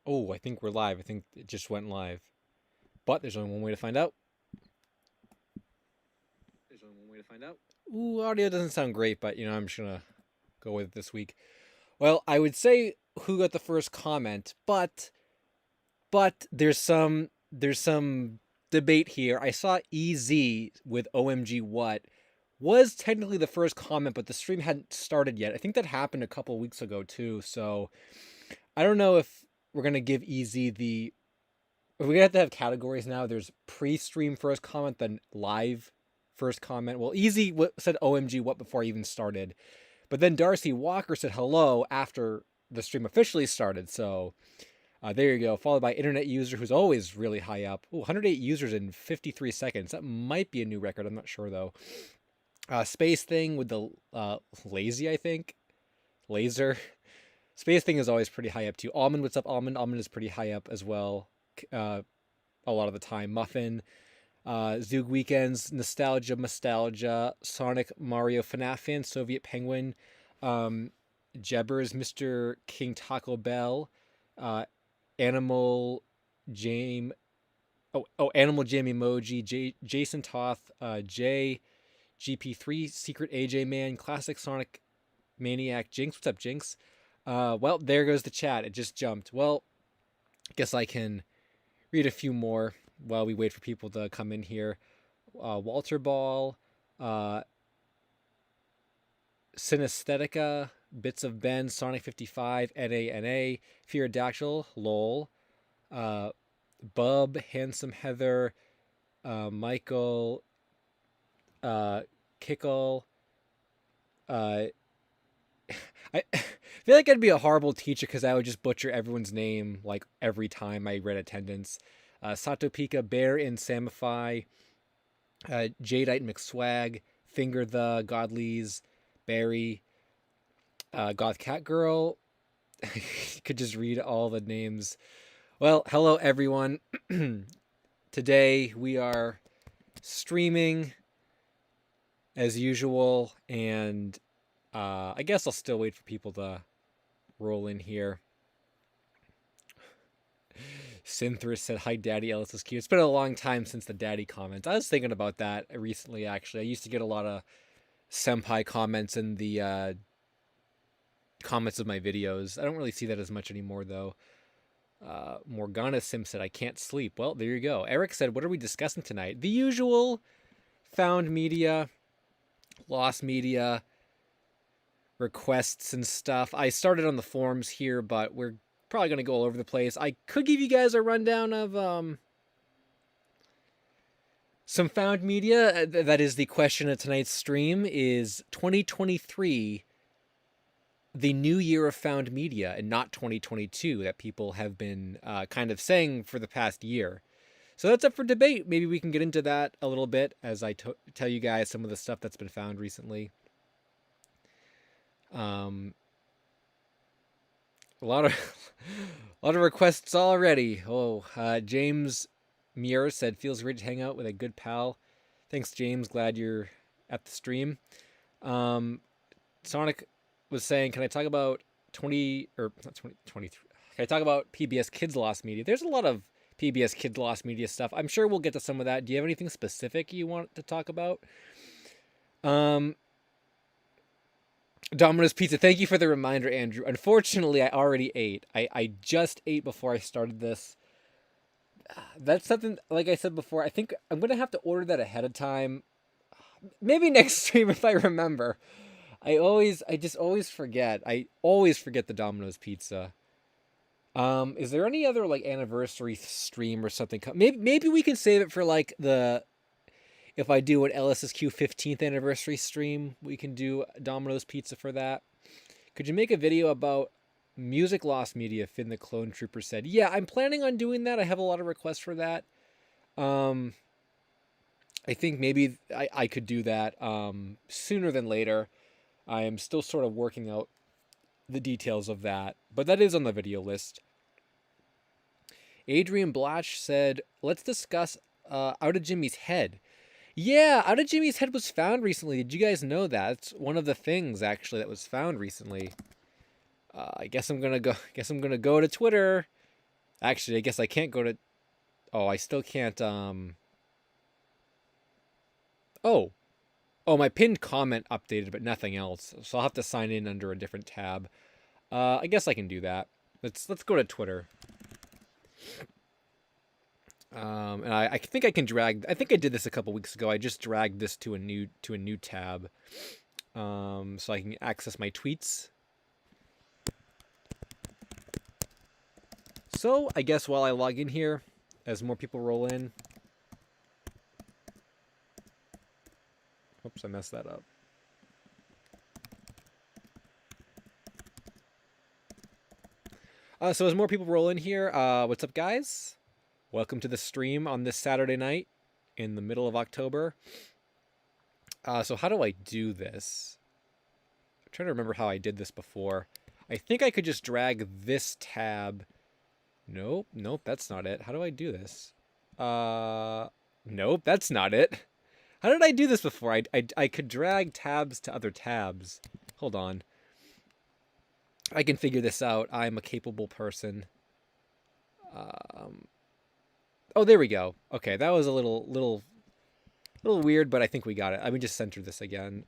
Oh, I think we're live. I think it just went live. But there's only one way to find out. Ooh, audio doesn't sound great, but I'm just gonna go with it this week. Well, I would say who got the first comment, but there's some debate here. I saw EZ with OMG what was technically the first comment, but the stream hadn't started yet. I think that happened a couple weeks ago too. So I don't know if we're gonna give EZ the. We're gonna have to have categories now. There's pre-stream first comment, then live first comment. Well, EZ said OMG what before I even started, but then Darcy Walker said hello after the stream officially started. So there you go. Followed by internet user who's always really high up. Ooh, 108 users in 53 seconds. That might be a new record. I'm not sure though. Space thing with the lazy, I think. Laser. Space thing is always pretty high up too. Almond, what's up, Almond? Almond is pretty high up as well. A lot of the time. Muffin. Zoog Weekends, Nostalgia, Sonic, Mario, FNAF fan, Soviet Penguin, Jebbers, Mr. King Taco Bell, uh, Animal Jame, Animal Jam Emoji, Jason Toth, J, GP3, Secret AJ Man, Classic Sonic Maniac, Jinx. What's up, Jinx? Well, there goes the chat. It just jumped. Well, I guess I can read a few more while we wait for people to come in here. Walter Ball, Synesthetica, Bits of Ben, Sonic 55, NA, Fearodactyl, LOL, Bub, Handsome Heather, Michael, Kickle. I feel like I'd be a horrible teacher because I would just butcher everyone's name like every time I read attendance. Satopika, Bear in Samify, Jadeite McSwag, Finger the, Godlies, Barry, Goth Cat Girl. Could just read all the names. Well, hello everyone. Today we are streaming as usual, and I guess I'll still wait for people to roll in here. Synthris said, hi, Daddy, LSuperSonicQ. It's been a long time since the Daddy comments. I was thinking about that recently, actually. I used to get a lot of Senpai comments in the comments of my videos. I don't really see that as much anymore, though. Morgana Sim said, I can't sleep. Well, there you go. Eric said, what are we discussing tonight? The usual found media, lost media, requests and stuff. I started on the forums here, but we're probably going to go all over the place. I could give you guys a rundown of some found media. That is the question of tonight's stream. Is 2023 the new year of found media and not 2022 that people have been kind of saying for the past year? So that's up for debate. Maybe we can get into that a little bit as I tell you guys some of the stuff that's been found recently. A lot of requests already. Oh, James Muir said, feels great to hang out with a good pal. Thanks, James. Glad you're at the stream. Sonic was saying, can I talk about 20 or not 2023? Can I talk about PBS Kids Lost Media? There's a lot of PBS Kids Lost Media stuff. I'm sure we'll get to some of that. Do you have anything specific you want to talk about? Domino's Pizza, thank you for the reminder, Andrew. Unfortunately, I already ate. I just ate before I started this. That's something, like I said before, I think I'm going to have to order that ahead of time. Maybe next stream if I remember. I just always forget. I always forget the Domino's Pizza. Is there any other, like, anniversary stream or something? Maybe we can save it for, like, if I do an LSuperSonicQ 15th anniversary stream, we can do Domino's Pizza for that. Could you make a video about music lost media? Finn the Clone Trooper said. Yeah, I'm planning on doing that. I have a lot of requests for that. I think maybe I could do that sooner than later. I am still sort of working out the details of that, but that is on the video list. Adrian Blatch said, let's discuss Out of Jimmy's Head. Yeah, Out of Jimmy's Head was found recently. Did you guys know that? It's one of the things actually that was found recently. I guess I'm gonna go to Twitter Actually, I guess I can't go to... Oh, I still can't, Oh. Oh, my pinned comment updated, but nothing else. So I'll have to sign in under a different tab. I guess I can do that. Let's go to Twitter. And I think I can drag... I think I did this a couple weeks ago. I just dragged this to a new tab. So I can access my tweets. So I guess while I log in here, as more people roll in... Oops, I messed that up. So as more people roll in here, what's up, guys? Welcome to the stream on this Saturday night in the middle of October. So how do I do this? I'm trying to remember how I did this before. I think I could just drag this tab. Nope, that's not it. How do I do this? Nope, that's not it. How did I do this before? I could drag tabs to other tabs. Hold on. I can figure this out. I'm a capable person. Oh, there we go. Okay, that was a little weird, but I think we got it. I mean, just center this again.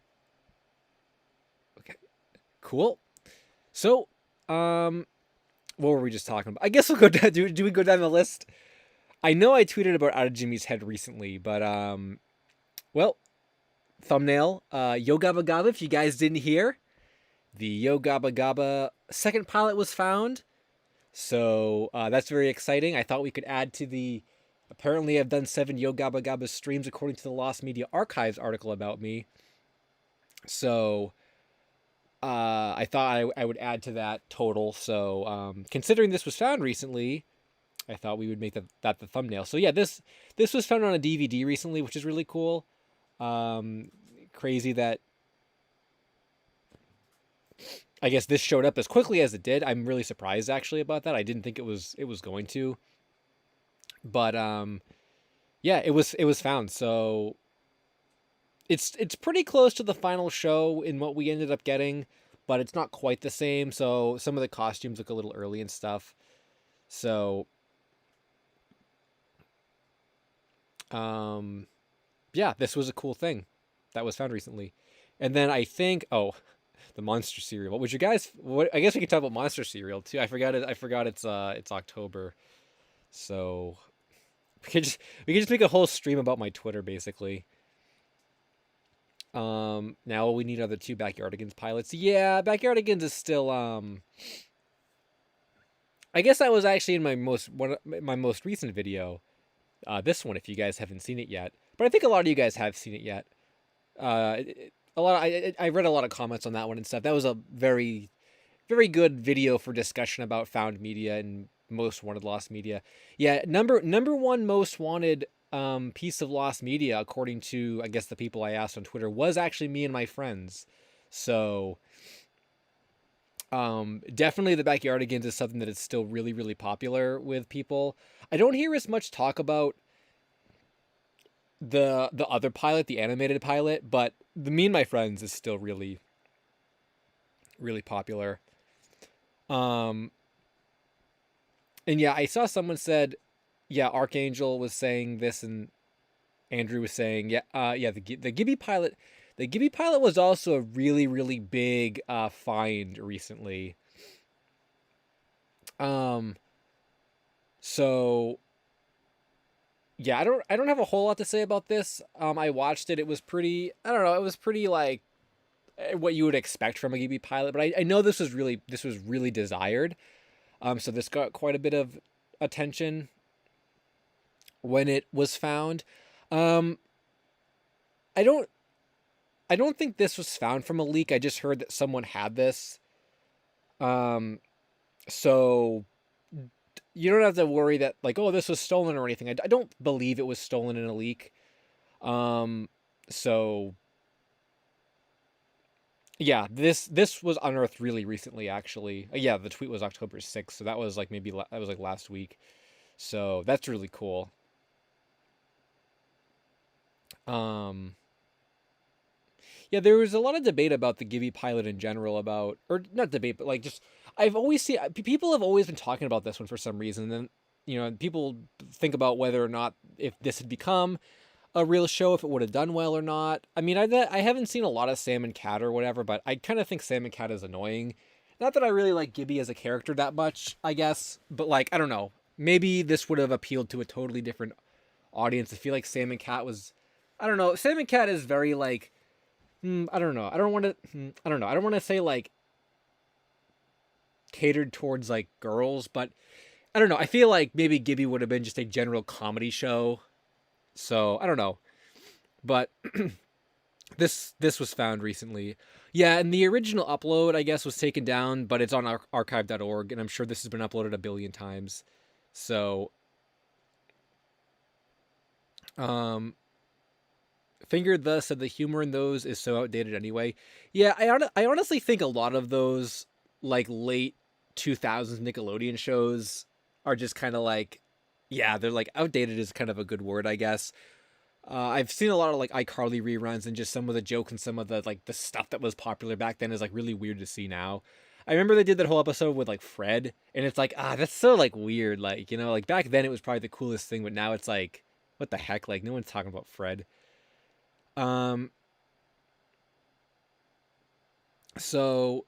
Okay, cool. So, what were we just talking about? I guess we'll go down. Do we go down the list? I know I tweeted about Out of Jimmy's Head recently, but well, thumbnail. Yo Gabba Gabba. If you guys didn't hear, the Yo Gabba Gabba second pilot was found. So that's very exciting. I thought we could add to the... Apparently I've done 7 Yo Gabba Gabba streams according to the Lost Media Archives article about me. So I thought I would add to that total. So considering this was found recently, I thought we would make that the thumbnail. So yeah, this was found on a DVD recently, which is really cool. Crazy that I guess this showed up as quickly as it did. I'm really surprised actually about that. I didn't think it was going to. But yeah, it was found. So it's pretty close to the final show in what we ended up getting, but it's not quite the same. So some of the costumes look a little early and stuff. So yeah, this was a cool thing that was found recently. And then I think, oh, the monster cereal. What would you guys? I guess we could talk about monster cereal too. I forgot it's October, so we could just make a whole stream about my Twitter basically. Now we need other 2 Backyardigans pilots. Yeah, Backyardigans is still I guess that was actually in my most recent video. This one, if you guys haven't seen it yet, but I think a lot of you guys have seen it yet. I read a lot of comments on that one and stuff. That was a very, very good video for discussion about found media and most wanted lost media. Yeah, number 1 most wanted piece of lost media, according to I guess the people I asked on Twitter, was actually me and my friends. So definitely the Backyardigans is something that is still really, really popular with people. I don't hear as much talk about the other pilot, the animated pilot, but the Me and My Friends is still really, really popular. And yeah, I saw someone said, yeah, Archangel was saying this, and Andrew was saying, yeah, the Gibby pilot. The Gibby pilot was also a really, really big find recently. So yeah, I don't have a whole lot to say about this. I watched it. It was pretty, I don't know, it was pretty like what you would expect from a Gibby pilot, but I know this was really desired. So this got quite a bit of attention when it was found. I don't think this was found from a leak. I just heard that someone had this. So you don't have to worry that like, oh, this was stolen or anything. I don't believe it was stolen in a leak. So yeah, this was unearthed really recently, actually. Yeah, the tweet was October 6th, so that was like that was like last week. So that's really cool. Yeah, there was a lot of debate about the Gibby pilot in general, or not debate, but like just I've always seen people have always been talking about this one for some reason. And then people think about whether or not if this had become a real show, if it would have done well or not. I mean, I haven't seen a lot of Sam and Cat or whatever, but I kind of think Sam and Cat is annoying. Not that I really like Gibby as a character that much, I guess, but like I don't know. Maybe this would have appealed to a totally different audience. I feel like Sam and Cat was, I don't know. Sam and Cat is very like, I don't know. I don't want to. I don't know. I don't want to say like catered towards like girls, but I don't know. I feel like maybe Gibby would have been just a general comedy show. So I don't know, but this was found recently. Yeah, and the original upload I guess was taken down, but it's on archive.org, and I'm sure this has been uploaded a billion times. So, um, Fingered Thus said the humor in those is so outdated anyway. Yeah, I honestly think a lot of those like late 2000s Nickelodeon shows are just kind of like, yeah, they're like outdated is kind of a good word, I guess. I've seen a lot of like iCarly reruns, and just some of the jokes and some of the like the stuff that was popular back then is like really weird to see now. I remember they did that whole episode with like Fred, and it's like, that's so like weird. Like, like back then it was probably the coolest thing, but now it's like, what the heck? Like, no one's talking about Fred. Um, so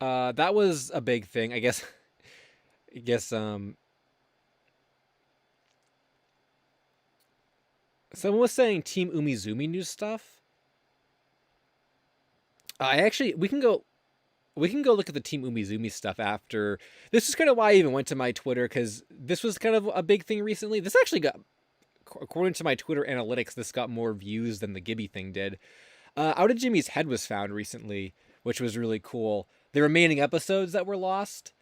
that was a big thing, I guess. I guess someone was saying Team Umizoomi news stuff. I actually we can go look at the Team Umizoomi stuff after. This is kind of why I even went to my Twitter, because this was kind of a big thing recently. This actually got, according to my Twitter analytics, this got more views than the Gibby thing did. Out of Jimmy's Head was found recently, which was really cool. The remaining episodes that were lost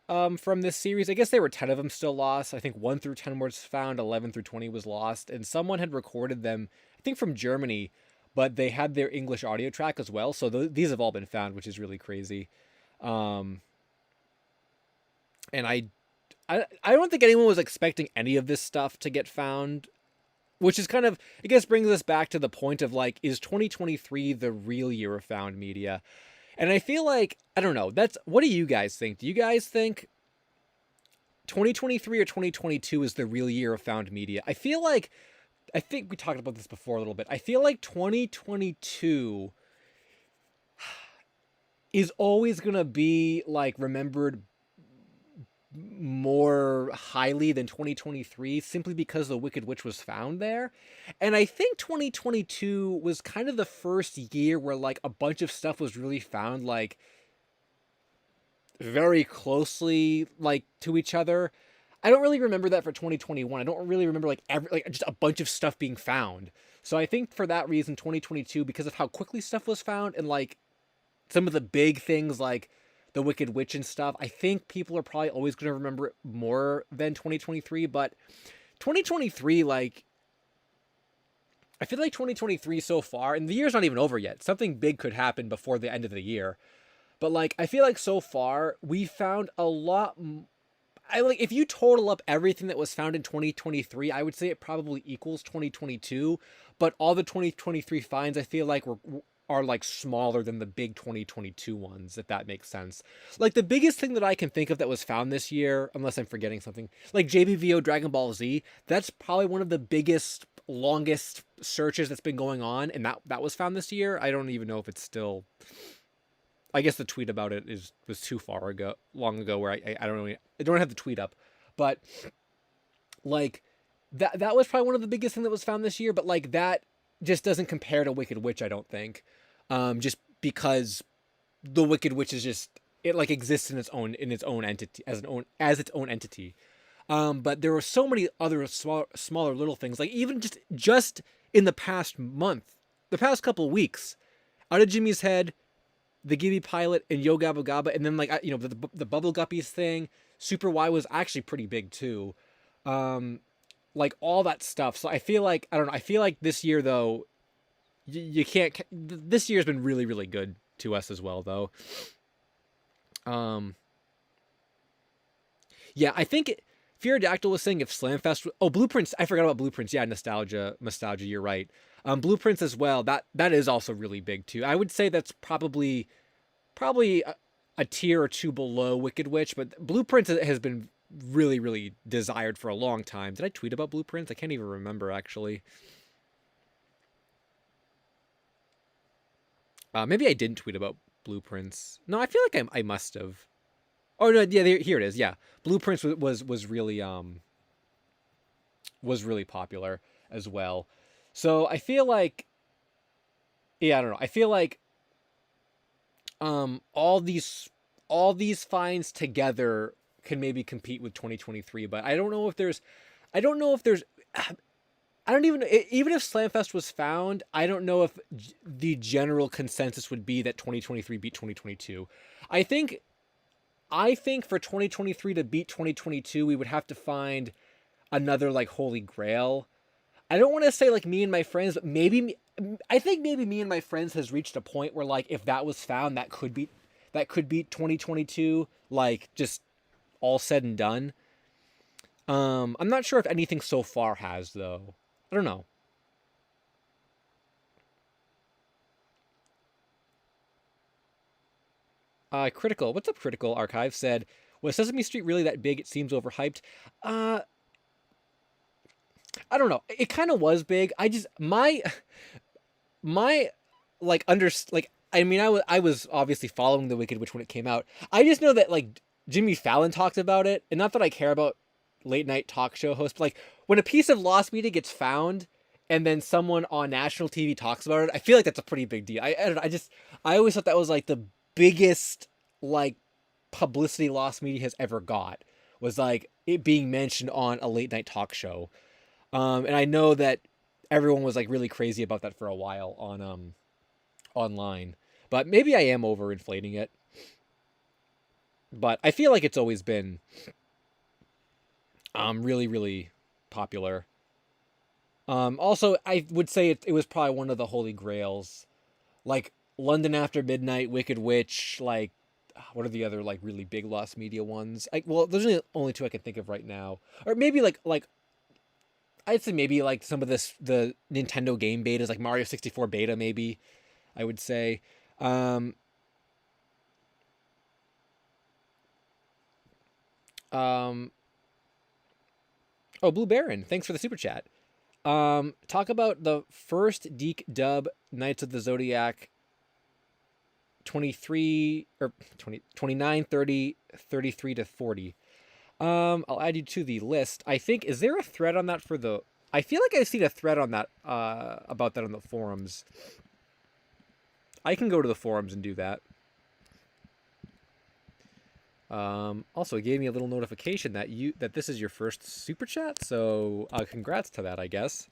from this series, I guess there were 10 of them still lost. I think 1 through 10 was found, 11 through 20 was lost, and someone had recorded them, I think from Germany, but they had their English audio track as well. So these have all been found, which is really crazy. And I don't think anyone was expecting any of this stuff to get found, which is kind of, I guess, brings us back to the point of like, is 2023 the real year of found media? And I feel like, I don't know, what do you guys think? Do you guys think 2023 or 2022 is the real year of found media? I think we talked about this before a little bit. I feel like 2022 is always going to be like remembered more highly than 2023, simply because the Wicked Witch was found there. And I think 2022 was kind of the first year where like a bunch of stuff was really found like very closely like to each other. I don't really remember that for 2021. I don't really remember like just a bunch of stuff being found. So I think for that reason 2022, because of how quickly stuff was found and like some of the big things like the Wicked Witch and stuff, I think people are probably always going to remember it more than 2023. But 2023, like, I feel like 2023 so far, and the year's not even over yet. Something big could happen before the end of the year. But like, I feel like so far we found a lot. If you total up everything that was found in 2023, I would say it probably equals 2022. But all the 2023 finds, I feel like are like smaller than the big 2022 ones, if that makes sense. Like the biggest thing that I can think of that was found this year, unless I'm forgetting something, like JBVO Dragon Ball Z, that's probably one of the biggest, longest searches that's been going on, and that was found this year. I don't even know if it's still. I guess the tweet about it was too long ago, where I don't have the tweet up, but like that was probably one of the biggest thing that was found this year. But like that just doesn't compare to Wicked Witch, I don't think. Just because the Wicked Witch is just, it like exists in its own entity, as its own entity. But there were so many other smaller little things, like even just in the past couple weeks, Out of Jimmy's Head, the Gibby pilot, and Yo Gabba Gabba, and then like the Bubble Guppies thing, Super Y was actually pretty big too. Like all that stuff. So I feel like, I don't know, I feel like this year though, you can't. This year's been really, really good to us as well, though. Yeah, I think Fearodactyl was saying if Slamfest. Oh, Blueprints. I forgot about Blueprints. Yeah, nostalgia. You're right. Blueprints as well. That is also really big too. I would say that's probably a tier or two below Wicked Witch, but Blueprints has been really, really desired for a long time. Did I tweet about Blueprints? I can't even remember, actually. Maybe I didn't tweet about Blueprints. No, I feel like I must have. Oh no, yeah, here it is. Yeah, Blueprints was really popular as well. So I feel like, yeah, I don't know. I feel like all these finds together can maybe compete with 2023, but I don't know if there's I don't know if there's I don't even if Slamfest was found, I don't know if the general consensus would be that 2023 beat 2022. I think for 2023 to beat 2022, we would have to find another like holy grail. I don't want to say like Me and My Friends, but I think maybe Me and My Friends has reached a point where like if that was found, that could beat 2022, like just all said and done. I'm not sure if anything so far has though. I don't know. Critical. What's up, Critical Archive said, was Sesame Street really that big? It seems overhyped. Uh, I don't know. It kind of was big. I just my like I mean I was obviously following the Wicked Witch when it came out. I just know that like Jimmy Fallon talked about it, and not that I care about late night talk show hosts, but like when a piece of lost media gets found and then someone on national TV talks about it, I feel like that's a pretty big deal. I don't know, I always thought that was like the biggest like publicity lost media has ever got, was like it being mentioned on a late night talk show. And I know that everyone was like really crazy about that for a while on online, but maybe I am overinflating it. But I feel like it's always been really, really popular. Also, I would say it was probably one of the holy grails, like London After Midnight, Wicked Witch. Like, what are the other like really big lost media ones? Like, well, there's only two I can think of right now, or maybe like I'd say maybe like some of the Nintendo game betas, like Mario 64 beta, maybe I would say. Um, um, oh, Blue Baron, thanks for the super chat. Talk about the first Deke dub Knights of the Zodiac 23 or 20, 29, 30, 33 to 40. I'll add you to the list. I think, is there a thread on that for the, I feel like I've seen a thread on that, about that on the forums. I can go to the forums and do that. Also, it gave me a little notification that this is your first super chat, so congrats to that, I guess.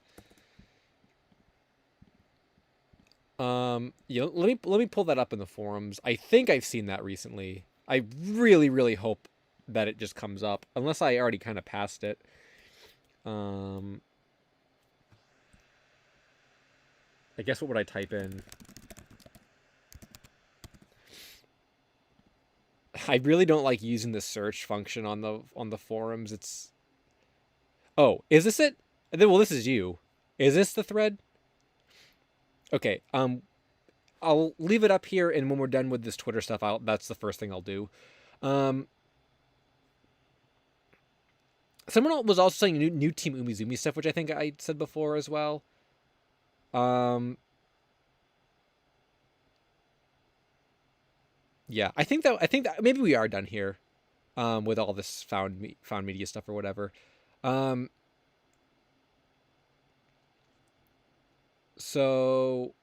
Let me pull that up in the forums. I think I've seen that recently. I really, really hope that it just comes up, unless I already kind of passed it. I guess what would I type in? I really don't like using the search function on the forums. It's Oh, is this it? Well, this is you. Is this the thread? Okay. I'll leave it up here, and when we're done with this Twitter stuff, that's the first thing I'll do. Someone was also saying new Team Umizoomi stuff, which I think I said before as well. Yeah, I think that maybe we are done here, with all this found media stuff or whatever. So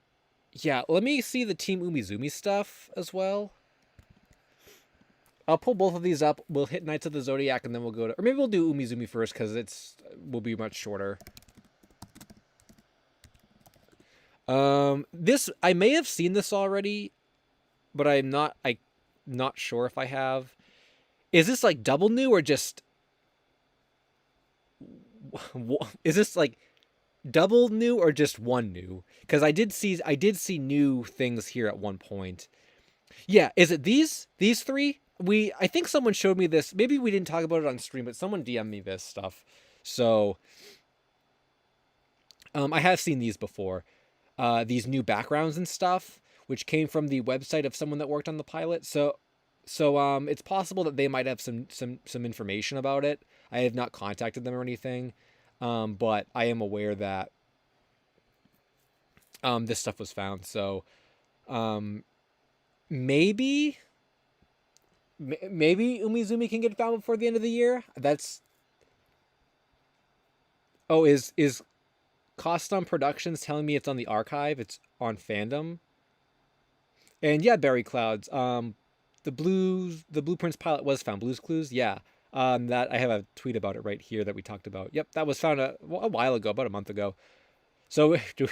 yeah, let me see the Team Umizoomi stuff as well. I'll pull both of these up. We'll hit Knights of the Zodiac, and then we'll go to, or maybe we'll do Umizoomi first because will be much shorter. This, I may have seen this already, but I'm not sure if I have. Is this like double new or just? Is this like double new or just one new? Because I did see new things here at one point. Yeah, is it these three? I think someone showed me this. Maybe we didn't talk about it on stream, but someone DM'd me this stuff. So, I have seen these before. These new backgrounds and stuff, which came from the website of someone that worked on the pilot. So, So it's possible that they might have some information about it. I have not contacted them or anything, but I am aware that this stuff was found. So um, maybe maybe Umizoomi can get found before the end of the year. That's is Costum Productions telling me it's on the archive. It's on Fandom. And yeah, Barry Clouds. The Blueprints pilot was found. Blues Clues, yeah. That I have a tweet about it right here that we talked about. Yep, that was found a while ago, about a month ago. So do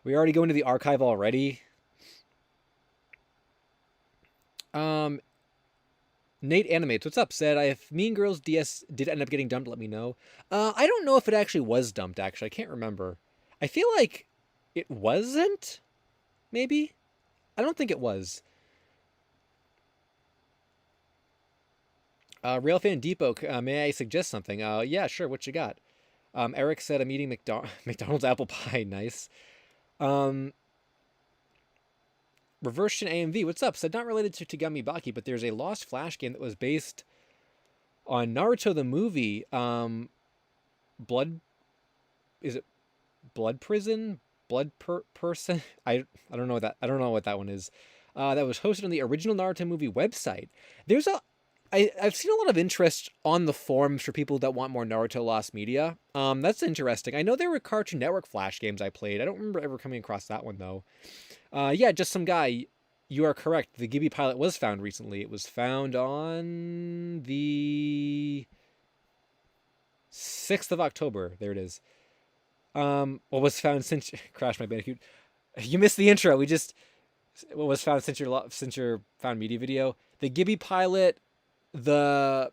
we already go into the archive already? Nate Animates, what's up? Said, if Mean Girls DS did end up getting dumped, let me know. I don't know if it actually was dumped, actually. I can't remember. I feel like it wasn't, maybe? I don't think it was. Railfan Depot, may I suggest something? Yeah, sure, what you got? Eric said, I'm eating McDonald's apple pie. Nice. Reversion AMV, what's up? Said, not related to Tagami Baki, but there's a Lost Flash game that was based on Naruto the movie. Is it Blood Prison? Person? I don't know what that. I don't know what that one is. That was hosted on the original Naruto movie website. I've seen a lot of interest on the forums for people that want more Naruto Lost Media. That's interesting. I know there were Cartoon Network Flash games I played. I don't remember ever coming across that one though. Yeah, just some guy. You are correct. The Ghibli pilot was found recently. It was found on the 6th of October. There it is. What was found since Crash My Bandicoot? You missed the intro. What was found since your found media video? The Ghibli pilot, the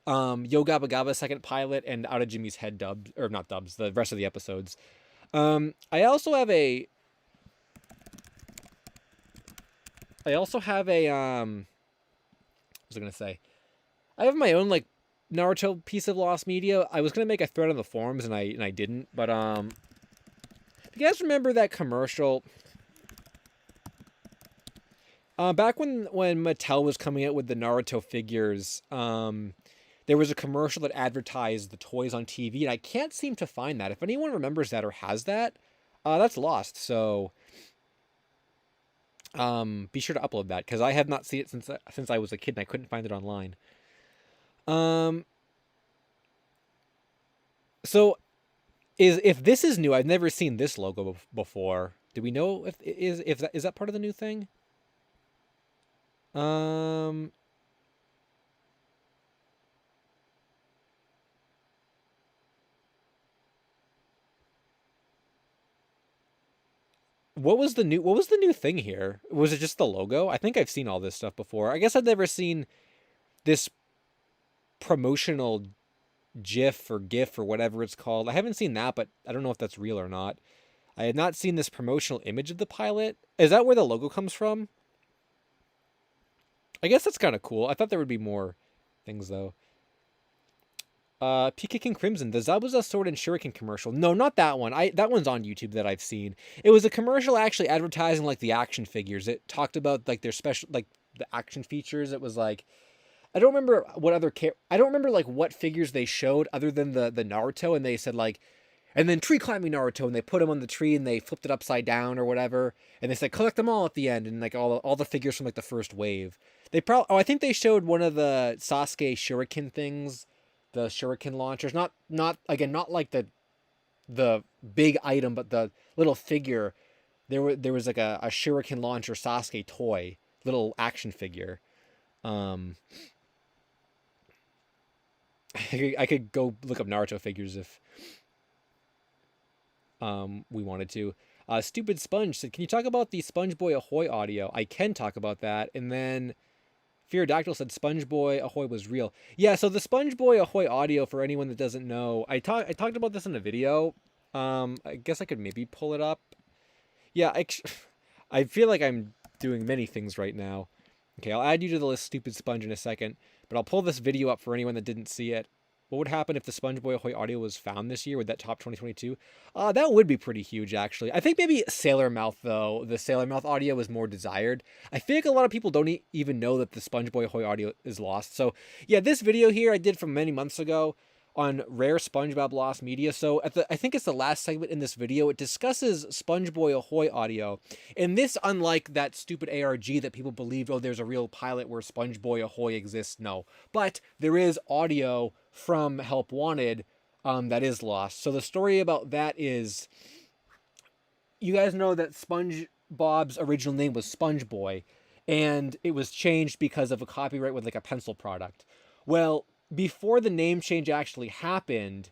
Yo Gabba Gabba second pilot, and Out of Jimmy's Head dubs, or not dubs, the rest of the episodes. I also have a what was I gonna say? I have my own like Naruto piece of lost media. I was gonna make a thread on the forums and I didn't, but if you guys remember that commercial, back when Mattel was coming out with the Naruto figures, there was a commercial that advertised the toys on TV, and I can't seem to find that. If anyone remembers that or has that, that's lost. So be sure to upload that, because I have not seen it since I was a kid and I couldn't find it online. So if this is new, I've never seen this logo before. Do we know if that is that part of the new thing? What was the new thing here? Was it just the logo? I think I've seen all this stuff before. I guess I've never seen this promotional GIF or GIF or whatever it's called. I haven't seen that, but I don't know if that's real or not. I had not seen this promotional image of the pilot. Is that where the logo comes from? I guess that's kind of cool. I thought there would be more things though. Peaking Crimson, the Zabuza Sword and Shuriken commercial. No, not that one. That one's on YouTube that I've seen. It was a commercial actually advertising like the action figures. It talked about like their special, like the action features. It was like, I don't remember what other I don't remember like what figures they showed other than the Naruto, and they said like, and then tree climbing Naruto, and they put him on the tree and they flipped it upside down or whatever, and they said collect them all at the end, and like all the figures from like the first wave. They probably I think they showed one of the Sasuke Shuriken things, the Shuriken launchers, not like the big item, but the little figure. There was like a Shuriken launcher Sasuke toy, little action figure. I could go look up Naruto figures if we wanted to. Stupid Sponge said, can you talk about the Sponge Boy Ahoy audio? I can talk about that. And then Fearodactyl said Sponge Boy Ahoy was real. Yeah, so the Sponge Boy Ahoy audio, for anyone that doesn't know, I talked about this in a video. I guess I could maybe pull it up. Yeah, I feel like I'm doing many things right now. Okay, I'll add you to the list, Stupid Sponge, in a second. But I'll pull this video up for anyone that didn't see it. what would happen if the SpongeBoy Ahoy audio was found this year? Would that top 2022? That would be pretty huge, actually. I think maybe Sailor Mouth, though. The Sailor Mouth audio was more desired. I think a lot of people don't even know that the SpongeBoy Ahoy audio is lost. So, yeah, this video here I did from many months ago on rare SpongeBob lost media. So I think it's the last segment in this video. It discusses SpongeBoy Ahoy audio, and this, unlike that stupid ARG that people believe, oh, there's a real pilot where SpongeBoy Ahoy exists. No, but there is audio from Help Wanted that is lost. So the story about that is, you guys know that SpongeBob's original name was SpongeBoy, and it was changed because of a copyright with like a pencil product. Well, before the name change actually happened,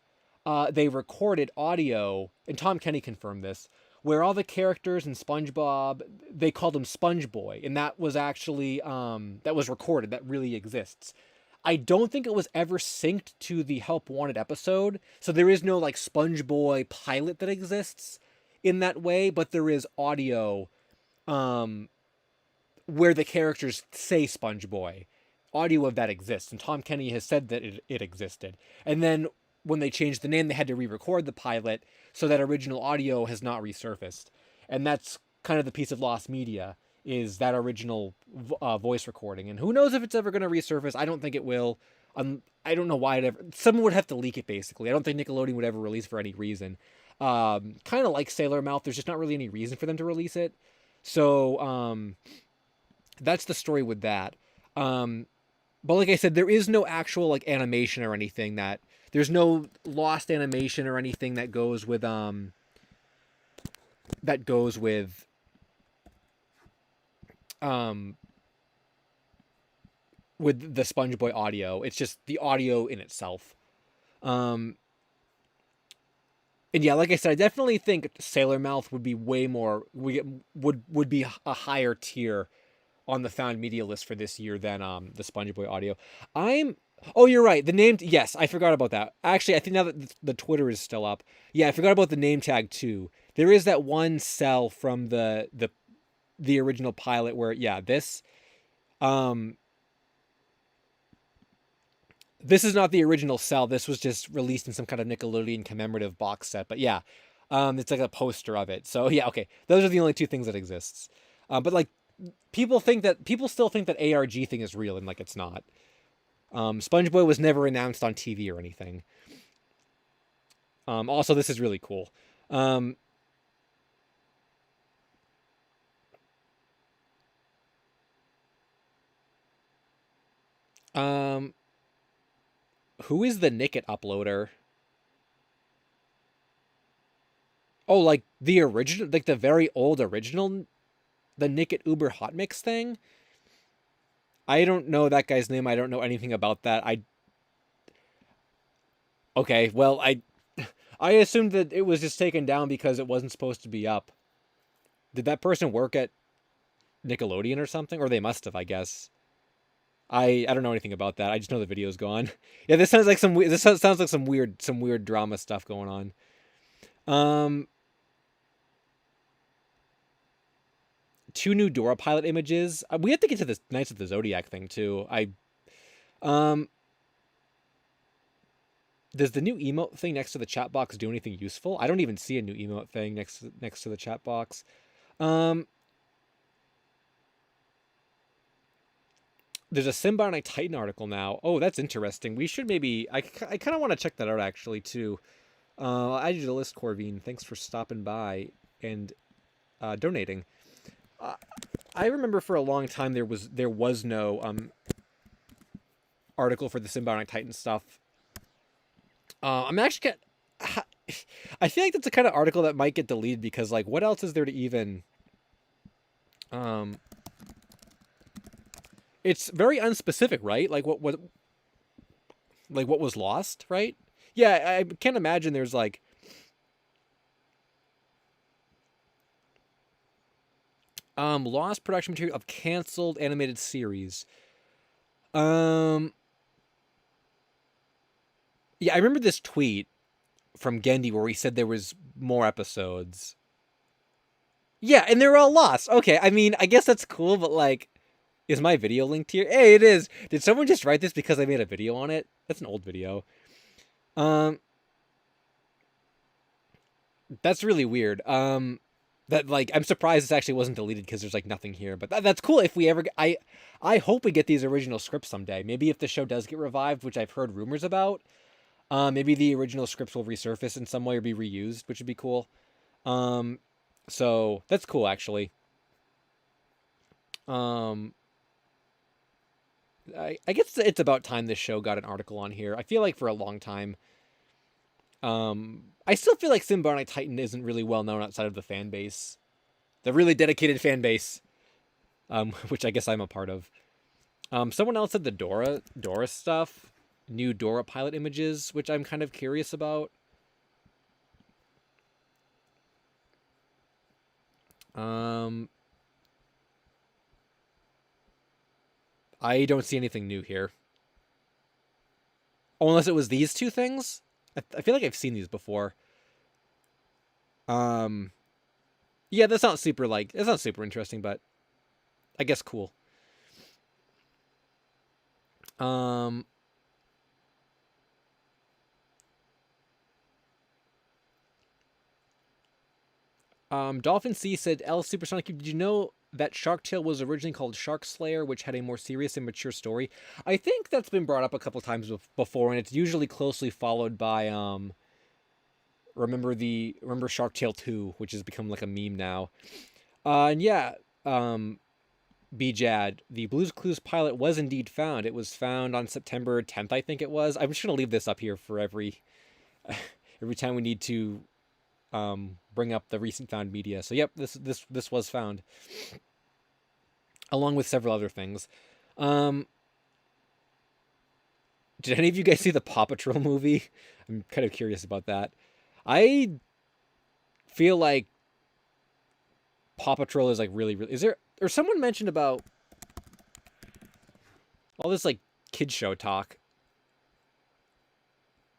they recorded audio, and Tom Kenny confirmed this, where all the characters in SpongeBob, they called him SpongeBoy, and that was actually, that was recorded, that really exists. I don't think it was ever synced to the Help Wanted episode, so there is no like SpongeBoy pilot that exists in that way, but there is audio where the characters say SpongeBoy. Audio of that exists, and Tom Kenny has said that it existed. And then when they changed the name, they had to re-record the pilot, so that original audio has not resurfaced. And that's kind of the piece of lost media, is that original voice recording. And who knows if it's ever going to resurface. I don't think it will. I don't know why it ever... Someone would have to leak it, basically. I don't think Nickelodeon would ever release for any reason. Kind of like Sailor Mouth, there's just not really any reason for them to release it. So, that's the story with that. But like I said, there is no actual like animation or anything that... There's no lost animation or anything that goes with the SpongeBoy audio. It's just the audio in itself. And yeah, like I said, I definitely think Sailor Mouth would be way more... would be a higher tier on the found media list for this year than the SpongeBoy audio. Oh, you're right. The name... Yes, I forgot about that. Actually, I think now that the Twitter is still up. Yeah, I forgot about the name tag, too. There is that one cell from the original pilot where, yeah, this... This is not the original cell. This was just released in some kind of Nickelodeon commemorative box set. But yeah, it's like a poster of it. So yeah, okay. Those are the only two things that exists. But like, people still think that ARG thing is real, and like it's not. SpongeBoy was never announced on TV or anything. Also, this is really cool. Who is the Nicket uploader? Oh, like the original, like the very old original, the Nicket Uber Hot Mix thing? I don't know that guy's name. I don't know anything about that. Okay, well, I assumed that it was just taken down because it wasn't supposed to be up. Did that person work at Nickelodeon or something? Or they must have, I guess. I don't know anything about that. I just know the video's gone. Yeah, this sounds like some weird drama stuff going on. 2 new Dora pilot images. We have to get to this Knights of the Zodiac thing too. Does the new emote thing next to the chat box do anything useful? I don't even see a new emote thing next to the chat box. There's a Symbiotic Titan article now. Oh, that's interesting. We should maybe... I kind of want to check that out, actually, too. I'll add you to the list, Corvine. Thanks for stopping by and donating. I remember for a long time there was no article for the Symbiotic Titan stuff. I'm actually... I feel like that's the kind of article that might get deleted because, like, what else is there to even... It's very unspecific, right? Like what was lost, right? Yeah, I can't imagine there's like lost production material of canceled animated series. Yeah, I remember this tweet from Gendy where he said there was more episodes. Yeah, and they're all lost. Okay, I mean, I guess that's cool, but like, is my video linked here? Hey, it is. Did someone just write this because I made a video on it? That's an old video. Um, that's really weird. That like I'm surprised this actually wasn't deleted because there's like nothing here. But that's cool. If we ever, I hope we get these original scripts someday. Maybe if the show does get revived, which I've heard rumors about, maybe the original scripts will resurface in some way or be reused, which would be cool. Um, so that's cool actually. Um, I guess it's about time this show got an article on here. I feel like for a long time. I still feel like Symbiotic Titan isn't really well known outside of the fan base, the really dedicated fan base, which I guess I'm a part of. Someone else said the Dora stuff, new Dora pilot images, which I'm kind of curious about. Um, I don't see anything new here. Oh, unless it was these two things. I feel like I've seen these before. Um, yeah, that's not super interesting, but I guess cool. Um, Dolphin C said, LSuperSonicQ, did you know that Shark Tale was originally called Shark Slayer, which had a more serious and mature story? I think that's been brought up a couple times before, and it's usually closely followed by remember Shark Tale 2, which has become like a meme now. And yeah, um, BJad, the Blue's Clues pilot was indeed found. It was found on September 10th, I think it was. I'm just gonna leave this up here for every time we need to bring up the recent found media. So yep, this was found, along with several other things. Um, did any of you guys see the Paw Patrol movie? I'm kind of curious about that. I feel like Paw Patrol is like really. Is there or someone mentioned about all this like kid show talk?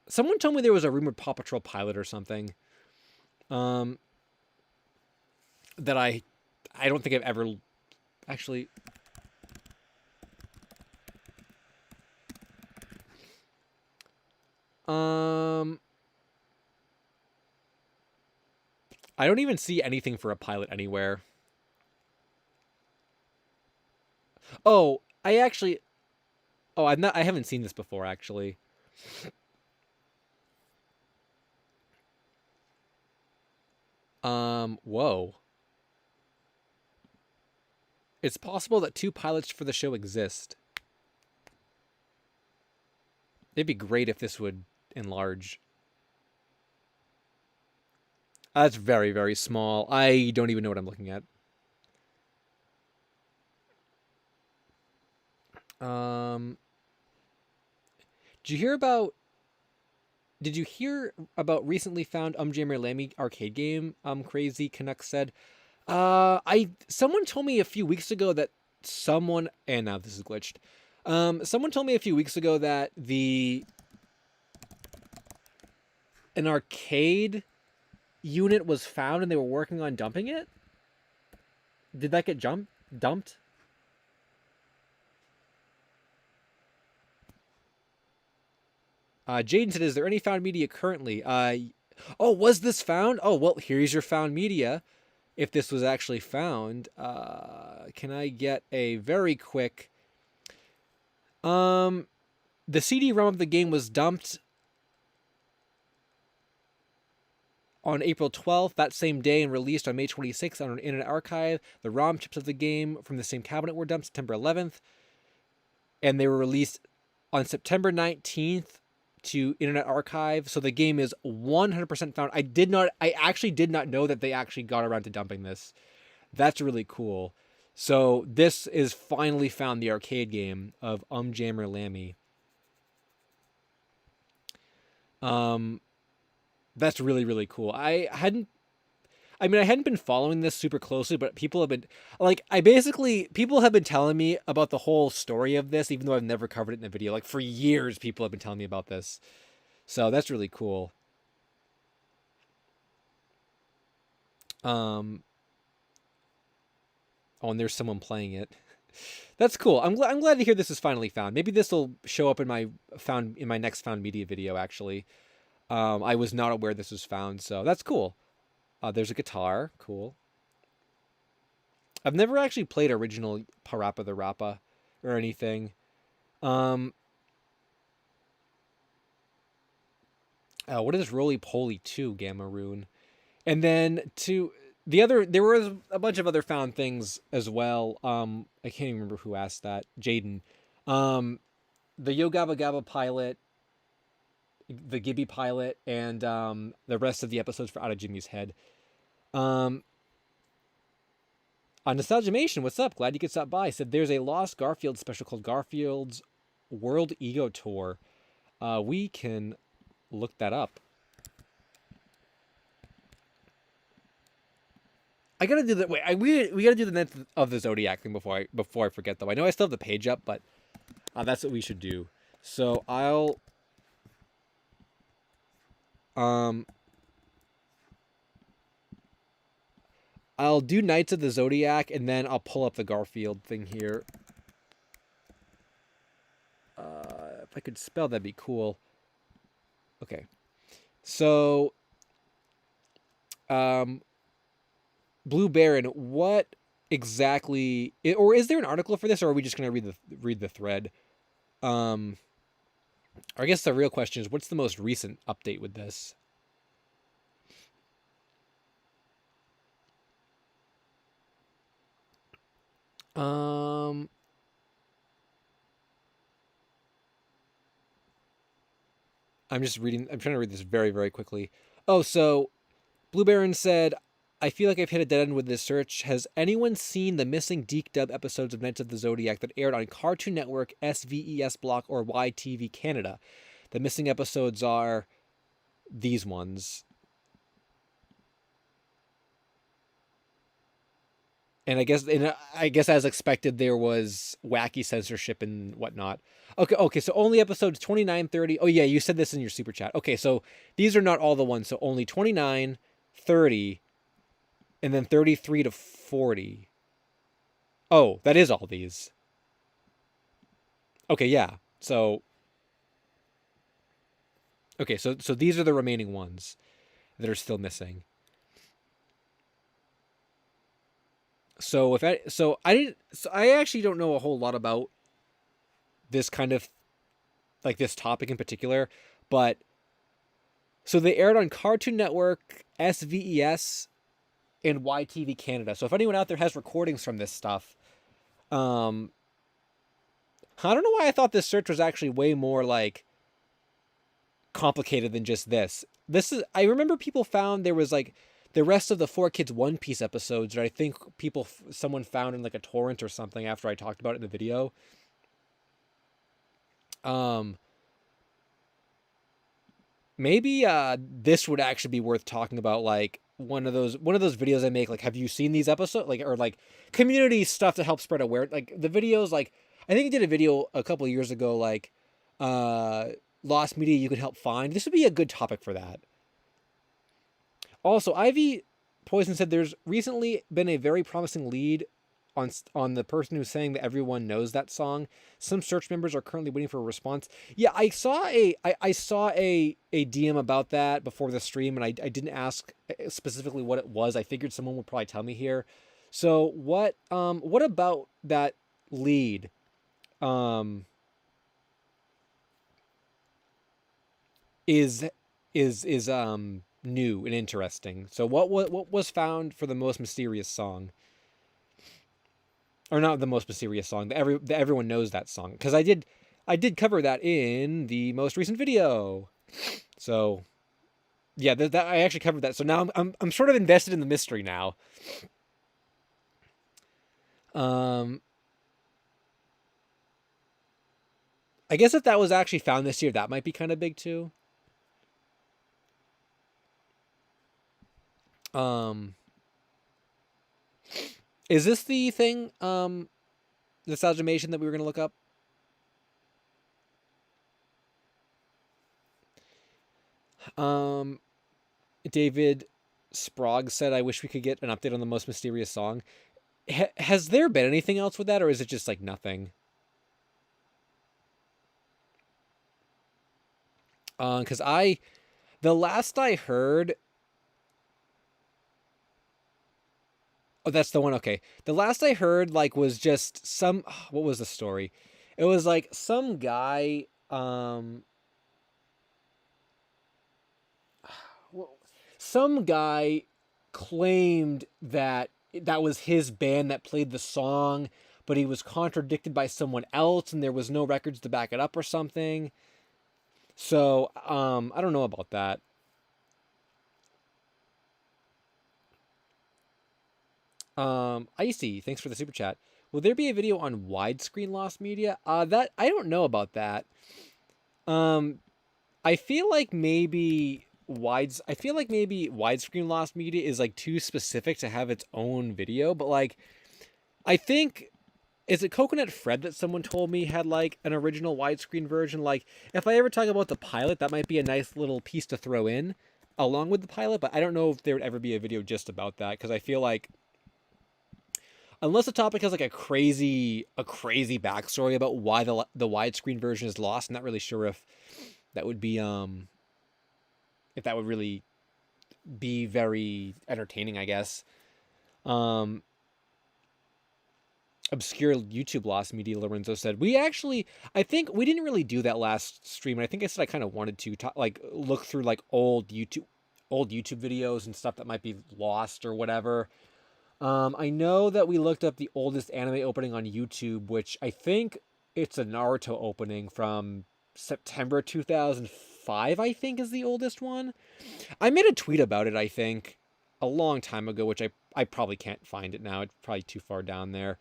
Someone told me there was a rumored Paw Patrol pilot or something. Um, that I don't think I've ever actually. Um, I don't even see anything for a pilot anywhere. Oh, I actually. Oh, I'm not. I haven't seen this before actually. Whoa. It's possible that two pilots for the show exist. It'd be great if this would enlarge. That's very, very small. I don't even know what I'm looking at. Um, did you hear about? Did you hear about recently found Jammer Lammy arcade game? Crazy Canuck said. I someone told me a few weeks ago that someone and now this is glitched. Someone told me a few weeks ago that the an arcade unit was found and they were working on dumping it. Did that get dumped? Jaden said, "Is there any found media currently?" Oh, was this found? Oh, well, here's your found media. If this was actually found, can I get a very quick? The CD-ROM of the game was dumped on April 12th, that same day, and released on May 26th on an Internet Archive. The ROM chips of the game from the same cabinet were dumped September 11th, and they were released on September 19th to Internet Archive. So the game is 100% found. I actually did not know that they actually got around to dumping this. That's really cool. So this is finally found, the arcade game of Jammer Lammy. That's really, really cool. I mean, I hadn't been following this super closely, but people have been like, people have been telling me about the whole story of this, even though I've never covered it in a video. Like for years, people have been telling me about this. So that's really cool. Oh, and there's someone playing it. That's cool. I'm glad to hear this is finally found. Maybe this will show up in my next found media video. Actually, I was not aware this was found, so that's cool. There's a guitar. Cool. I've never actually played original Parappa the Rappa or anything. What is Roly Poly 2 Gamma Rune? And then there was a bunch of other found things as well. I can't even remember who asked that. Jaden. The Yo Gabba Gabba pilot, the Gibby pilot, and the rest of the episodes for Out of Jimmy's Head. On Nostalgiamation, what's up? Glad you could stop by. Said there's a Lost Garfield special called Garfield's World Ego Tour. We can look that up. I gotta do that. Wait, we gotta do the Net of the Zodiac thing before I forget though. I know I still have the page up, but that's what we should do. So I'll do Knights of the Zodiac, and then I'll pull up the Garfield thing here. If I could spell, that'd be cool. Okay. So, Blue Baron, what exactly, or is there an article for this, or are we just going to read the thread? I guess the real question is, what's the most recent update with this? I'm just reading. I'm trying to read this very, very quickly. Oh, so Blue Baron said, I feel like I've hit a dead end with this search. Has anyone seen the missing Deke Dub episodes of Knights of the Zodiac that aired on Cartoon Network, SVES Block, or YTV Canada? The missing episodes are these ones. And I guess as expected, there was wacky censorship and whatnot. Okay, so only episodes 29, 30. Oh, yeah, you said this in your super chat. Okay, so these are not all the ones. So only 29, 30, and then 33 to 40. Oh, that is all these. Okay, yeah. So these are the remaining ones that are still missing. So I actually don't know a whole lot about this kind of, like, this topic in particular, but so they aired on Cartoon Network, SVES, and YTV Canada. So if anyone out there has recordings from this stuff, I don't know why I thought this search was actually way more like complicated than just this. I remember people found there was like the rest of the 4Kids One Piece episodes that I think someone found in like a torrent or something after I talked about it in the video. Maybe this would actually be worth talking about, like one of those videos I make, like, have you seen these episodes, like, or like community stuff to help spread awareness, like the videos, like I think I did a video a couple of years ago, like lost media you could help find. This would be a good topic for that. Also, Ivy Poison said there's recently been a very promising lead on the person who's saying that everyone knows that song. Some search members are currently waiting for a response. Yeah, I saw a DM about that before the stream, and I didn't ask specifically what it was. I figured someone would probably tell me here. So what about that lead is new and interesting? So what was found for the most mysterious song? Or not the most mysterious song. Everyone knows that song, because I did cover that in the most recent video. So yeah, that I actually covered that. So now I'm sort of invested in the mystery now. I guess if that was actually found this year, that might be kind of big too. Is this the thing, Nostalgiamation, that we were going to look up? David Sprague said, I wish we could get an update on the most mysterious song. has there been anything else with that, or is it just like nothing? Because the last I heard, oh, that's the one. Okay, the last I heard like was just some. What was the story? It was like some guy. Some guy claimed that that was his band that played the song, but he was contradicted by someone else, and there was no records to back it up or something. So, I don't know about that. I see. Thanks for the super chat. Will there be a video on widescreen lost media? That I don't know about that. Um, I feel like maybe widescreen lost media is like too specific to have its own video, but like I think is it Coconut Fred that someone told me had like an original widescreen version? Like if I ever talk about the pilot, that might be a nice little piece to throw in along with the pilot, but I don't know if there would ever be a video just about that because I feel like unless the topic has like a crazy backstory about why the widescreen version is lost, I'm not really sure that would be if that would really be very entertaining, I guess. Um, Obscure YouTube lost media, Lorenzo said. I think we didn't really do that last stream, and I think I said I kind of wanted to like look through like old YouTube videos and stuff that might be lost or whatever. I know that we looked up the oldest anime opening on YouTube, which I think it's a Naruto opening from September 2005, I think is the oldest one. I made a tweet about it, I think, a long time ago, which I probably can't find it now. It's probably too far down there.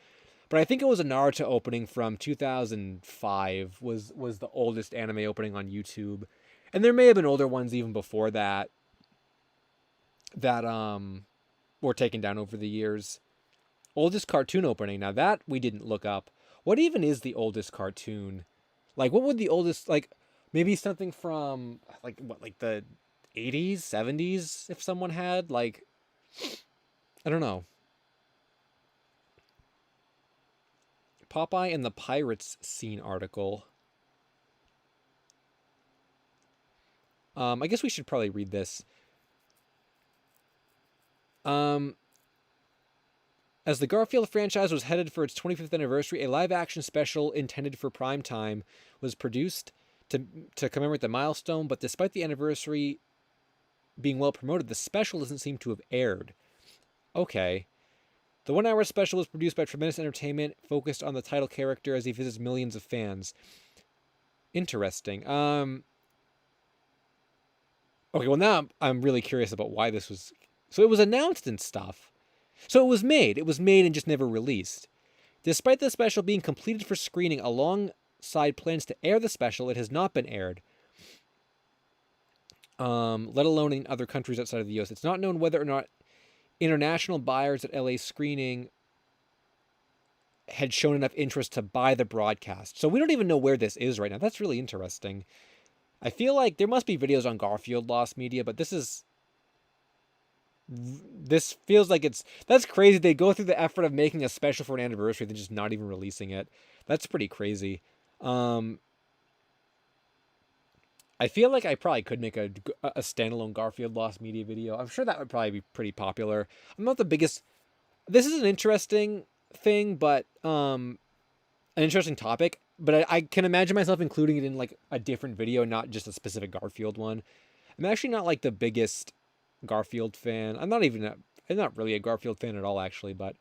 But I think it was a Naruto opening from 2005 was the oldest anime opening on YouTube. And there may have been older ones even before that that were taken down over the years. Oldest cartoon opening. Now that we didn't look up. What even is the oldest cartoon? Like what would the oldest like maybe something from like what like the 80s, 70s if someone had like I don't know. Popeye and the Pirates scene article. I guess we should probably read this. As the Garfield franchise was headed for its 25th anniversary, a live-action special intended for prime time was produced to commemorate the milestone, but despite the anniversary being well promoted, the special doesn't seem to have aired. Okay. The 1-hour special was produced by Tremendous Entertainment, focused on the title character as he visits millions of fans. Interesting. Okay, well now I'm really curious about why this was... So it was announced and stuff. So it was made. It was made and just never released. Despite the special being completed for screening alongside plans to air the special, it has not been aired. Let alone in other countries outside of the US. It's not known whether or not international buyers at LA screening had shown enough interest to buy the broadcast. So we don't even know where this is right now. That's really interesting. I feel like there must be videos on Garfield lost media, but this feels like that's crazy. They go through the effort of making a special for an anniversary, then just not even releasing it. That's pretty crazy. I feel like I probably could make a standalone Garfield lost media video. I'm sure that would probably be pretty popular. I'm not the biggest. This is an interesting thing, but an interesting topic. But I can imagine myself including it in like a different video, not just a specific Garfield one. I'm actually not like the biggest Garfield fan. I'm not really a Garfield fan at all, actually. But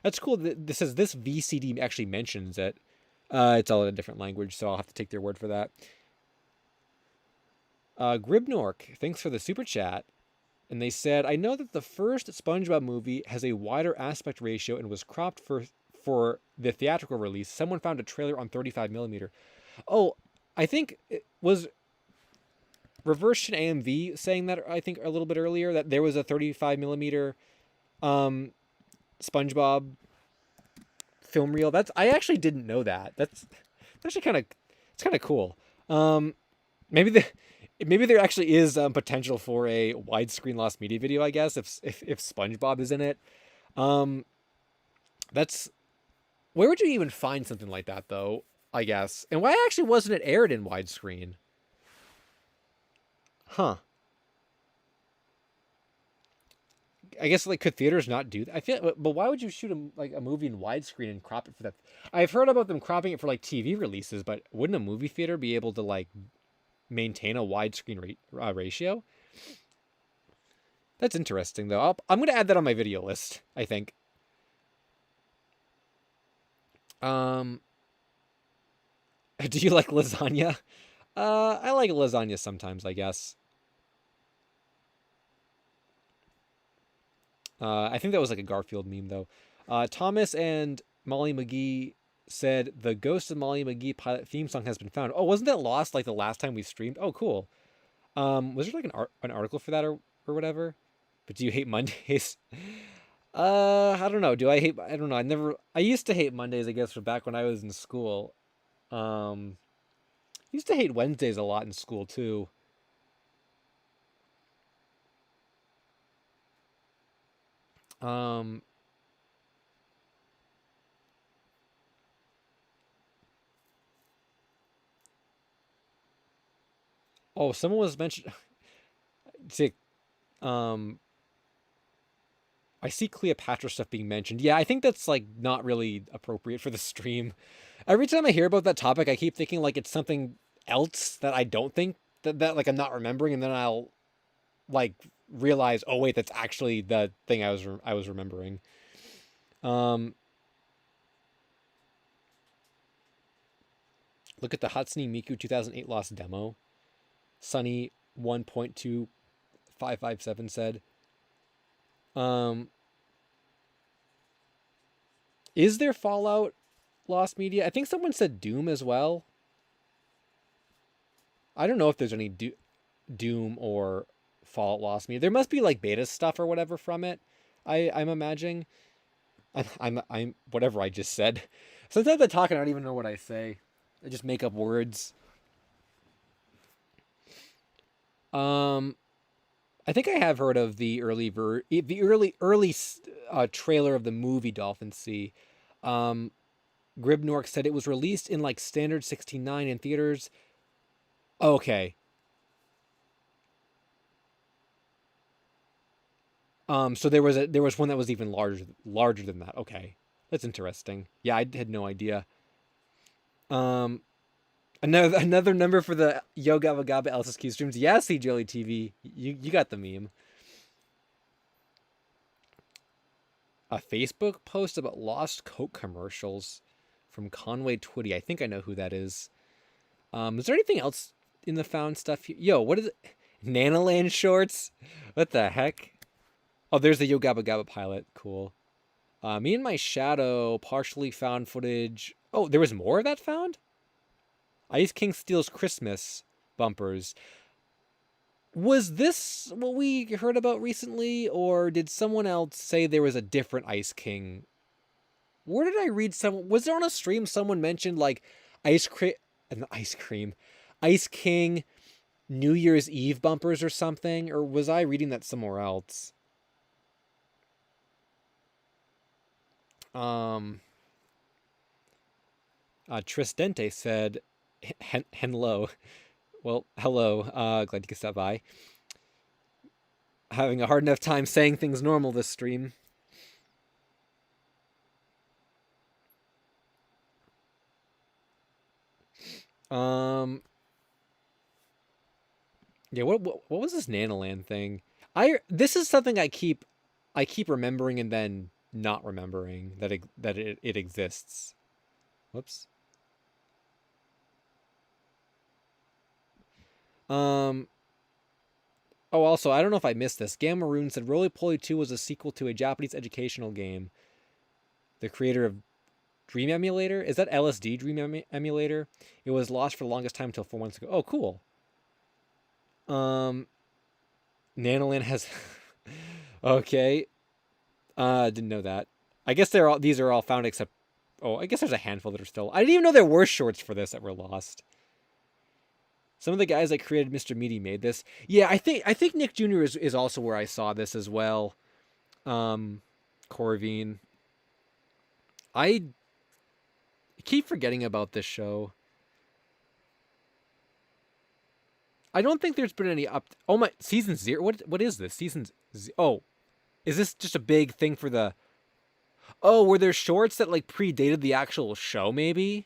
that's cool. This says this VCD actually mentions it. It's all in a different language, so I'll have to take their word for that. Gribnork, thanks for the super chat. And they said, I know that the first SpongeBob movie has a wider aspect ratio and was cropped for the theatrical release. Someone found a trailer on 35mm. Oh, I think it was Reverse Shin AMV saying that, I think, a little bit earlier, that there was a 35mm SpongeBob film reel. I actually didn't know that. That's actually kind of cool. Maybe there actually is potential for a widescreen lost media video, I guess, if SpongeBob is in it. That's where would you even find something like that though? I guess. And why actually wasn't it aired in widescreen? Huh. I guess like could theaters not do that? I feel, but why would you shoot a movie in widescreen and crop it for that? I've heard about them cropping it for like TV releases, but wouldn't a movie theater be able to like maintain a widescreen ratio? That's interesting though. I'm gonna add that on my video list. I think. Um, do you like lasagna? I like lasagna sometimes, I guess. I think that was like a Garfield meme though. Thomas and Molly McGee said the Ghost of Molly McGee pilot theme song has been found. Oh, wasn't that lost like the last time we streamed? Oh, cool. Was there like an article for that or whatever? But do you hate Mondays? I don't know. Do I hate? I don't know. I used to hate Mondays. I guess from back when I was in school. Um, used to hate Wednesdays a lot in school too. Um, oh, someone was mentioned. See, um, I see Cleopatra stuff being mentioned. Yeah, I think that's like not really appropriate for the stream. Every time I hear about that topic, I keep thinking like it's something else that I don't think that like I'm not remembering, and then I'll like realize, oh wait, that's actually the thing I was remembering. Um, look at the Hatsune Miku 2008 lost demo. Sunny 1.2557 said. Um, is there Fallout Lost Media? I think someone said Doom as well. I don't know if there's any Doom or Fallout Lost Media. There must be like beta stuff or whatever from it. I'm imagining. I'm whatever I just said. Sometimes I talk and I don't even know what I say. I just make up words. Um, I think I have heard of the early trailer of the movie Dolphin Sea. Um, Gribnork said it was released in like standard 16:9 in theaters. Okay. So there was one that was even larger than that. Okay, that's interesting. Yeah, I had no idea. Um, another number for the Yo Gabba Gabba LSSQ streams. Yeah, see Jelly TV. You got the meme. A Facebook post about lost Coke commercials from Conway Twitty. I think I know who that is. Is there anything else in the found stuff? Yo, what is it? Nanoland shorts? What the heck? Oh, there's the Yo Gabba Gabba pilot. Cool. Me and My Shadow partially found footage. Oh, there was more of that found? Ice King Steals Christmas bumpers. Was this what we heard about recently, or did someone else say there was a different Ice King? Where did I read was there on a stream someone mentioned like ice cream, ice cream, Ice King New Year's Eve bumpers or something, or was I reading that somewhere else? Trisdente said, "Hello, well, hello. Glad you could stop by. Having a hard enough time saying things normal this stream." Yeah. What was this Nanoland thing? This is something I keep remembering and then not remembering that it exists. Whoops. Um. Oh, also, I don't know if I missed this. Gamma Rune said Roly Poly 2 was a sequel to a Japanese educational game. The creator of Dream Emulator? Is that LSD Dream Emulator? It was lost for the longest time until 4 months ago. Oh, cool. Nanoland has... okay. Didn't know that. I guess these are all found except... Oh, I guess there's a handful that are still... I didn't even know there were shorts for this that were lost. Some of the guys that created Mr. Meaty made this. Yeah, I think Nick Jr. is also where I saw this as well. Corvine. I keep forgetting about this show. I don't think there's been any Oh my, season 0. What is this? Oh, is this just a big thing for the? Oh, were there shorts that like predated the actual show? Maybe.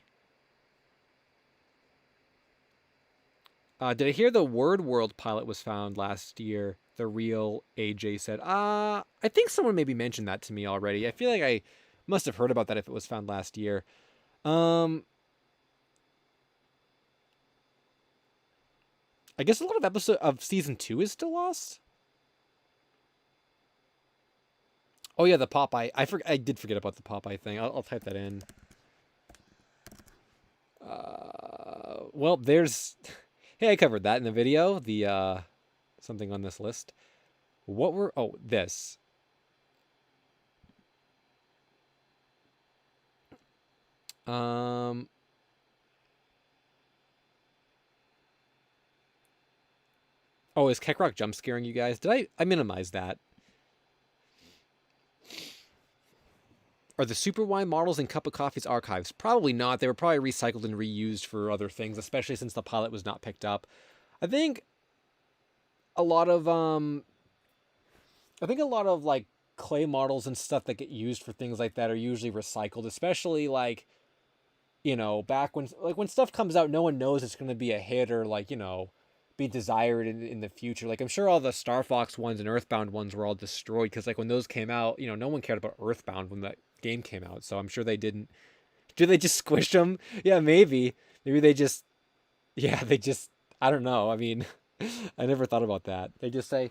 Did I hear the Word World pilot was found last year? The real AJ said. I think someone maybe mentioned that to me already. I feel like I must have heard about that if it was found last year. I guess a lot of episode of season 2 is still lost. Oh yeah, the Popeye. I did forget about the Popeye thing. I'll type that in. Well, there's. Hey, I covered that in the video. The something on this list. What were? Oh, this. Um. Oh, is Keckrock jump scaring you guys? Did I minimize that? Are the Super Y models in Cup of Coffee's archives? Probably not. They were probably recycled and reused for other things, especially since the pilot was not picked up. I think a lot of like clay models and stuff that get used for things like that are usually recycled, especially like, back when stuff comes out, no one knows it's going to be a hit or like, be desired in the future. Like I'm sure all the Star Fox ones and Earthbound ones were all destroyed because like when those came out, no one cared about Earthbound when that game came out. So I'm sure they didn't. Do they just squish them? Yeah, maybe. Maybe they just. Yeah, they just. I don't know. I mean, I never thought about that. They just say,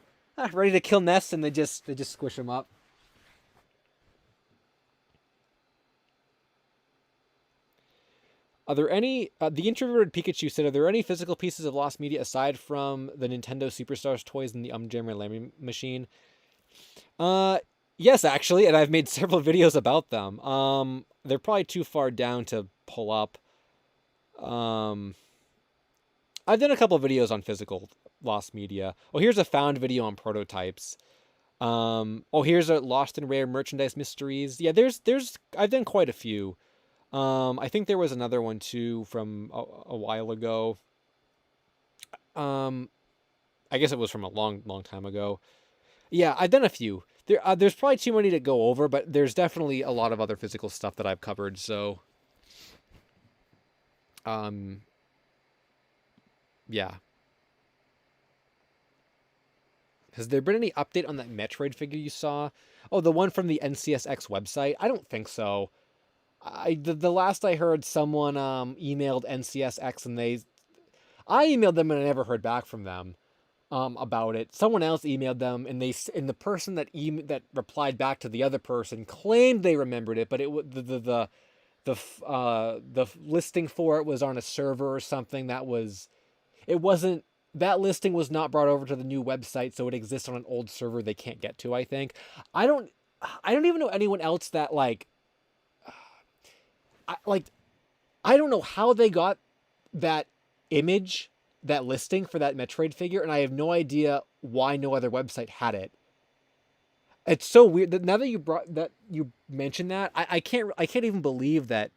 ready to kill nests, and they just squish them up. Are there any? The introverted Pikachu said, "Are there any physical pieces of lost media aside from the Nintendo Superstars toys and the Jammer Lammy machine?" Uh, yes, actually, and I've made several videos about them. They're probably too far down to pull up. I've done a couple of videos on physical lost media. Oh, here's a found video on prototypes. Here's a lost and rare merchandise mysteries. Yeah, there's I've done quite a few. I think there was another one too from a while ago. I guess it was from a long time ago. Yeah, I've done a few. There's probably too many to go over, but there's definitely a lot of other physical stuff that I've covered. So, yeah. Has there been any update on that Metroid figure you saw? Oh, the one from the NCSX website? I don't think so. The last I heard, someone emailed NCSX and I emailed them and I never heard back from them about it. Someone else emailed them and the person that replied back to the other person claimed they remembered it, but the listing for it was on a server or something that listing was not brought over to the new website, so it exists on an old server they can't get to, I think. I don't even know anyone else that I don't know how they got that image, that listing for that Metroid figure, and I have no idea why no other website had it. It's so weird that now that you mentioned that, I can't even believe that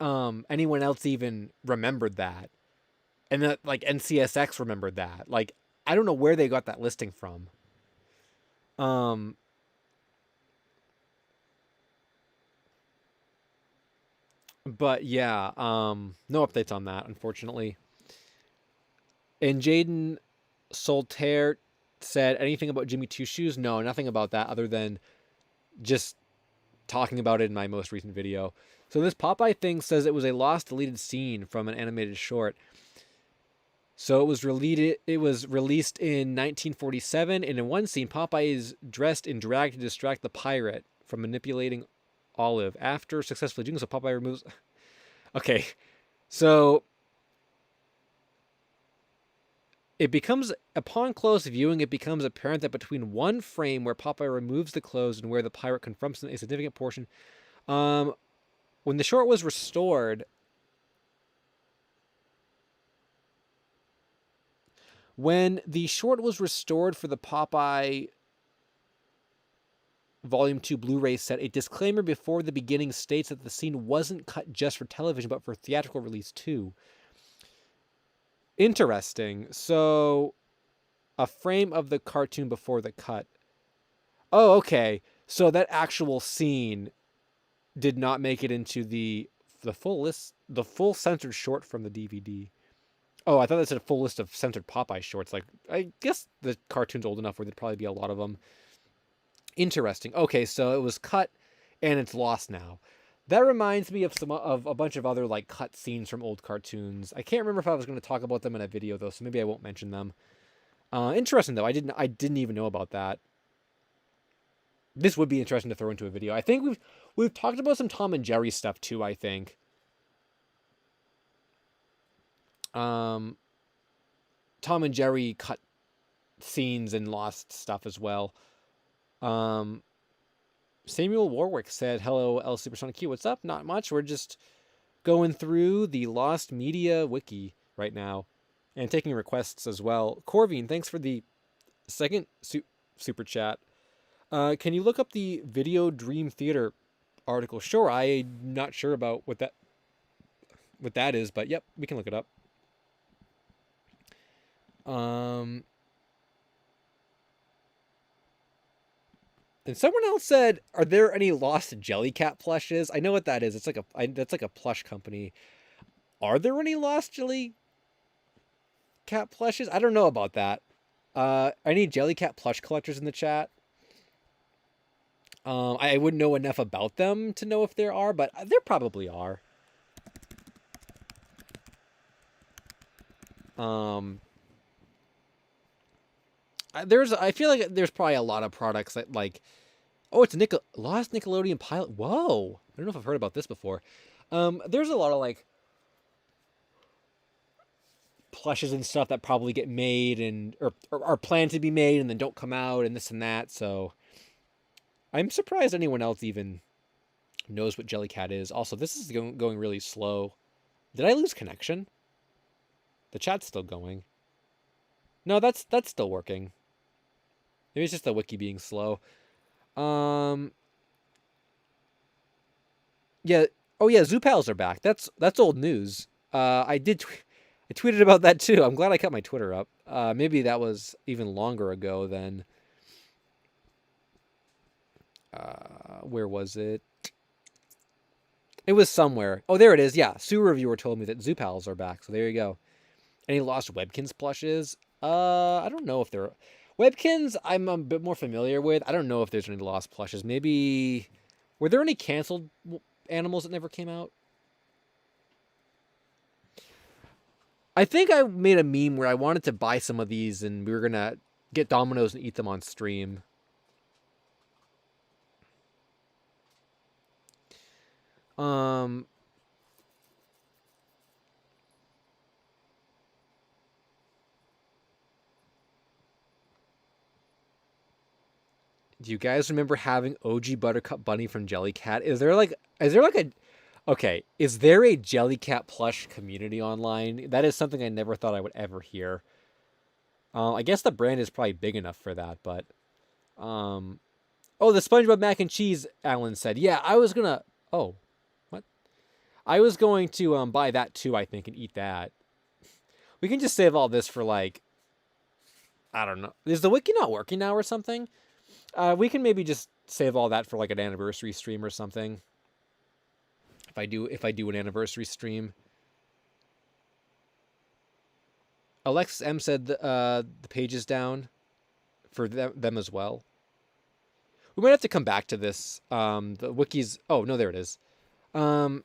anyone else even remembered that. And that like NCSX remembered that. Like I don't know where they got that listing from. But yeah, no updates on that, unfortunately. And Jaden Soltaire said anything about Jimmy Two Shoes? No, nothing about that other than just talking about it in my most recent video. So this Popeye thing says it was a lost deleted scene from an animated short. So it was released in 1947, and in one scene, Popeye is dressed in drag to distract the pirate from manipulating Olive. After successfully doing so, Popeye removes. Okay, so upon close viewing, it becomes apparent that between one frame where Popeye removes the clothes and where the pirate confronts a significant portion, when the short was restored, for the Popeye Volume 2 Blu-ray set, a disclaimer before the beginning states that the scene wasn't cut just for television, but for theatrical release too. Interesting. So, a frame of the cartoon before the cut. Oh, okay. So that actual scene did not make it into the full censored short from the DVD. Oh, I thought that said a full list of censored Popeye shorts. Like, I guess the cartoon's old enough where there'd probably be a lot of them. Interesting. Okay, so it was cut and it's lost now. That reminds me of a bunch of other like cut scenes from old cartoons. I can't remember if I was going to talk about them in a video though, so maybe I won't mention them. Interesting though. I didn't even know about that. This would be interesting to throw into a video. I think we've talked about some Tom and Jerry stuff too, I think. Tom and Jerry cut scenes and lost stuff as well. Samuel Warwick said, "Hello, LSuperSonicQ. What's up? Not much. We're just going through the Lost Media Wiki right now and taking requests as well." Corvine, thanks for the second super chat. Can you look up the Video Dream Theater article? Sure. I'm not sure about what that is, but yep, we can look it up. And someone else said, "Are there any lost Jellycat plushes?" I know what that is. It's like that's like a plush company. Are there any lost Jellycat plushes? I don't know about that. Any Jellycat plush collectors in the chat? I wouldn't know enough about them to know if there are, but there probably are. I feel like there's probably a lot of products that like, oh, it's Lost Nickelodeon Pilot. Whoa, I don't know if I've heard about this before. There's a lot of like plushes and stuff that probably get made and or are planned to be made and then don't come out and this and that. So I'm surprised anyone else even knows what Jellycat is. Also, this is going really slow. Did I lose connection? The chat's still going. No, that's still working. Maybe it's just the wiki being slow. Yeah. Oh yeah, Zoo Pals are back. That's old news. I tweeted about that too. I'm glad I kept my Twitter up. Maybe that was even longer ago than. Where was it? It was somewhere. Oh, there it is. Yeah, Sue Reviewer told me that Zoo Pals are back. So there you go. Any lost Webkins plushes? I don't know if they're Webkins. I'm a bit more familiar with. I don't know if there's any lost plushes. Maybe were there any canceled animals that never came out? I think I made a meme where I wanted to buy some of these and we were gonna get Domino's and eat them on stream. Do you guys remember having OG Buttercup Bunny from Jellycat? Is there like a okay, is there a Jellycat plush community online? That is something I never thought I would ever hear. I guess the brand is probably big enough for that, but oh, the SpongeBob mac and cheese, Alan said. Yeah, I was gonna oh, what? I was going to buy that too, I think, and eat that. We can just save all this for like I don't know. Is the wiki not working now or something? We can maybe just save all that for like an anniversary stream or something. If I do an anniversary stream. Alexis M said the page is down for them as well. We might have to come back to this. The wiki's oh no, there it is. Will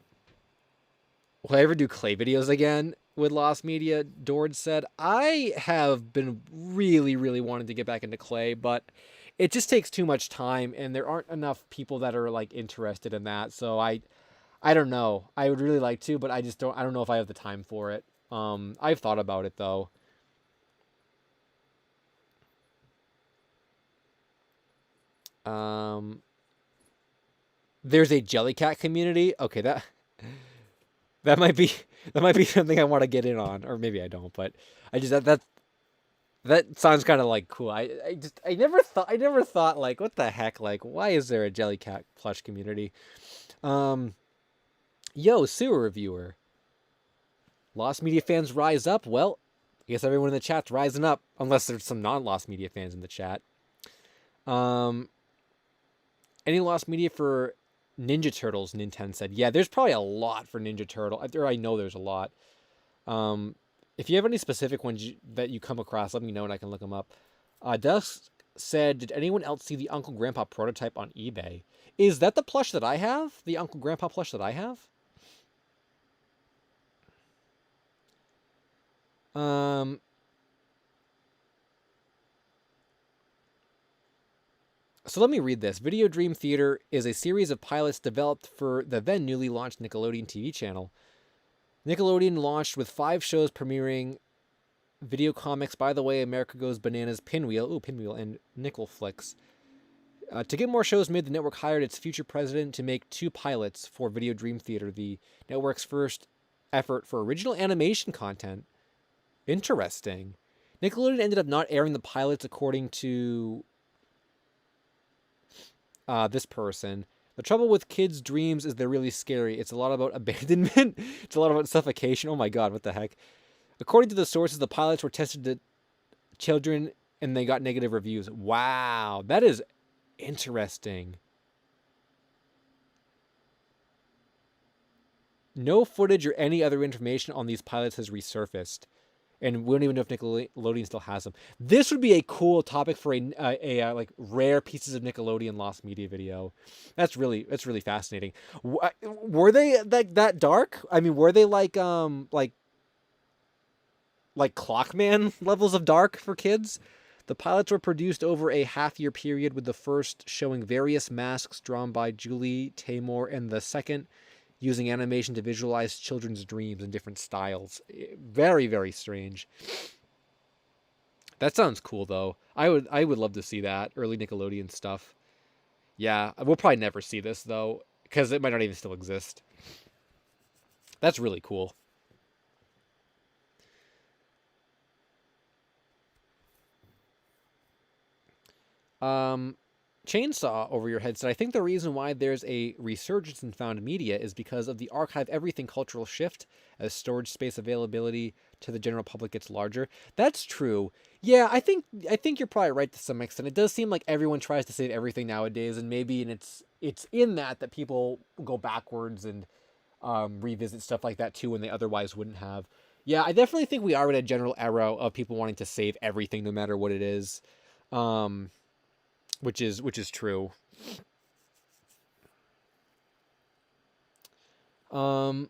I ever do clay videos again with Lost Media? Dord said, I have been really, really wanting to get back into clay, but it just takes too much time and there aren't enough people that are like interested in that. So I don't know. I would really like to, but I don't know if I have the time for it. I've thought about it though. There's a Jellycat community. Okay, that might be something I want to get in on, or maybe I don't. But I just That sounds kind of like cool. I never thought like what the heck, like why is there a Jellycat plush community? Um, yo, sewer reviewer. Lost Media fans rise up. Well, I guess everyone in the chat's rising up, unless there's some non-Lost Media fans in the chat. Um, any Lost Media for Ninja Turtles? Nintendo said, yeah, there's probably a lot for Ninja Turtle. I know there's a lot. If you have any specific ones that you come across, let me know and I can look them up. Dusk said, did anyone else see the Uncle Grandpa prototype on eBay? Is that the plush that I have? The Uncle Grandpa plush that I have? So let me read this. Video Dream Theater is a series of pilots developed for the then newly launched Nickelodeon TV channel. Nickelodeon launched with 5 shows premiering video comics, By the Way, America Goes Bananas, Pinwheel, and Nickel Flicks. To get more shows made, the network hired its future president to make 2 pilots for Video Dream Theater, the network's first effort for original animation content. Interesting. Nickelodeon ended up not airing the pilots according to this person. The trouble with kids' dreams is they're really scary. It's a lot about abandonment. It's a lot about suffocation. Oh my god, what the heck? According to the sources, the pilots were tested to children and they got negative reviews. Wow, that is interesting. No footage or any other information on these pilots has resurfaced. And we don't even know if Nickelodeon still has them. This would be a cool topic for a like rare pieces of Nickelodeon lost media video. That's really fascinating. Were they that dark? I mean, were they like Clockman levels of dark for kids? The pilots were produced over a half-year period, with the first showing various masks drawn by Julie Taymor, and the second using animation to visualize children's dreams in different styles. Very, very strange. That sounds cool, though. I would love to see that early Nickelodeon stuff. Yeah, we'll probably never see this though, because it might not even still exist. That's really cool. Chainsaw over your head said, I think the reason why there's a resurgence in found media is because of the archive everything cultural shift as storage space availability to the general public gets larger. That's true. Yeah, I think you're probably right to some extent. It does seem like everyone tries to save everything nowadays, and maybe it's in that people go backwards and revisit stuff like that too when they otherwise wouldn't have. Yeah, I definitely think we are in a general era of people wanting to save everything no matter what it is. Which is true. I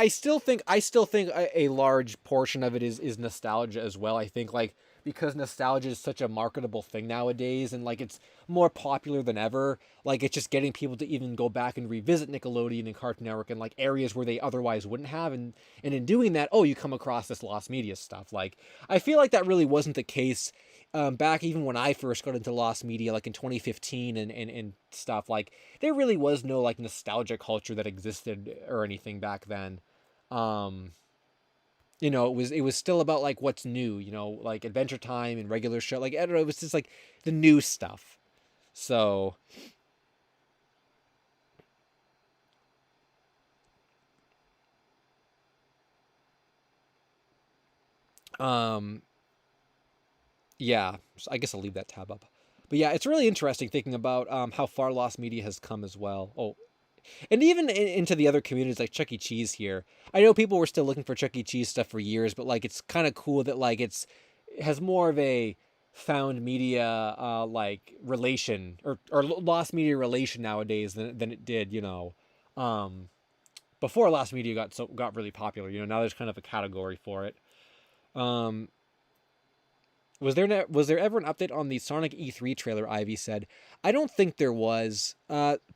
still think a large portion of it is nostalgia as well. I think like because nostalgia is such a marketable thing nowadays and like it's more popular than ever, like it's just getting people to even go back and revisit Nickelodeon and Cartoon Network and like areas where they otherwise wouldn't have, and in doing that, you come across this lost media stuff. Like I feel like that really wasn't the case back even when I first got into lost media, like in 2015 and stuff. Like there really was no like nostalgia culture that existed or anything back then. It was still about like what's new, like Adventure Time and regular show. Like I don't know, it was just like the new stuff. So yeah, so I guess I'll leave that tab up. But yeah, it's really interesting thinking about how far lost media has come as well. Oh, and even into the other communities like Chuck E. Cheese here. I know people were still looking for Chuck E. Cheese stuff for years, but like it's kind of cool that like it has more of a found media like relation or lost media relation nowadays than it did, before lost media got really popular. Now there's kind of a category for it. Was there ever an update on the Sonic E3 trailer? Ivy said, I don't think there was.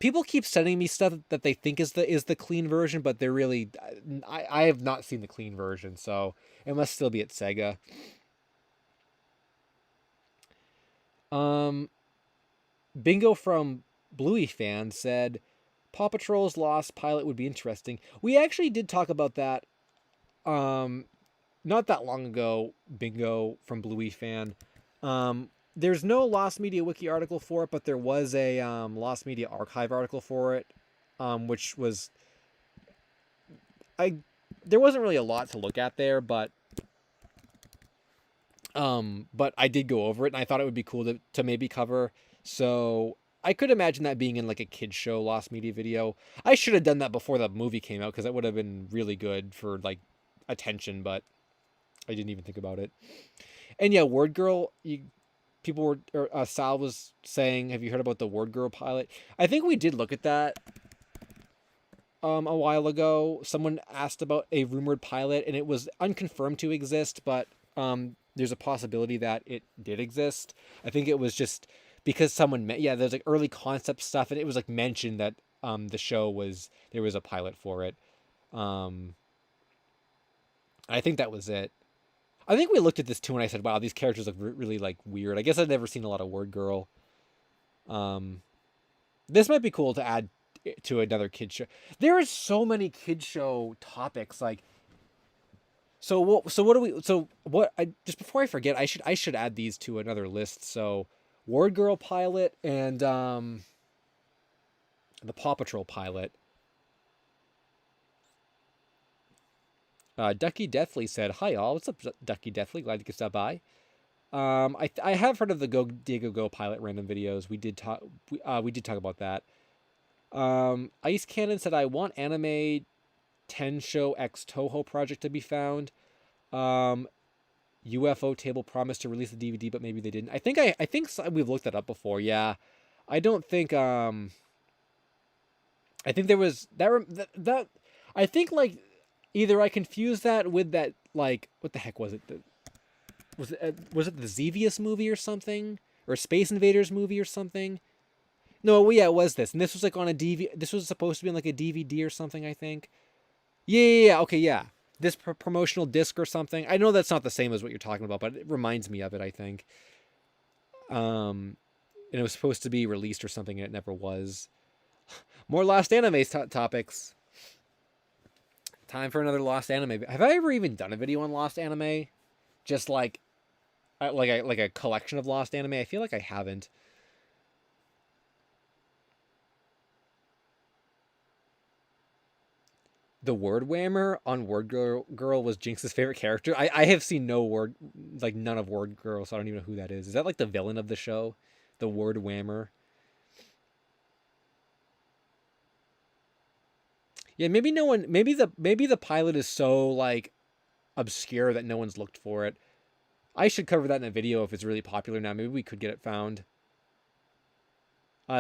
People keep sending me stuff that they think is the clean version, but they're really, I have not seen the clean version, so it must still be at Sega. Bingo from Bluey fan said, Paw Patrol's lost pilot would be interesting. We actually did talk about that not that long ago, Bingo from Bluey Fan. There's no Lost Media Wiki article for it, but there was a Lost Media Archive article for it, which was I. There wasn't really a lot to look at there, but I did go over it, and I thought it would be cool to maybe cover. So I could imagine that being in like a kids show Lost Media video. I should have done that before the movie came out because that would have been really good for like attention, but I didn't even think about it. And yeah, Word Girl, people were, or Sal was saying, have you heard about the Word Girl pilot? I think we did look at that a while ago. Someone asked about a rumored pilot, and it was unconfirmed to exist, but there's a possibility that it did exist. I think it was just because someone there's like early concept stuff, and it was like mentioned that the show there was a pilot for it. I think that was it. I think we looked at this too, and I said, "Wow, these characters look really like weird." I guess I've never seen a lot of Word Girl. This might be cool to add to another kid show. There are so many kid show topics. Like, so what do we? So what? Just before I forget, I should add these to another list. So, Word Girl pilot and the Paw Patrol pilot. Ducky Deathly said, "Hi all, what's up, Ducky Deathly? Glad you could stop by." I have heard of the Go Diego Go pilot random videos. We did talk about that. Ice Cannon said, "I want anime 10 show X Toho project to be found. UFO Table promised to release the DVD, but maybe they didn't. I think we've looked that up before. Yeah, I don't think I think there was that I think like either I confused that with that, like, what the heck was it? Was it the Xevious movie or something, or Space Invaders movie or something? No, well, yeah, it was this, and this was like on a DVD. This was supposed to be on like a DVD or something, I think. Yeah. Okay, yeah. This promotional disc or something. I know that's not the same as what you're talking about, but it reminds me of it, I think. And it was supposed to be released or something, and it never was. More Lost Anime topics. Time for another Lost Anime. Have I ever even done a video on Lost Anime? Just like a collection of Lost Anime? I feel like I haven't. The Word Whammer on Word Girl was Jinx's favorite character. I have seen none of Word Girl, so I don't even know who that is. Is that like the villain of the show? The Word Whammer? Yeah, maybe no one. Maybe the pilot is so like obscure that no one's looked for it. I should cover that in a video if it's really popular now. Maybe we could get it found.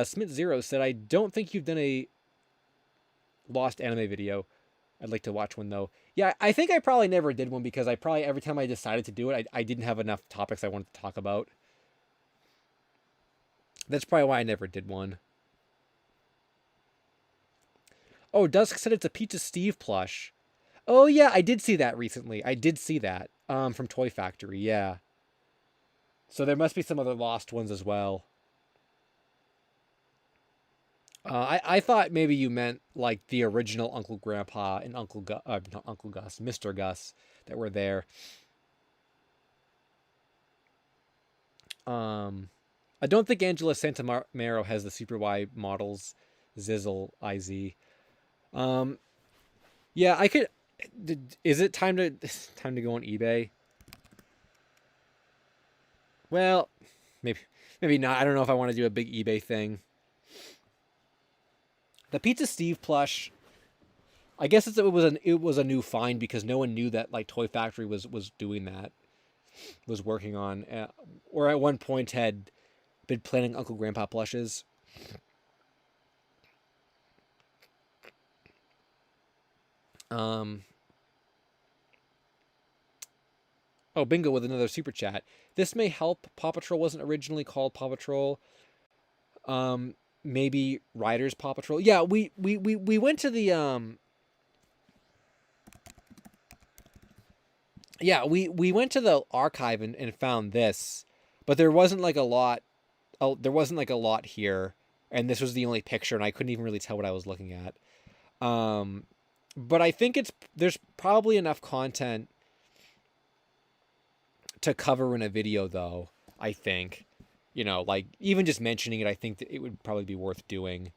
Smith Zero said, "I don't think you've done a Lost Anime video. I'd like to watch one though." Yeah, I think I probably never did one because every time I decided to do it, I didn't have enough topics I wanted to talk about. That's probably why I never did one. Oh, Dusk said it's a Pizza Steve plush. Oh yeah, I did see that recently. I did see that from Toy Factory. Yeah. So there must be some other lost ones as well. I thought maybe you meant like the original Uncle Grandpa and not Uncle Gus, Mr. Gus that were there. I don't think Angela Santamaro has the Super Y models, Zizzle IZ. Yeah, I could. Is it time to go on eBay? Well, maybe not. I don't know if I want to do a big eBay thing. The Pizza Steve plush, I guess it was a new find because no one knew that like Toy Factory was doing that, was working on, or at one point had been planning Uncle Grandpa plushes. Oh, Bingo with another super chat. This may help. Paw Patrol wasn't originally called Paw Patrol. Maybe Riders Paw Patrol. Yeah, we went to the yeah, we went to the archive and found this, but there wasn't like a lot. Oh, there wasn't like a lot here, and this was the only picture, and I couldn't even really tell what I was looking at. But I think there's probably enough content to cover in a video, though, I think. You know, like, even just mentioning it, I think that it would probably be worth doing.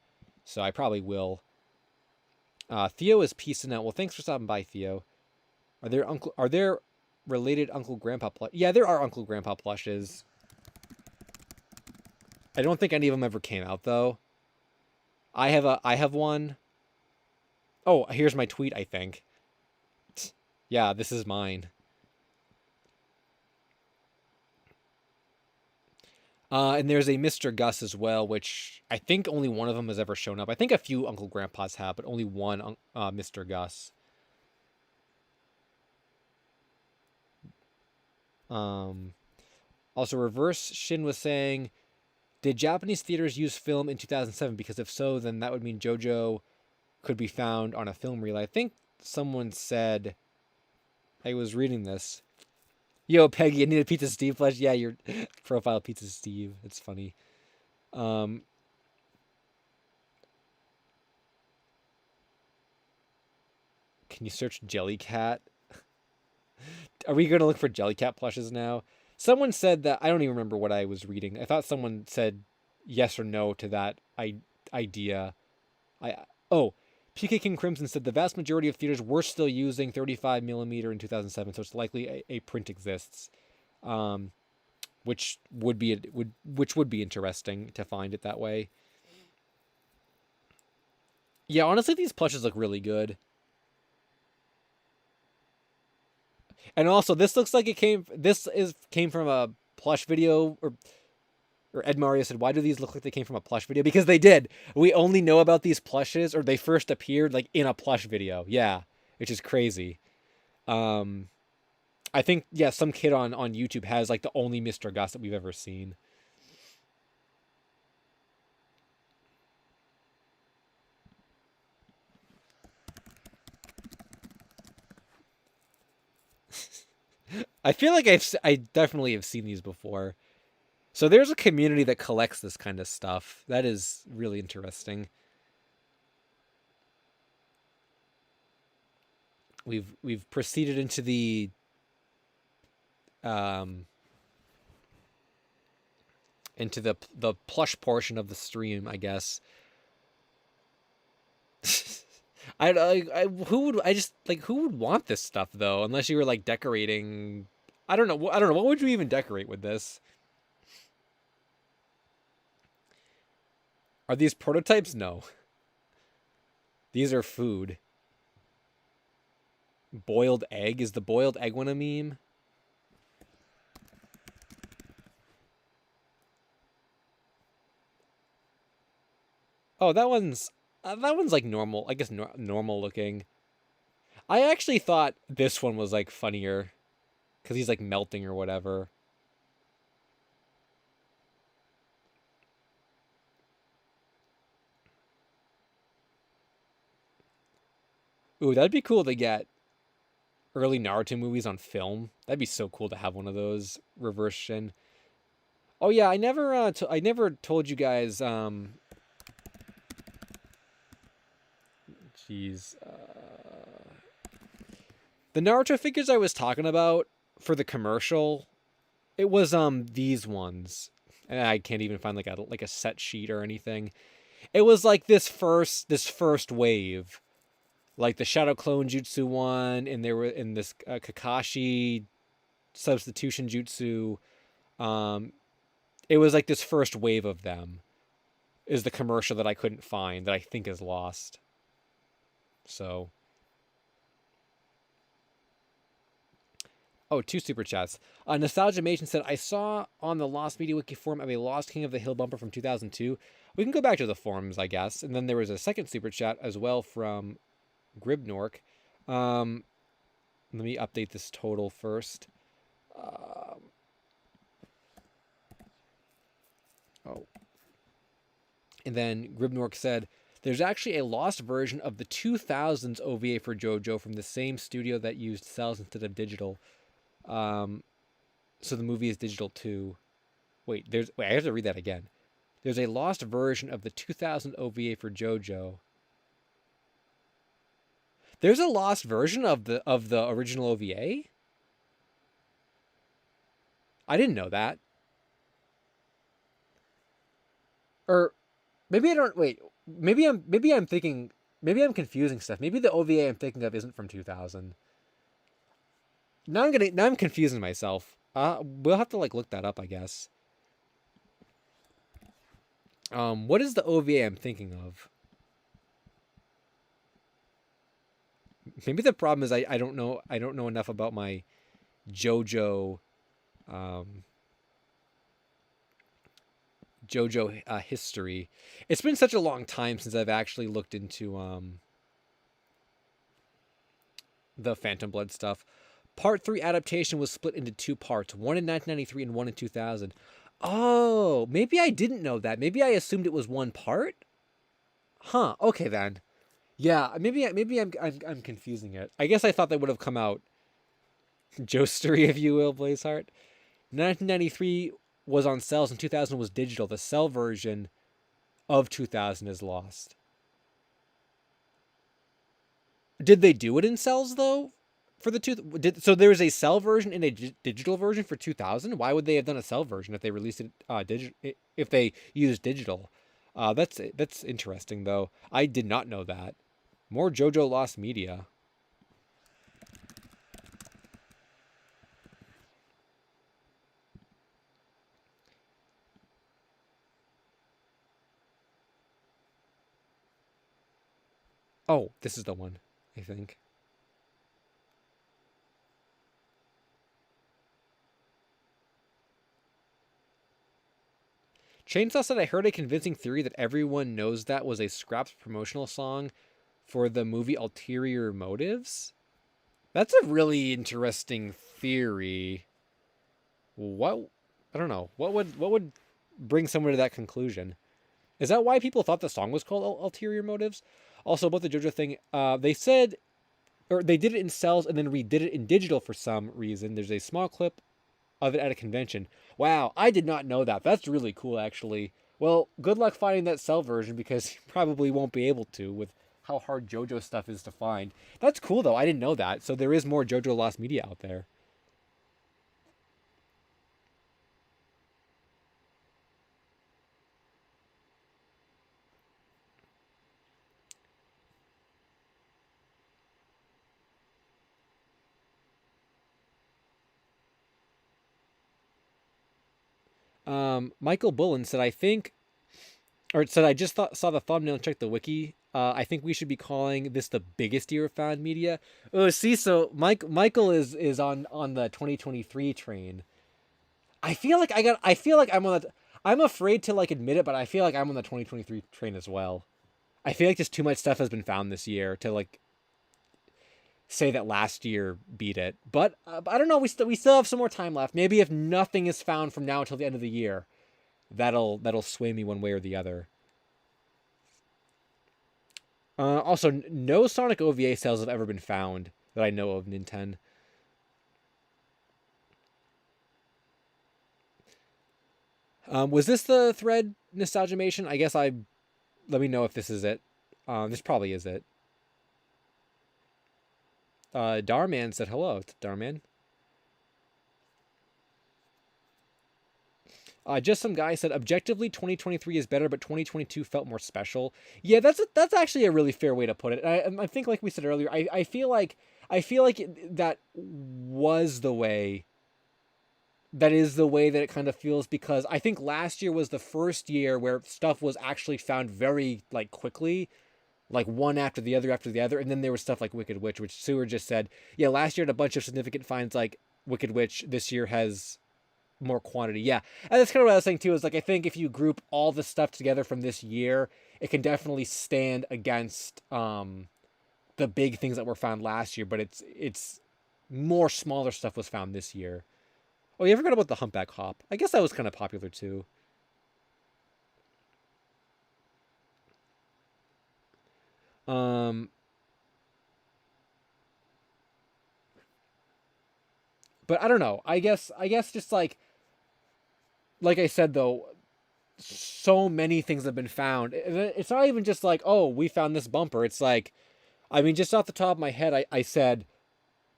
So I probably will. Theo is peacing out. Well, thanks for stopping by, Theo. Are there related Uncle Grandpa plush? Yeah, there are Uncle Grandpa plushes. I don't think any of them ever came out, though. I have one. Oh, here's my tweet, I think. Yeah, this is mine. And there's a Mr. Gus as well, which I think only one of them has ever shown up. I think a few Uncle Grandpas have, but only one Mr. Gus. Also, Reverse Shin was saying, did Japanese theaters use film in 2007? Because if so, then that would mean JoJo could be found on a film reel. I think someone said, I was reading this. Yo, Peggy, I need a Pizza Steve plush. Yeah, your profile Pizza Steve. It's funny. Can you search Jellycat? Are we going to look for Jellycat plushes now? Someone said that, I don't even remember what I was reading. I thought someone said yes or no to that idea. PK King Crimson said the vast majority of theaters were still using 35 millimeter in 2007, so it's likely a print exists, which would be interesting to find it that way. Yeah, honestly, these plushes look really good. And also, this looks like it came from a plush video, or Ed Mario said, why do these look like they came from a plush video? Because they did. We only know about these plushes, or they first appeared like in a plush video. Yeah, which is crazy. I think, yeah, some kid on YouTube has like the only Mr. Gus that we've ever seen. I feel like I definitely have seen these before. So there's a community that collects this kind of stuff. That is really interesting. We've proceeded into the plush portion of the stream, I guess. Who would want this stuff though, unless you were like decorating. I don't know. What would you even decorate with this? Are these prototypes? No. These are food. Boiled egg? Is the boiled egg one a meme? Oh, that one's like normal. I guess normal looking. I actually thought this one was like funnier because he's like melting or whatever. Ooh, that'd be cool to get early Naruto movies on film. That'd be so cool to have one of those. Reverse Shin. Oh yeah, I never told you guys. Jeez. The Naruto figures I was talking about for the commercial, it was these ones, and I can't even find like a set sheet or anything. It was like this first wave, like the Shadow Clone Jutsu one, and there were in this Kakashi substitution jutsu. It was like this first wave of them. Is the commercial that I couldn't find that I think is lost. So. Oh, 2 super chats. Nostalgia Mation said, I saw on the Lost Media Wiki forum of a Lost King of the Hill bumper from 2002. We can go back to the forums, I guess. And then there was a second super chat as well from Gribnork. Let me update this total first. And then Gribnork said, there's actually a lost version of the 2000s OVA for JoJo from the same studio that used cells instead of digital. So the movie is digital too. Wait, I have to read that again. There's a lost version of the 2000 OVA for JoJo. There's a lost version of the original OVA? I didn't know that. Or maybe I don't. Wait. Maybe I'm confusing stuff. Maybe the OVA I'm thinking of isn't from 2000. Now I'm confusing myself. We'll have to like look that up, I guess. What is the OVA I'm thinking of? Maybe the problem is I don't know enough about my JoJo um JoJo history. It's been such a long time since I've actually looked into the Phantom Blood stuff. Part 3 adaptation was split into two parts, one in 1993 and one in 2000. Oh, maybe I didn't know that. Maybe I assumed it was one part? Huh, okay then. Yeah, maybe I'm confusing it. I guess I thought they would have come out Joestery, if you will, Blazeheart. 1993 was on cells and 2000 was digital. The cell version of 2000 is lost. Did they do it in cells though? For the so there was a cell version and a digital version for 2000. Why would they have done a cell version if they released it if they used digital? That's interesting though. I did not know that. More JoJo Lost Media. Oh, this is the one, I think. Chainsaw said, I heard a convincing theory that Everyone Knows That was a Scraps promotional song for the movie Ulterior Motives. That's a really interesting theory. What? I don't know. What would bring someone to that conclusion? Is that why people thought the song was called Ulterior Motives? Also, about the JoJo thing, they said, or they did it in cells and then redid it in digital for some reason. There's a small clip of it at a convention. Wow, I did not know that. That's really cool, actually. Well, good luck finding that cell version because you probably won't be able to with how hard JoJo stuff is to find. That's cool, though. I didn't know that. So there is more JoJo Lost Media out there. Michael Bullen said, I think, or said, I just saw the thumbnail and checked the wiki. I think we should be calling this the biggest year of found media. Oh, see, so Michael is on the 2023 train. I feel like I'm on the. I'm afraid to like admit it, but I feel like I'm on the 2023 train as well. I feel like just too much stuff has been found this year to like say that last year beat it. But I don't know. We still have some more time left. Maybe if nothing is found from now until the end of the year, that'll sway me one way or the other. Also, no Sonic OVA sales have ever been found that I know of. Nintendo. Was this the thread nostalgiamation? I guess I. Let me know if this is it. This probably is it. Darman said hello to Darman. Just some guy said, objectively, 2023 is better, but 2022 felt more special. Yeah, that's actually a really fair way to put it. I think, like we said earlier, I feel like that was the way. That is the way that it kind of feels, because I think last year was the first year where stuff was actually found very like quickly, like one after the other, and then there was stuff like Wicked Witch, which Sewer just said. Yeah, last year had a bunch of significant finds like Wicked Witch. This year has more quantity. Yeah, and that's kind of what I was saying too. Is like I think if you group all the stuff together from this year, it can definitely stand against the big things that were found last year. But it's more smaller stuff was found this year. Oh, you ever forgot about the Humpback Hop? I guess that was kind of popular too. Um, but I don't know. I guess just like I said though, so many things have been found. It's not even just like, oh, we found this bumper. It's like, I mean, just off the top of my head, I said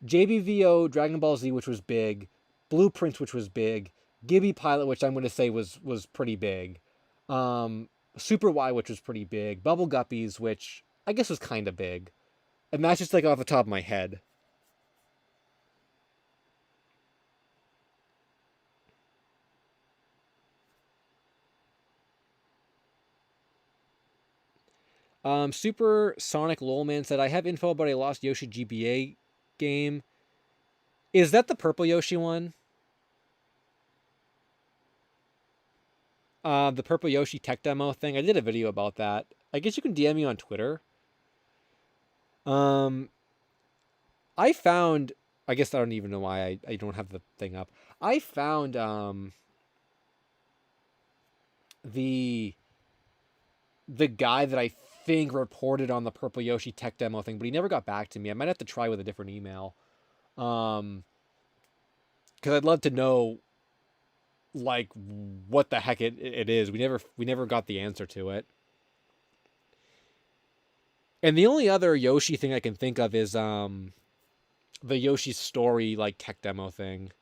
JBVO Dragon Ball Z, which was big. Blueprints, which was big, Gibby Pilot, which I'm going to say was pretty big, Super Y, which was pretty big, Bubble Guppies, which I guess was kind of big, and that's just like off the top of my head. Super Sonic Lolman said, I have info about a lost Yoshi GBA game. Is that the purple Yoshi one? The purple Yoshi tech demo thing. I did a video about that. I guess you can DM me on Twitter. I found, I guess I don't even know why I don't have the thing up. I found the guy that I think reported on the purple Yoshi tech demo thing, but he never got back to me. I might have to try with a different email. Because I'd love to know like what the heck it is. We never got the answer to it. And the only other Yoshi thing I can think of is the Yoshi Story like tech demo thing.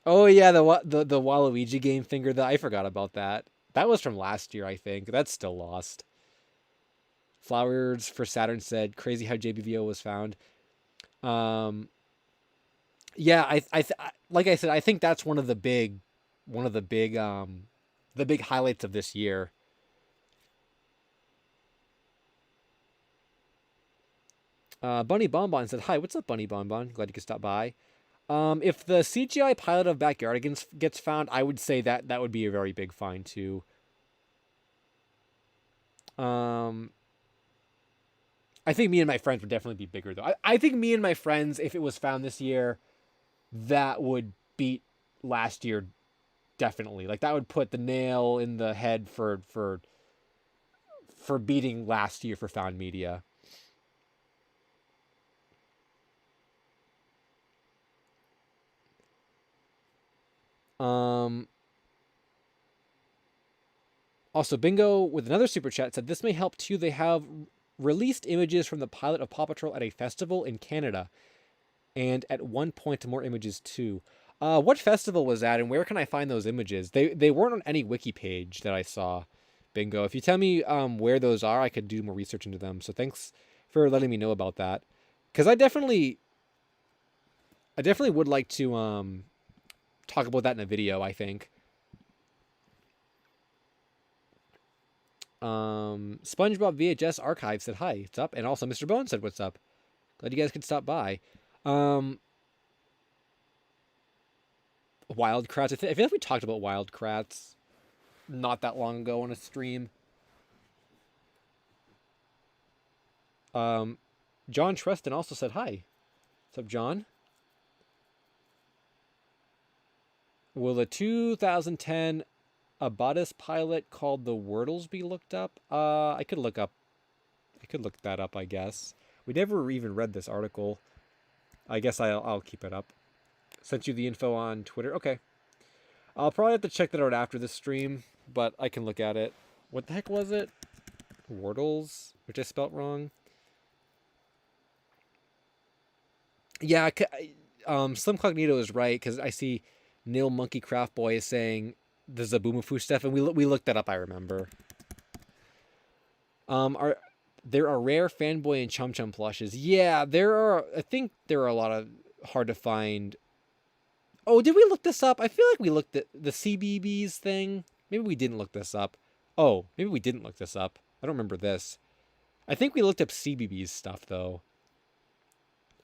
Oh yeah, the Waluigi game finger. That I forgot about that. That was from last year, I think. That's still lost. Flowers for Saturn said, "Crazy how JBVO was found." Um, yeah, like I said, I think that's one of the big highlights of this year. Bunny Bonbon said, "Hi, what's up, Bunny Bonbon? Glad you could stop by." If the CGI pilot of Backyardigans gets found, I would say that would be a very big find too. Um, I think me and my friends would definitely be bigger though. I think me and my friends, if it was found this year, that would beat last year definitely. Like that would put the nail in the head for beating last year for found media. Um, Also, Bingo with another super chat said this may help too. They have released images from the pilot of Paw Patrol at a festival in Canada, and at one point more images too. What festival was that, and where can I find those images? They weren't on any wiki page that I saw. Bingo. If you tell me where those are, I could do more research into them. So thanks for letting me know about that, because I definitely would like to talk about that in a video. I think. SpongeBob VHS Archive said hi, what's up, and also Mr. Bone said what's up. Glad you guys could stop by. Wild Kratts. I feel like we talked about Wild Kratts not that long ago on a stream. John Treston also said hi. What's up, John? Will the 2010 Abatis pilot called The Wordles be looked up? I could look that up, I guess. We never even read this article. I guess I'll keep it up. Sent you the info on Twitter. Okay. I'll probably have to check that out after the stream, but I can look at it. What the heck was it? Wordles, which I spelt wrong. Yeah, Slim Cognito is right, because I see Neil Monkey Craft Boy is saying the Zaboomafoo stuff, and we looked that up, I remember. There are rare Fanboy and Chum Chum plushes. Yeah, there are. I think there are a lot of hard to find. Oh, did we look this up? I feel like we looked at the CBBS thing. Maybe we didn't look this up. Oh, maybe we didn't look this up. I don't remember this. I think we looked up CBBS stuff, though.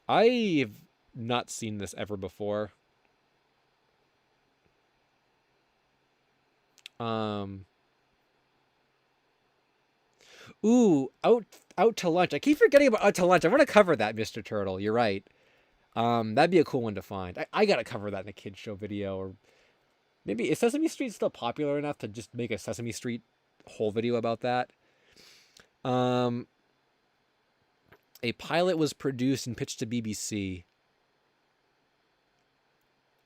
I've not seen this ever before. Ooh, out to lunch. I keep forgetting about out to lunch. I want to cover that, Mr. Turtle. You're right. That'd be a cool one to find. I gotta cover that in a kids show video, or maybe is Sesame Street still popular enough to just make a Sesame Street whole video about that? A pilot was produced and pitched to BBC.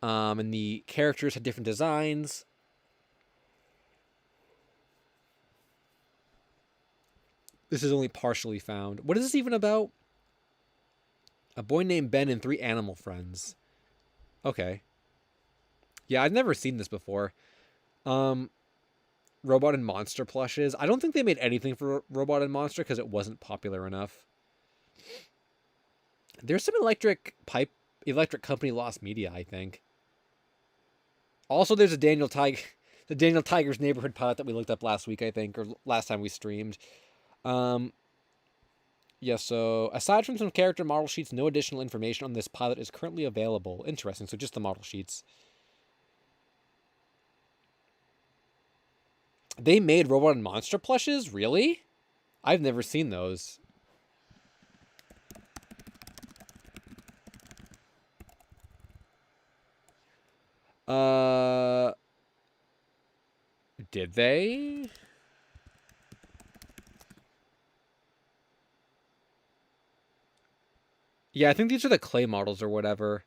And the characters had different designs. This is only partially found. What is this even about? A boy named Ben and three animal friends. Okay. Yeah, I've never seen this before. Um, Robot and Monster plushes. I don't think they made anything for Robot and Monster because it wasn't popular enough. There's some electric company lost media, I think. Also, there's the Daniel Tiger's Neighborhood pilot that we looked up last week, I think, or last time we streamed. Um, yeah, so aside from some character model sheets, no additional information on this pilot is currently available. Interesting, so just the model sheets. They made Robot and Monster plushes? Really? I've never seen those. Uh, did they? Yeah, I think these are the clay models or whatever.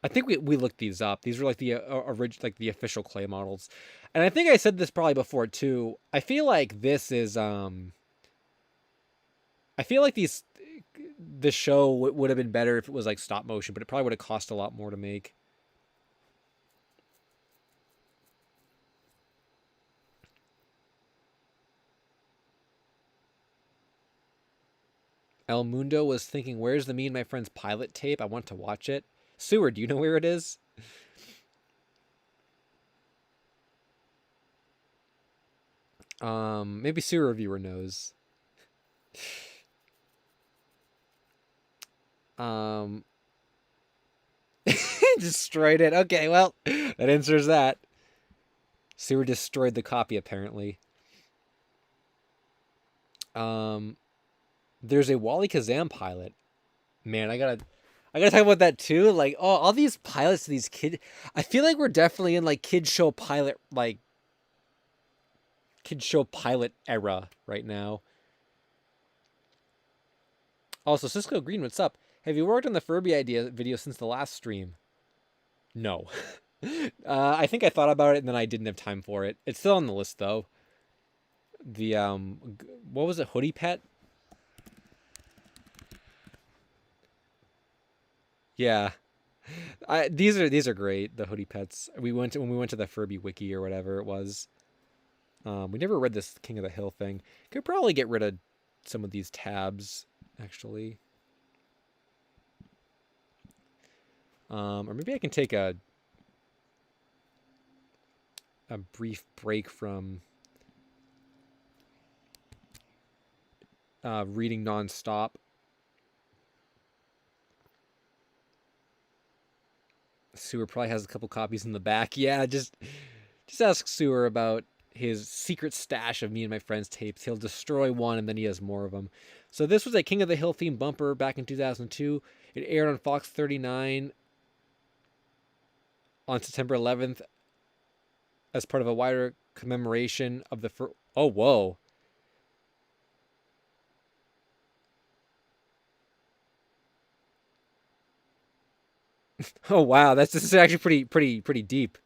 I think we looked these up. These were like the like the official clay models. And I think I said this probably before too. I feel like this is I feel like the show would have been better if it was like stop motion, but it probably would have cost a lot more to make. El Mundo was thinking, "Where's the Me and My Friends pilot tape? I want to watch it." Sewer, do you know where it is? Maybe Sewer Reviewer knows. Um, destroyed it. Okay, well, that answers that. Sewer destroyed the copy apparently. Um, there's a Wally Kazam pilot. Man, I gotta talk about that too. Like, oh, all these pilots, these kid. I feel like we're definitely in like kid show pilot era right now. Also, Cisco Green, what's up? Have you worked on the Furby idea video since the last stream? No. I think I thought about it and then I didn't have time for it. It's still on the list though. The what was it? Hoodie Pet? Yeah. These are great. The Hoodie Pets. When we went to the Furby wiki or whatever it was. We never read this King of the Hill thing. Could probably get rid of some of these tabs actually. Or maybe I can take a brief break from reading nonstop. Sewer probably has a couple copies in the back. Yeah, just ask Sewer about his secret stash of Me and My Friends tapes. He'll destroy one and then he has more of them. So this was a King of the Hill themed bumper back in 2002. It aired on Fox 39 on September 11th as part of a wider commemoration of the first. Oh, whoa. Oh, wow. This is actually pretty deep.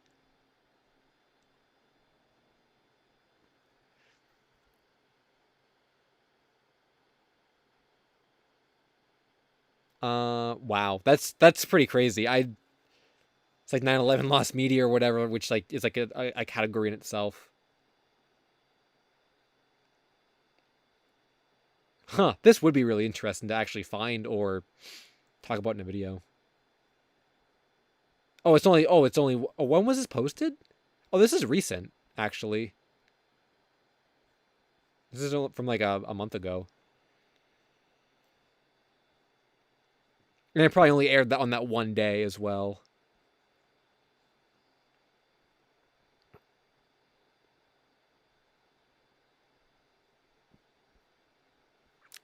Wow. That's pretty crazy. It's like 9/11 lost media or whatever, which like is like a category in itself. Huh. This would be really interesting to actually find or talk about in a video. When was this posted? Oh, this is recent, actually. This is from like a month ago. And it probably only aired that on that one day as well.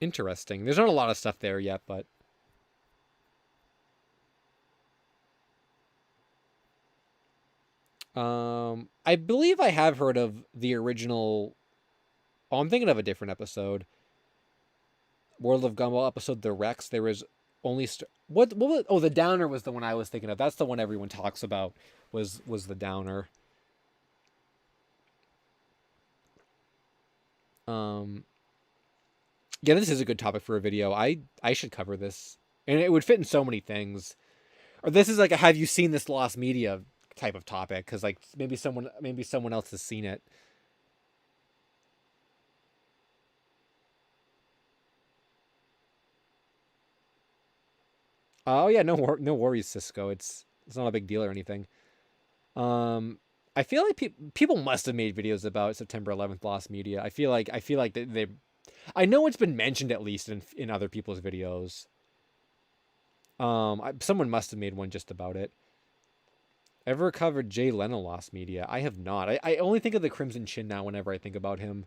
Interesting. There's not a lot of stuff there yet, but I believe I have heard of the original. Oh, I'm thinking of a different episode. World of Gumball episode The Rex. There was only what was, oh, the Downer was the one I was thinking of. That's the one everyone talks about. Was the Downer. Um Yeah, this is a good topic for a video. I should cover this, and it would fit in so many things. Or this is like a have you seen this lost media type of topic, because like maybe someone else has seen it. Oh yeah, no worries, Cisco. It's not a big deal or anything. Um, I feel like people must have made videos about September 11th lost media. I feel like they I know it's been mentioned at least in other people's videos. Someone must have made one just about it. Ever covered Jay Leno lost media? I have not. I only think of the Crimson Chin now whenever I think about him.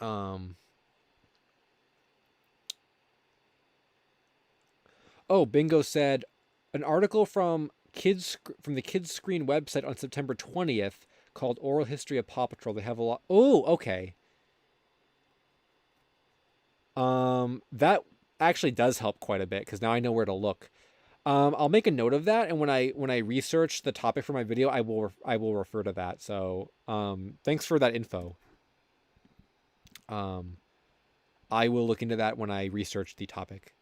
Um, oh, Bingo said an article from the Kids Screen website on September 20th called Oral History of Paw Patrol. They have a lot. Oh, okay. That actually does help quite a bit because now I know where to look. I'll make a note of that, and when I research the topic for my video, I will refer to that. So, thanks for that info. Um, I will look into that when I research the topic,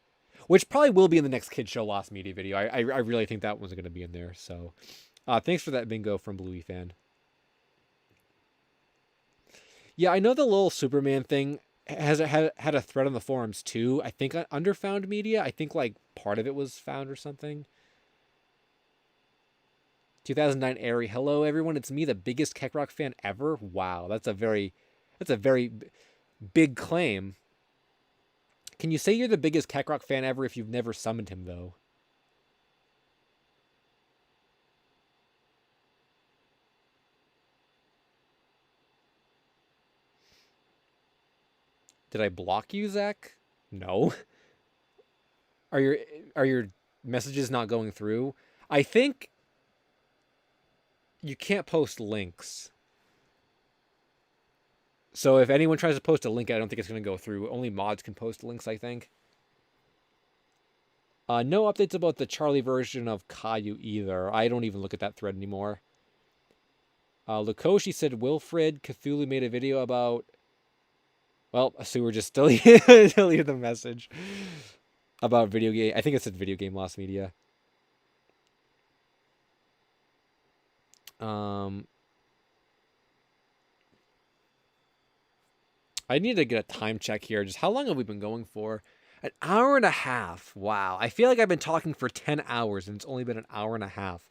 which probably will be in the next Kid Show Lost Media video. I really think that one's going to be in there. So, thanks for that bingo from Bluey fan. Yeah, I know the little Superman thing has had a thread on the forums too. I think under found media. I think like part of it was found or something. 2009 Airy. Hello everyone, it's me, the biggest Keck Rock fan ever. Wow, that's a very big claim. Can you say you're the biggest Keck Rock fan ever if you've never summoned him though? Did I block you, Zach? No. Are your are your messages not going through? I think you can't post links. So if anyone tries to post a link, I don't think it's going to go through. Only mods can post links, I think. No updates about the Charlie version of Caillou either. I don't even look at that thread anymore. Lukoshi said Wilfred Cthulhu made a video about. Well, so we're just deleted the message about video game. I think it said video game lost media. Um, I need to get a time check here. Just how long have we been going for? An hour and a half. Wow. I feel like I've been talking for 10 hours and it's only been an hour and a half.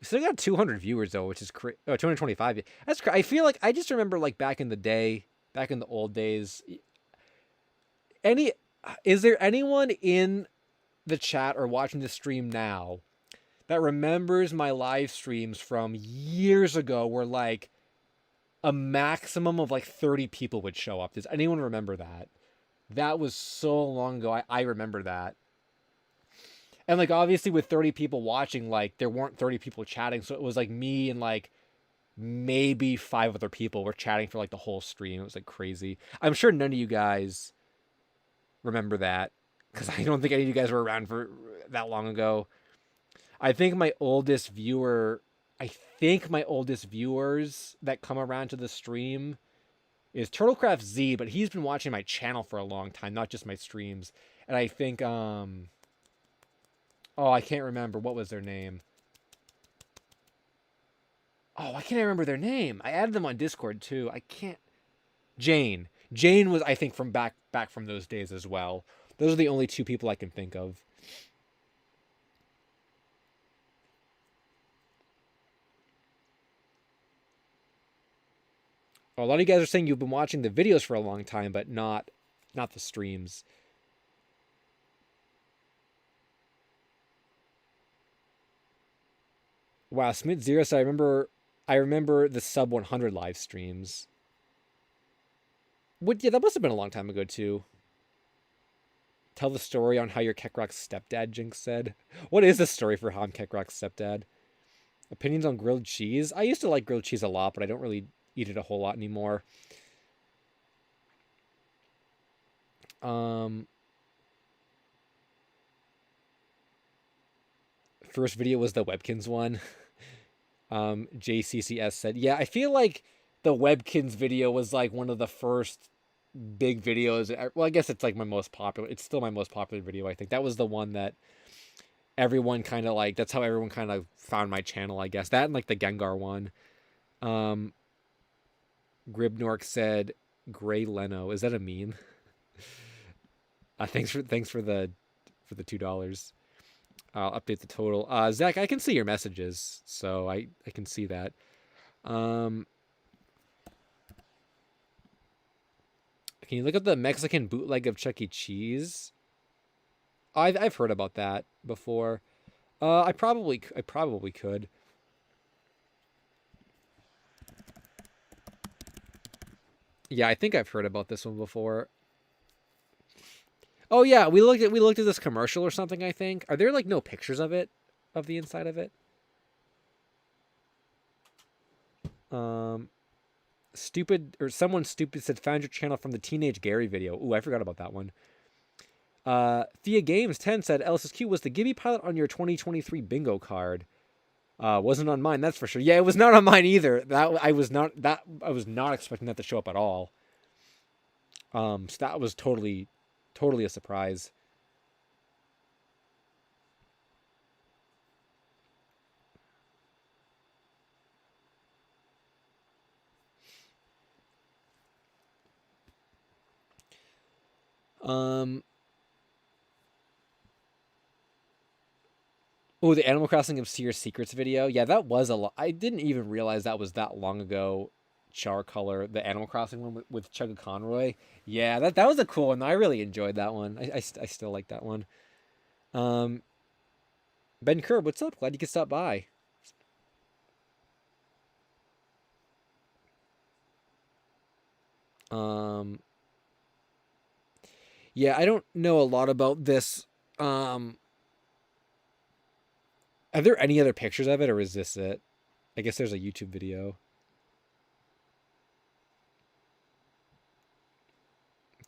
We still got 200 viewers though, which is 225. I feel like I just remember like back in the day, back in the old days. Any is there anyone in the chat or watching the stream now that remembers my live streams from years ago where like a maximum of like 30 people would show up? Does anyone remember that? That was so long ago. I remember that. And like obviously with 30 people watching, like there weren't 30 people chatting, so it was like me and like maybe 5 other people were chatting for like the whole stream. It was like crazy. I'm sure none of you guys remember that because I don't think any of you guys were around for that long ago. I think my oldest viewer, I think my oldest viewers that come around to the stream is Turtlecraft Z, but he's been watching my channel for a long time, not just my streams. And I think oh, I can't remember what was their name. Oh, I can't remember their name. I added them on Discord too. I can't. Jane. Jane was, I think, from back from those days as well. Those are the only two people I can think of. Oh, a lot of you guys are saying you've been watching the videos for a long time, but not the streams. Wow, Smith Zero said I remember the sub 100 live streams. Yeah, that must have been a long time ago too. Tell the story on how you're Keckrock's stepdad, Jinx said. What is the story for how I'm Keckrock's stepdad? Opinions on grilled cheese? I used to like grilled cheese a lot, but I don't really eat it a whole lot anymore. Um, First video was the Webkins one. JCCS said, yeah, I feel like the Webkins video was like one of the first big videos. Well, I guess it's like my most popular. It's still my most popular video, I think. That was the one that everyone kind of like. That's how everyone kind of found my channel, I guess. That and like the Gengar one. Um, Gribnork said, "Gray Leno." Is that a meme? Thanks for the $2. I'll update the total. Zach, I can see your messages, so I can see that. Can you look at the Mexican bootleg of Chuck E. Cheese? I've heard about that before. I probably could. Yeah, I think I've heard about this one before. Oh yeah, we looked at this commercial or something, I think. Are there like no pictures of it? Of the inside of it? Stupid or someone stupid said found your channel from the Teenage Gary video. Ooh, I forgot about that one. Thea Games 10 said LSuperSonicQ was the Gibby pilot on your 2023 bingo card. Wasn't on mine, that's for sure. Yeah, it was not on mine either. I was not expecting that to show up at all. So that was totally a surprise. Oh, the Animal Crossing Obscure Secrets video. Yeah, that was a lot. I didn't even realize that was that long ago. Char Color, the Animal Crossing one with Chugga Conroy. Yeah, that was a cool one. I really enjoyed that one. I still like that one. Ben Curb, what's up? Glad you could stop by. Yeah, I don't know a lot about this. Are there any other pictures of it, or is this it? I guess there's a YouTube video.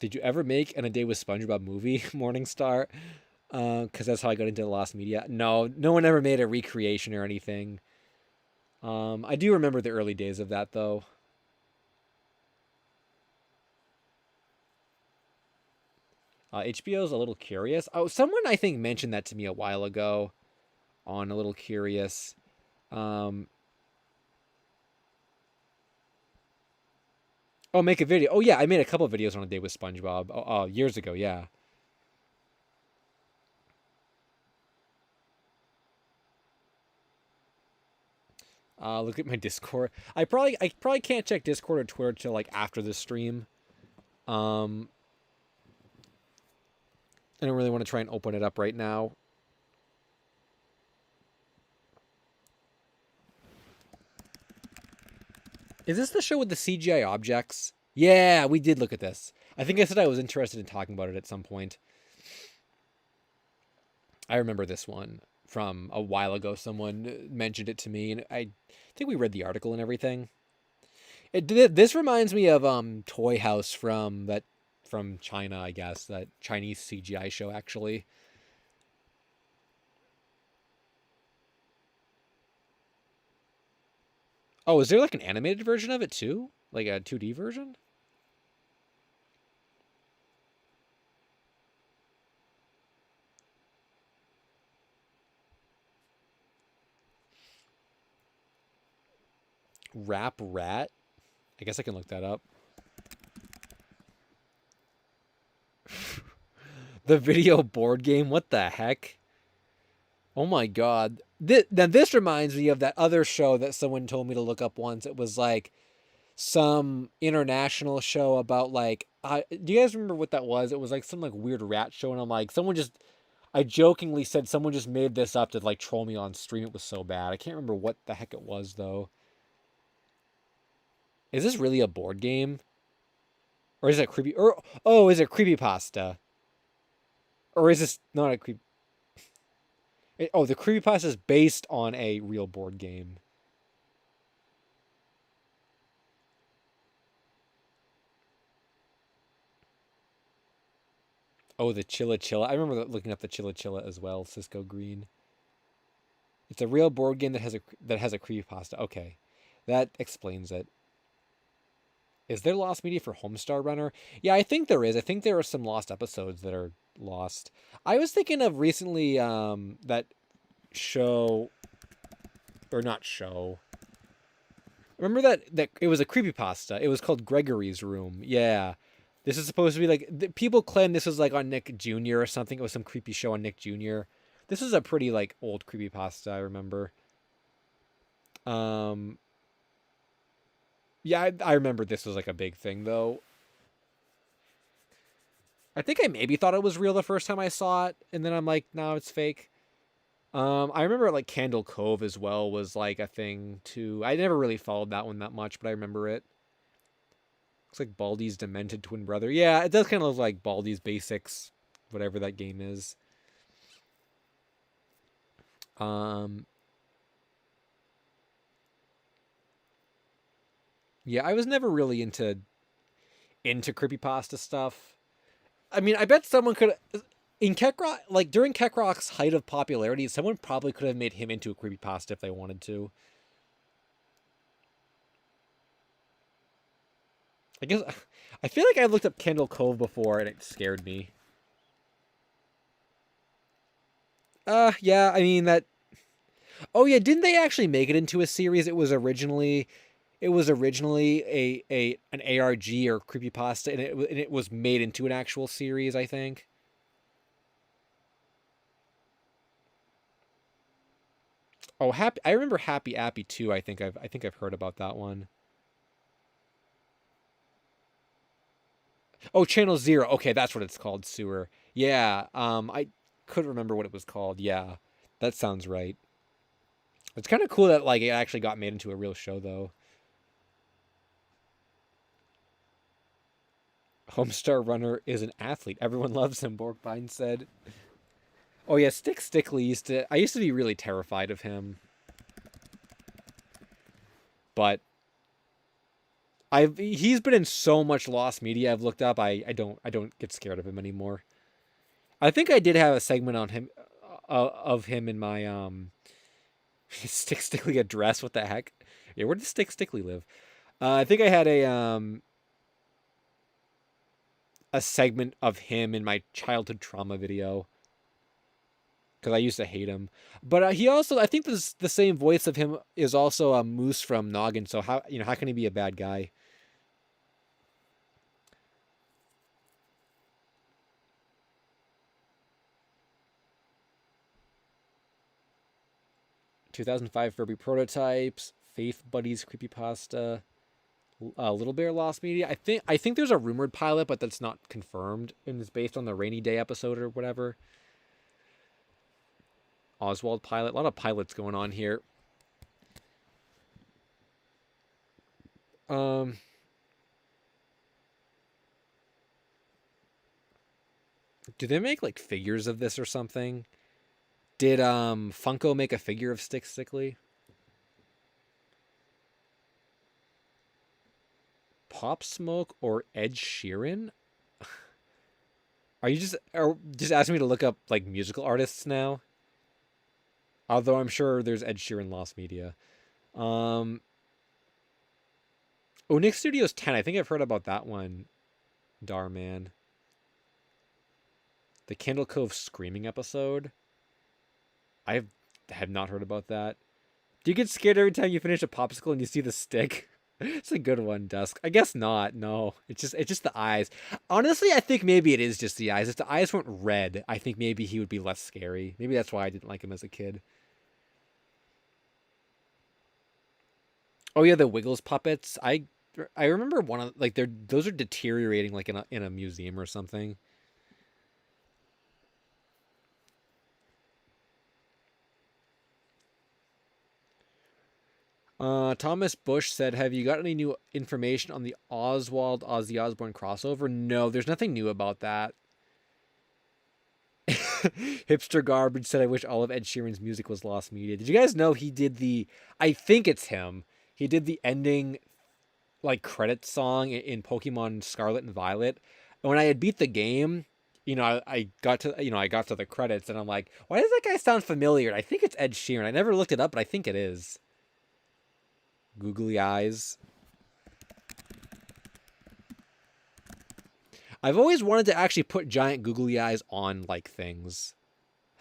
Did you ever make an A Day with SpongeBob movie, Morningstar? Because that's how I got into the Lost Media. No one ever made a recreation or anything. I do remember the early days of that, though. HBO's A Little Curious. Oh, someone I think mentioned that to me a while ago on A Little Curious. Oh, make a video. Oh, yeah, I made a couple of videos on A Day with SpongeBob years ago, yeah. Look at my Discord. I probably can't check Discord or Twitter till like after the stream. I don't really want to try and open it up right now. Is this the show with the CGI objects? Yeah, we did look at this. I think I said I was interested in talking about it at some point. I remember this one from a while ago. Someone mentioned it to me, and I think we read the article and everything. This reminds me of Toy House from China, I guess, that Chinese CGI show actually. Oh, is there like an animated version of it too? Like a 2D version? Rap Rat? I guess I can look that up. The video board game? What the heck? Oh my god. Now this reminds me of that other show that someone told me to look up once. It was like some international show about like do you guys remember what that was? It was like some like weird rat show, and I'm like, I jokingly said someone just made this up to like troll me on stream. It was so bad. I can't remember what the heck it was though. Is this really a board game? Or is it creepy? Or oh, is it creepypasta? Or is this not a creep? The creepypasta is based on a real board game. Oh, the Chilla Chilla. I remember looking up the Chilla Chilla as well. Cisco Green. It's a real board game that has a creepypasta. Okay, that explains it. Is there lost media for Homestar Runner? Yeah, I think there is. I think there are some lost episodes that are lost. I was thinking of recently that show, or not show. Remember that it was a creepypasta. It was called Gregory's Room. Yeah. This is supposed to be like people claim this was like on Nick Jr. or something. It was some creepy show on Nick Jr. This is a pretty like old creepypasta, I remember. Um yeah, I remember this was like a big thing though. I think I maybe thought it was real the first time I saw it, and then I'm like, no, it's fake. I remember like Candle Cove as well was like a thing too. I never really followed that one that much, but I remember it. Looks like Baldi's demented twin brother. Yeah, it does kind of look like Baldi's Basics, whatever that game is. Um, yeah, I was never really into creepypasta stuff. I mean, I bet someone could in Keckrock, like during Keckrock's height of popularity, someone probably could have made him into a creepypasta if they wanted to. I guess I feel like I looked up Kendall Cove before and it scared me. Yeah, I mean that. Oh yeah, didn't they actually make it into a series? It was originally a an ARG or creepypasta, and it was made into an actual series, I think. Oh, happy! I remember Happy Appy too. I think I've heard about that one. Oh, Channel Zero. Okay, that's what it's called. Sewer. Yeah. I couldn't remember what it was called. Yeah, that sounds right. It's kind of cool that like it actually got made into a real show though. Homestar Runner is an athlete. Everyone loves him. Borkbein said. Oh yeah, Stick Stickly used to. I used to be really terrified of him, but he's been in so much lost media I've looked up. I don't get scared of him anymore. I think I did have a segment on him of him in my Stick Stickly address. What the heck? Yeah, where does Stick Stickly live? I think I had a segment of him in my childhood trauma video because I used to hate him. But he also, I think this the same voice of him is also a Moose from Noggin. So how can he be a bad guy? "2005 Furby Prototypes," Faith Buddies creepypasta, Little Bear Lost Media. I think there's a rumored pilot, but that's not confirmed, and it's based on the Rainy Day episode or whatever. Oswald pilot. A lot of pilots going on here. Um, do they make like figures of this or something? Did Funko make a figure of Stick Stickly? Pop Smoke or Ed Sheeran? Are just asking me to look up like musical artists now? Although I'm sure there's Ed Sheeran Lost Media. Um, Nick Studios 10. I think I've heard about that one. Darman. The Candle Cove screaming episode. I have not heard about that. Do you get scared every time you finish a popsicle and you see the stick? It's a good one, Dusk. I guess not. No, it's just the eyes. Honestly, I think maybe it is just the eyes. If the eyes weren't red, I think maybe he would be less scary. Maybe that's why I didn't like him as a kid. Oh yeah, the Wiggles puppets. I remember one of like those are deteriorating like in a museum or something. Thomas Bush said, "Have you got any new information on the Oswald Ozzy Osbourne crossover?" No, there's nothing new about that. Hipster Garbage said, "I wish all of Ed Sheeran's music was lost media." Did you guys know he did the? I think it's him. He did the ending like credit song in Pokemon Scarlet and Violet. And when I had beat the game, I got to the credits and I'm like, why does that guy sound familiar? I think it's Ed Sheeran. I never looked it up, but I think it is. Googly eyes. I've always wanted to actually put giant googly eyes on like things.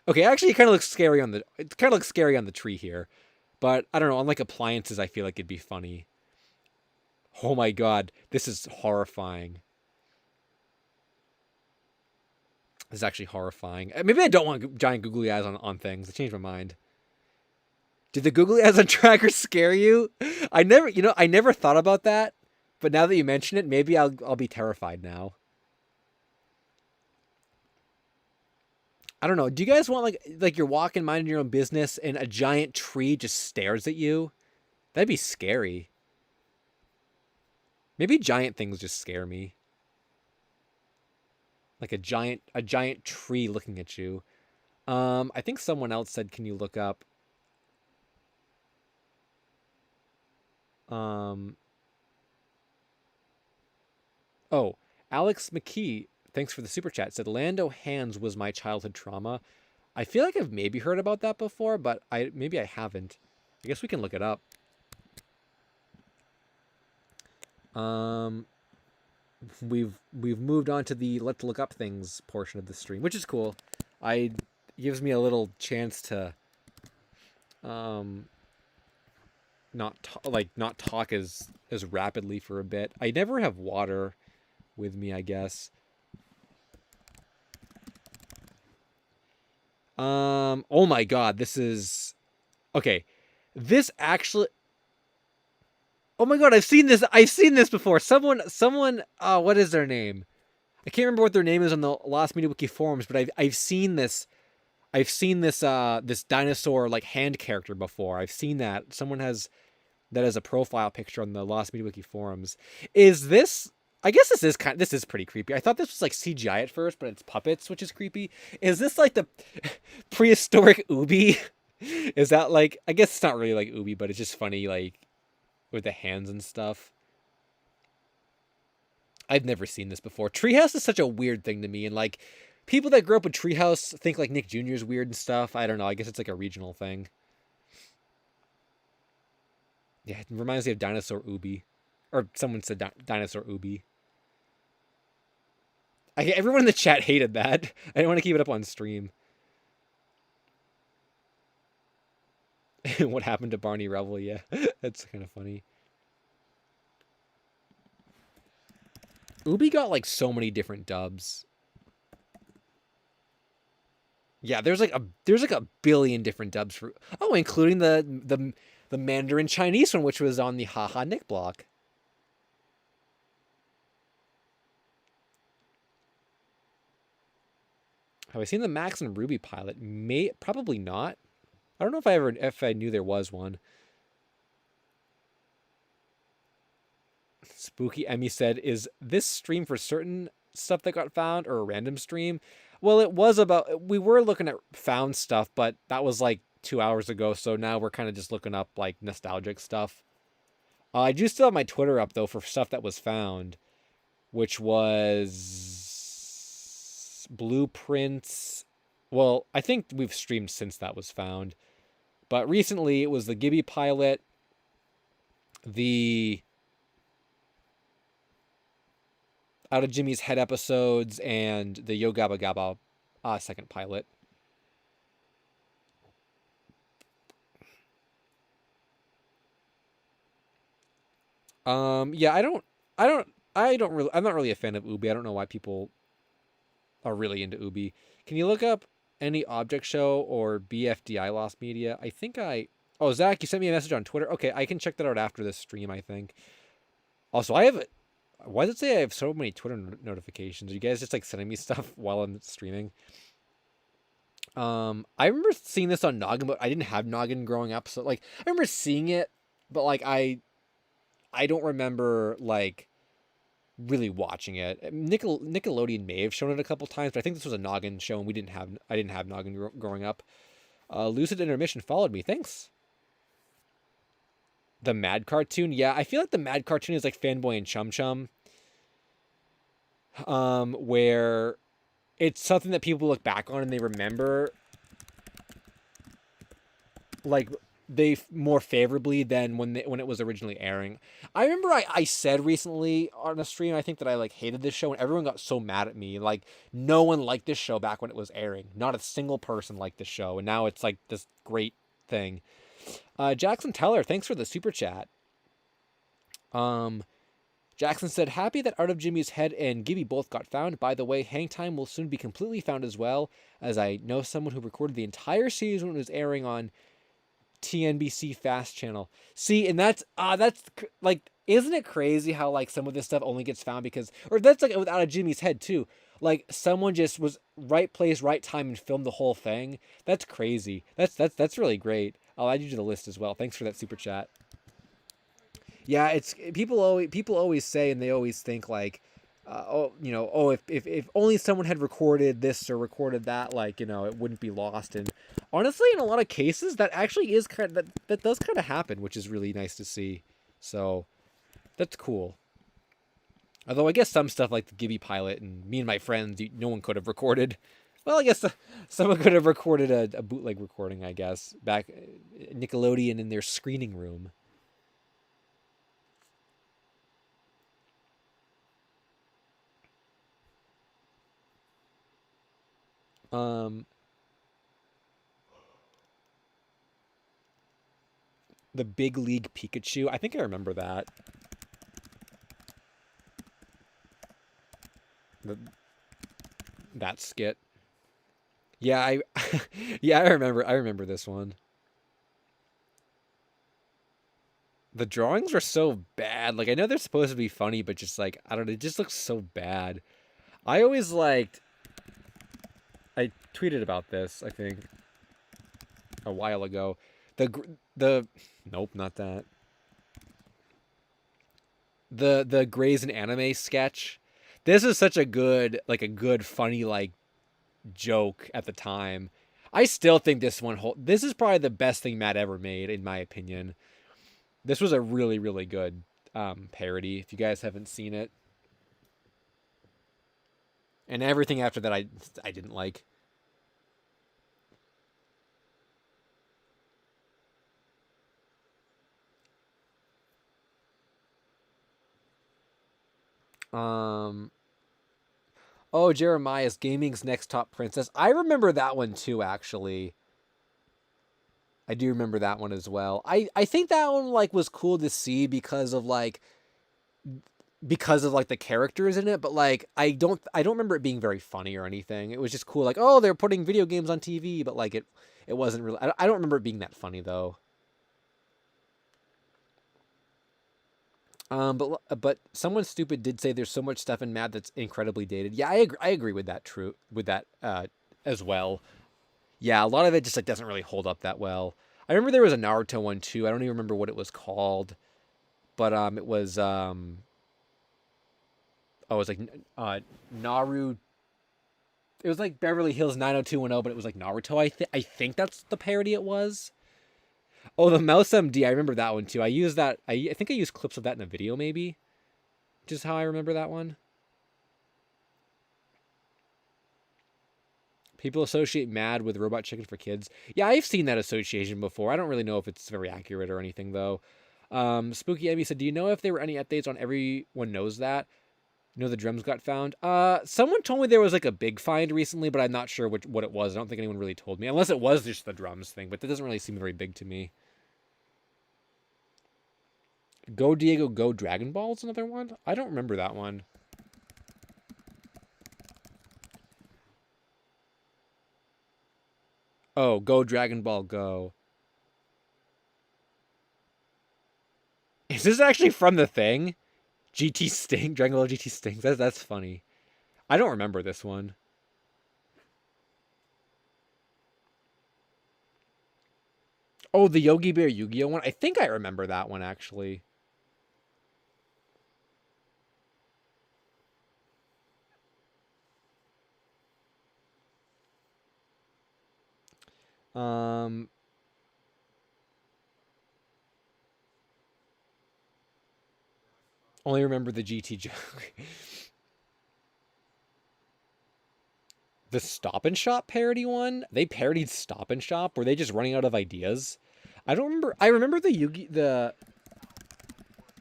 Okay, actually, it kind of looks scary on the tree here, but I don't know. On like appliances, I feel like it'd be funny. Oh my god, this is horrifying. This is actually horrifying. Maybe I don't want giant googly eyes on things. I changed my mind. Did the googly eyes on trackers scare you? I never thought about that. But now that you mention it, maybe I'll be terrified now. I don't know. Do you guys want like you're walking, minding your own business, and a giant tree just stares at you? That'd be scary. Maybe giant things just scare me. Like a giant tree looking at you. I think someone else said, "Can you look up?" Oh, Alex McKee, thanks for the super chat. Said Lando hands was my childhood trauma. I feel like I've maybe heard about that before, but maybe I haven't. I guess we can look it up. We've moved on to the let's look up things portion of the stream, which is cool. Gives me a little chance to not talk as rapidly for a bit. I never have water with me, I guess. Oh my god, this is okay. This actually, oh my god, I've seen this before. Someone, what is their name? I can't remember what their name is on the Lost Media Wiki forums, but I've seen this. I've seen this this dinosaur like hand character before. I've seen that. Someone has that as a profile picture on the Lost Media Wiki forums. Is this, I guess this is pretty creepy. I thought this was like CGI at first, but it's puppets, which is creepy. Is this like the prehistoric Ubi? Is that like, I guess it's not really like Ubi, but it's just funny like with the hands and stuff. I've never seen this before. Treehouse is such a weird thing to me, and like people that grew up with Treehouse think like Nick Jr. is weird and stuff. I don't know. I guess it's like a regional thing. Yeah, it reminds me of Dinosaur Ubi. Or someone said Dinosaur Ubi. Everyone in the chat hated that. I didn't want to keep it up on stream. What happened to Barney Rubble? Yeah, that's kind of funny. Ubi got like so many different dubs. Yeah, there's like a billion different dubs for, oh, including the Mandarin Chinese one, which was on the Haha Nick block. Have I seen the Max and Ruby pilot? Probably not. I don't know if I knew there was one. Spooky Emmy said, "Is this stream for certain stuff that got found or a random stream?" Well, it was about, we were looking at found stuff, but that was like 2 hours ago. So now we're kind of just looking up like nostalgic stuff. I do still have my Twitter up though for stuff that was found, which was blueprints. Well, I think we've streamed since that was found, but recently it was the Gibby pilot, the Out of Jimmy's Head episodes, and the Yo Gabba Gabba second pilot. Yeah, I'm not really a fan of Ubi. I don't know why people are really into Ubi. Can you look up any object show or BFDI Lost Media? Oh, Zach, you sent me a message on Twitter. Okay, I can check that out after this stream, I think. Also, why does it say I have so many Twitter notifications? Are you guys just like sending me stuff while I'm streaming? I remember seeing this on Noggin, but I didn't have Noggin growing up, so like I remember seeing it, but like I don't remember like really watching it. Nickelodeon may have shown it a couple times, but I think this was a Noggin show, and I didn't have Noggin growing up. Lucid Intermission followed me. Thanks. The Mad cartoon, yeah, I feel like the Mad cartoon is like Fanboy and Chum Chum, where it's something that people look back on and they remember. Like more favorably than when it was originally airing. I remember I said recently on a stream, I think, that I like hated this show and everyone got so mad at me. Like no one liked this show back when it was airing. Not a single person liked this show, and now it's like this great thing. Jackson Teller, thanks for the super chat. Jackson said, happy that Art of Jimmy's Head and Gibby both got found. By the way, Hang Time will soon be completely found as well, as I know someone who recorded the entire series when it was airing on TNBC Fast Channel. See, and that's like, isn't it crazy how like some of this stuff only gets found because, or that's like with Out of Jimmy's Head too. Like someone just was right place, right time, and filmed the whole thing. That's crazy. That's really great. I'll add you to the list as well. Thanks for that super chat. Yeah, it's people always say, and they always think like, if only someone had recorded this or recorded that, like, it wouldn't be lost. And honestly, in a lot of cases, that actually is that does kind of happen, which is really nice to see. So that's cool. Although I guess some stuff like the Gibby pilot and Me and My Friends, no one could have recorded. Well, I guess someone could have recorded a bootleg recording, I guess, back Nickelodeon in their screening room. The Big League Pikachu. I think I remember that. That skit. Yeah, I remember this one. The drawings were so bad. Like I know they're supposed to be funny, but just like I don't know, it just looks so bad. I always liked. I tweeted about this, I think, a while ago. The nope, not that. The Grey's and Anime sketch. This is such a good funny like joke at the time. I still think this is probably the best thing Matt ever made, in my opinion. This was a really, really good parody. If you guys haven't seen it, and everything after that, I didn't like. Oh, Jeremiah's Gaming's Next Top Princess. I remember that one too, actually. I do remember that one as well. I think that one like was cool to see because of like the characters in it, but like I don't remember it being very funny or anything. It was just cool, like, oh, they're putting video games on TV, but like it wasn't really. I don't remember it being that funny though. But someone stupid did say there's so much stuff in Mad that's incredibly dated. Yeah, I agree with that. As well. Yeah, a lot of it just like doesn't really hold up that well. I remember there was a Naruto one too. I don't even remember what it was called, but it was oh, it was like Naru. It was like Beverly Hills 90210, but it was like Naruto. I think that's the parody it was. Oh, the Mouse MD. I remember that one too. I used that. I think I used clips of that in a video, maybe. Just how I remember that one. People associate Mad with Robot Chicken for Kids. Yeah, I've seen that association before. I don't really know if it's very accurate or anything, though. Spooky Emmy said, do you know if there were any updates on Everyone Knows That? You know the drums got found? Someone told me there was like a big find recently, but I'm not sure what it was. I don't think anyone really told me. Unless it was just the drums thing, but that doesn't really seem very big to me. Go Diego Go Dragon Ball's another one? I don't remember that one. Oh, Go Dragon Ball Go. Is this actually from the thing? GT Sting? Dragon Ball GT Sting? That's funny. I don't remember this one. Oh, the Yogi Bear Yu-Gi-Oh one? I think I remember that one, actually. Um... Only remember the GT joke. The Stop and Shop parody one? They parodied Stop and Shop? Were they just running out of ideas? I don't remember. I remember the Yugi the.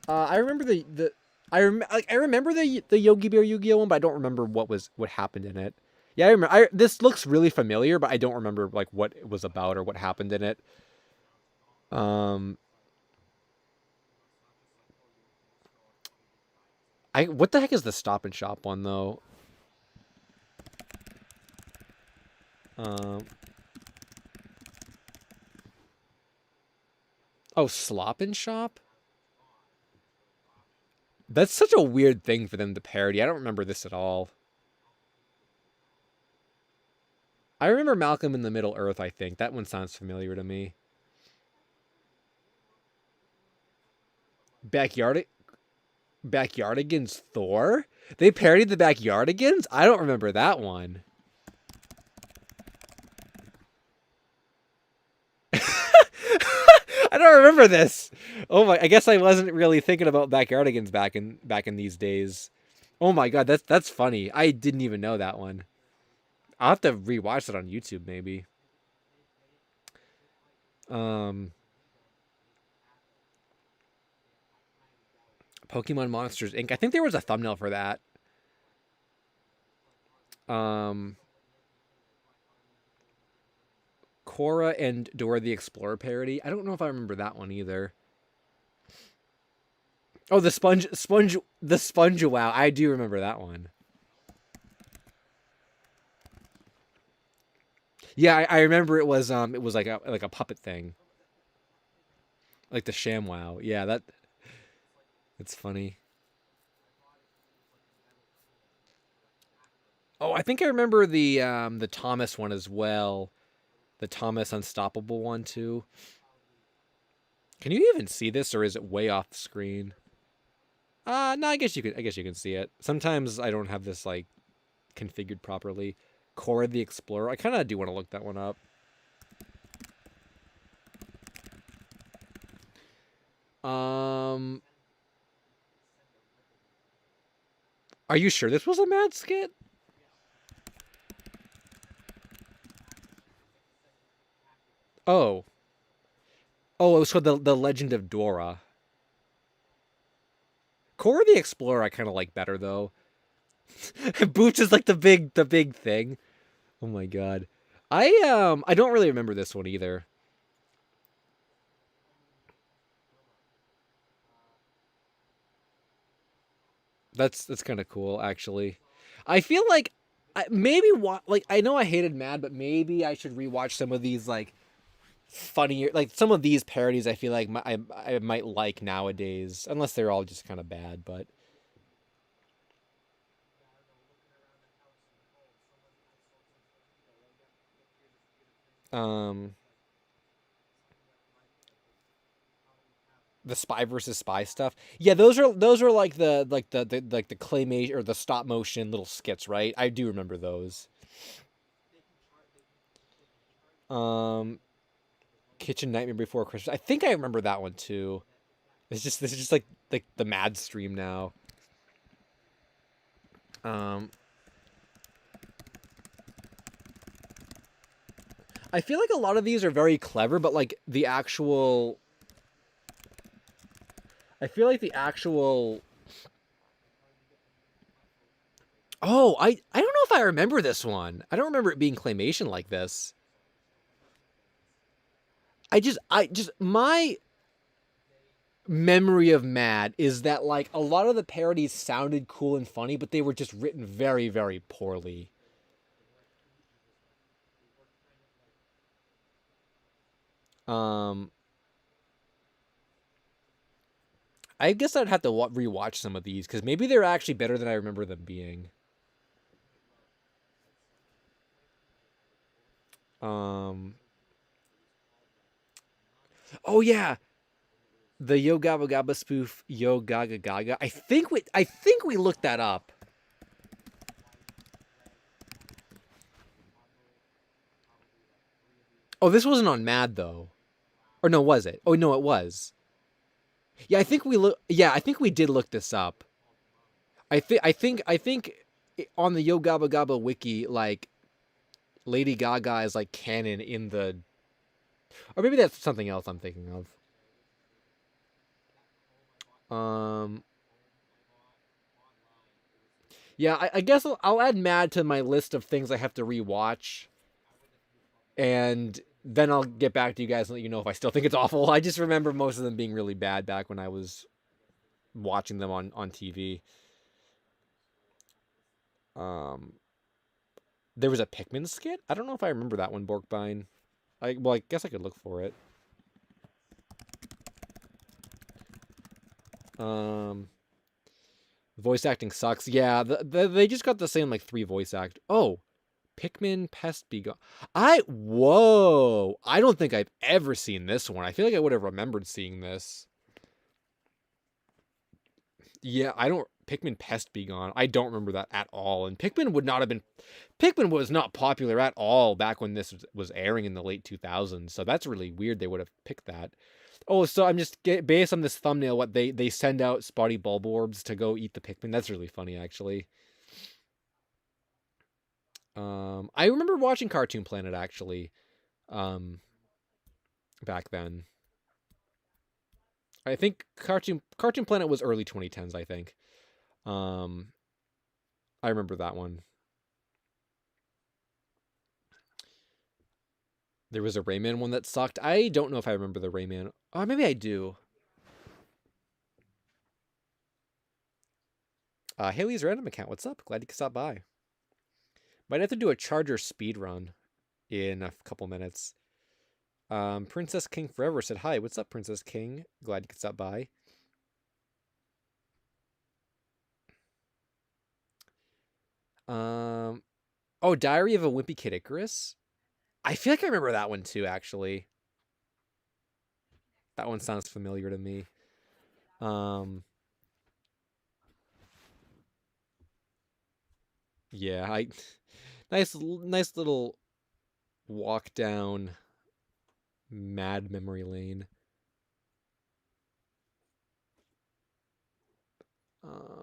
I remember the. I remember the Yogi Bear Yu-Gi-Oh one, but I don't remember what happened in it. Yeah, I remember. This looks really familiar, but I don't remember like what it was about or what happened in it. Um, what the heck is the Stop and Shop one though? Um, oh, Slop and Shop. That's such a weird thing for them to parody. I don't remember this at all. I remember Malcolm in the Middle Earth, I think. That one sounds familiar to me. Backyard Backyardigans Thor? They parodied the Backyardigans? I don't remember that one. I don't remember this. Oh my! I guess I wasn't really thinking about Backyardigans back in these days. Oh my god, that's funny. I didn't even know that one. I'll have to rewatch it on YouTube maybe. Um, Pokemon Monsters Inc. I think there was a thumbnail for that. Um, Korra and Dora the Explorer parody. I don't know if I remember that one either. Oh, the Sponge Wow. I do remember that one. Yeah, I remember it was like a puppet thing, like the ShamWow. Yeah, that's funny. Oh, I think I remember the Thomas one as well, the Thomas Unstoppable one too. Can you even see this, or is it way off the screen? No, I guess you can. I guess you can see it. Sometimes I don't have this like configured properly. Korra the Explorer. I kind of do want to look that one up. Um, are you sure this was a Mad skit? Oh, oh, it was called the Legend of Dora. Korra the Explorer. I kind of like better though. Boots is like the big thing. Oh my god. I don't really remember this one either. That's kind of cool actually. I feel like like I know I hated Mad, but maybe I should rewatch some of these like funnier like some of these parodies. I feel like I might like nowadays, unless they're all just kind of bad. But um, the Spy versus Spy stuff. Yeah, those are like the claymation or the stop motion little skits, right? I do remember those. Um, Kitchen Nightmare Before Christmas. I think I remember that one too. This is just like the mad stream now. Um, I feel like a lot of these are very clever, but like the actual, I feel like the actual. Oh, I don't know if I remember this one. I don't remember it being claymation like this. I just my memory of Mad is that like a lot of the parodies sounded cool and funny, but they were just written very very poorly. Um, I guess I'd have to rewatch some of these because maybe they're actually better than I remember them being. Um, oh yeah, the Yo Gabba Gabba spoof Yo Gaga Gaga. I think we looked that up. Oh, this wasn't on Mad though, or no, was it? Oh no, it was. Yeah, I think we look. Yeah, I think we did look this up. I think on the Yo Gabba Gabba wiki, like Lady Gaga is like canon in the Or maybe that's something else I'm thinking of. Um, yeah, I guess I'll add Mad to my list of things I have to rewatch, and then I'll get back to you guys and let you know if I still think it's awful. I just remember most of them being really bad back when I was watching them on TV. Um, there was a Pikmin skit. I don't know if I remember that one, Borkbine. I guess I could look for it. Um, Voice acting sucks. Yeah, they just got the same like 3 voice act. Oh, Pikmin Pest Be Gone. Whoa! I don't think I've ever seen this one. I feel like I would have remembered seeing this. Yeah, I don't. Pikmin Pest Be Gone. I don't remember that at all. And Pikmin would not have been. Pikmin was not popular at all back when this was airing in the late 2000s. So that's really weird. They would have picked that. Oh, so I'm just based on this thumbnail. What they send out spotty bulborbs to go eat the Pikmin. That's really funny, actually. I remember watching Cartoon Planet actually. Um, back then. I think Cartoon Planet was early 2010s. I think. Um, I remember that one. There was a Rayman one that sucked. I don't know if I remember the Rayman. Oh, maybe I do. Haley's random account. What's up? Glad you could stop by. Might have to do a Charger speed run in a couple minutes. Princess King Forever said, hi, what's up, Princess King? Glad you could stop by. Oh, Diary of a Wimpy Kid Icarus? I feel like I remember that one too, actually. That one sounds familiar to me. Yeah, nice little walk down mad memory lane.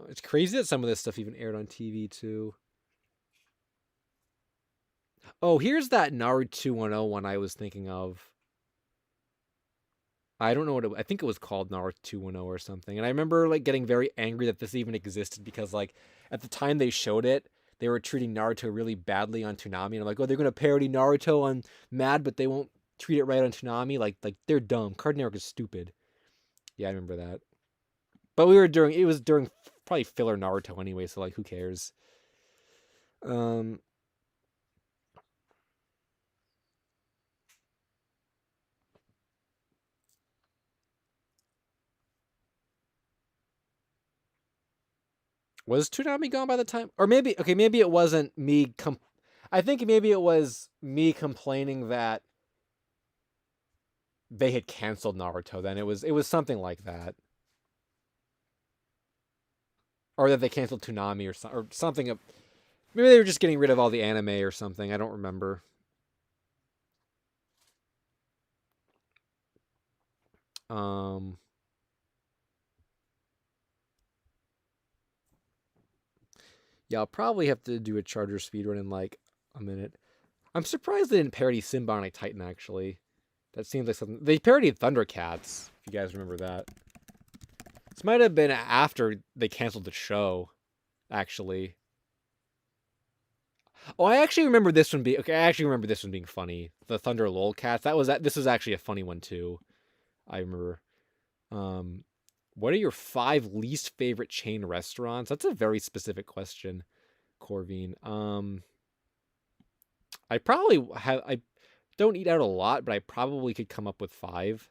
It's crazy that some of this stuff even aired on TV too. Oh, here's that Naruto 210 one I was thinking of. I don't know what I think it was called Naruto 210 or something. And I remember like getting very angry that this even existed because like at the time they showed it, they were treating Naruto really badly on Toonami. And I'm like, oh, they're gonna parody Naruto on Mad, but they won't treat it right on Toonami. Like they're dumb. Cartoon Network is stupid. Yeah, I remember that. But it was during probably filler Naruto anyway, so like who cares? Um Was Toonami gone by the time? Or maybe it wasn't me I think maybe it was me complaining that they had canceled Naruto then. It was something like that. Or that they canceled Toonami or something. Maybe they were just getting rid of all the anime or something. I don't remember. Um Yeah, I'll probably have to do a Charger speedrun in like a minute. I'm surprised they didn't parody Symbiotic Titan actually. That seems like something they parodied Thundercats, if you guys remember that. This might have been after they canceled the show, actually. Oh, I actually remember this one being okay. I actually remember this one being funny. The Thunder Lolcats. This was actually a funny one too. I remember. Um, what are your 5 least favorite chain restaurants? That's a very specific question, Corvine. I don't eat out a lot, but I probably could come up with 5.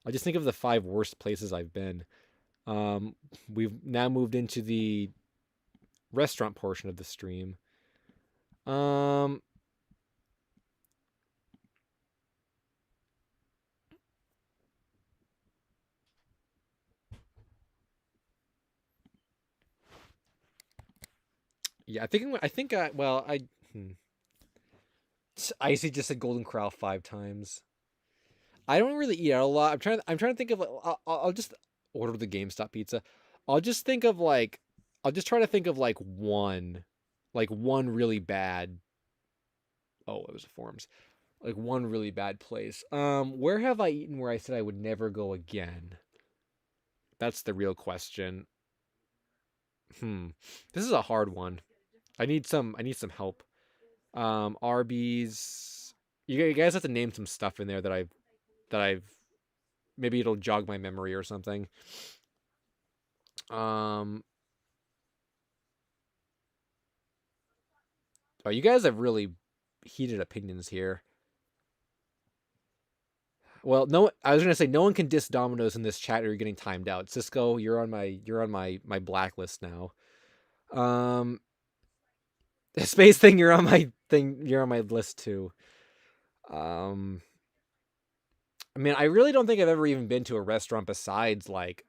I just think of the 5 worst places I've been. We've now moved into the restaurant portion of the stream. Um, yeah, hmm. Icy just said Golden Corral 5 times. I don't really eat out a lot. I'm trying to think of I'll just order the GameStop pizza. I'll just think of like I'll just try to think of like one really bad. Oh, it was the forums. Like one really bad place. Where have I eaten where I said I would never go again? That's the real question. Hmm. This is a hard one. I need some help. Arby's. You guys have to name some stuff in there that I've maybe it'll jog my memory or something. Um oh, you guys have really heated opinions here. Well, no, I was gonna say no one can diss Domino's in this chat or you're getting timed out. Cisco, you're on my blacklist now. Um Space thing, you're on my list too. Um I mean, I really don't think I've ever even been to a restaurant besides like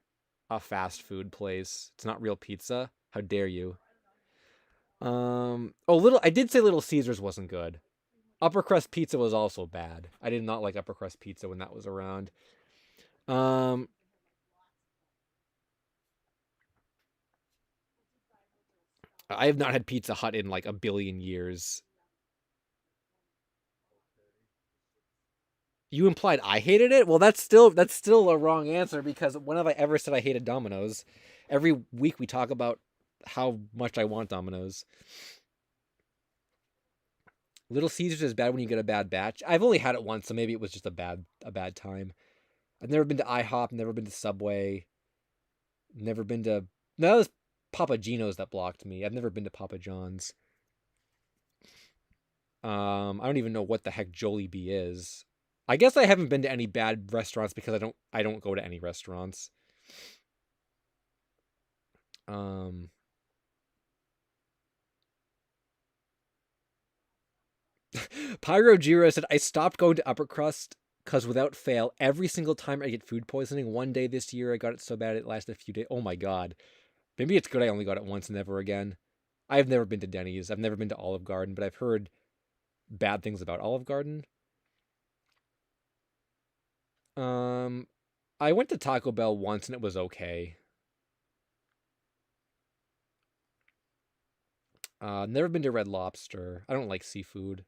a fast food place. It's not real pizza. How dare you? I did say Little Caesars wasn't good. Upper crust pizza was also bad. I did not like upper crust pizza when that was around. Um, I have not had Pizza Hut in like a billion years. You implied I hated it? Well, that's still a wrong answer because when have I ever said I hated Domino's? Every week we talk about how much I want Domino's. Little Caesars is bad when you get a bad batch. I've only had it once, so maybe it was just a bad time. I've never been to IHOP, never been to Subway, never been to. No, that was Papa Gino's that blocked me. I've never been to Papa John's. I don't even know what the heck Jollibee is. I guess I haven't been to any bad restaurants because I don't go to any restaurants. Um, Pyro Jiro said I stopped going to Upper Crust because without fail, every single time I get food poisoning. One day this year I got it so bad it lasted a few days. Oh my god. Maybe it's good I only got it once and never again. I've never been to Denny's. I've never been to Olive Garden, but I've heard bad things about Olive Garden. Um, I went to Taco Bell once and it was okay. Never been to Red Lobster. I don't like seafood.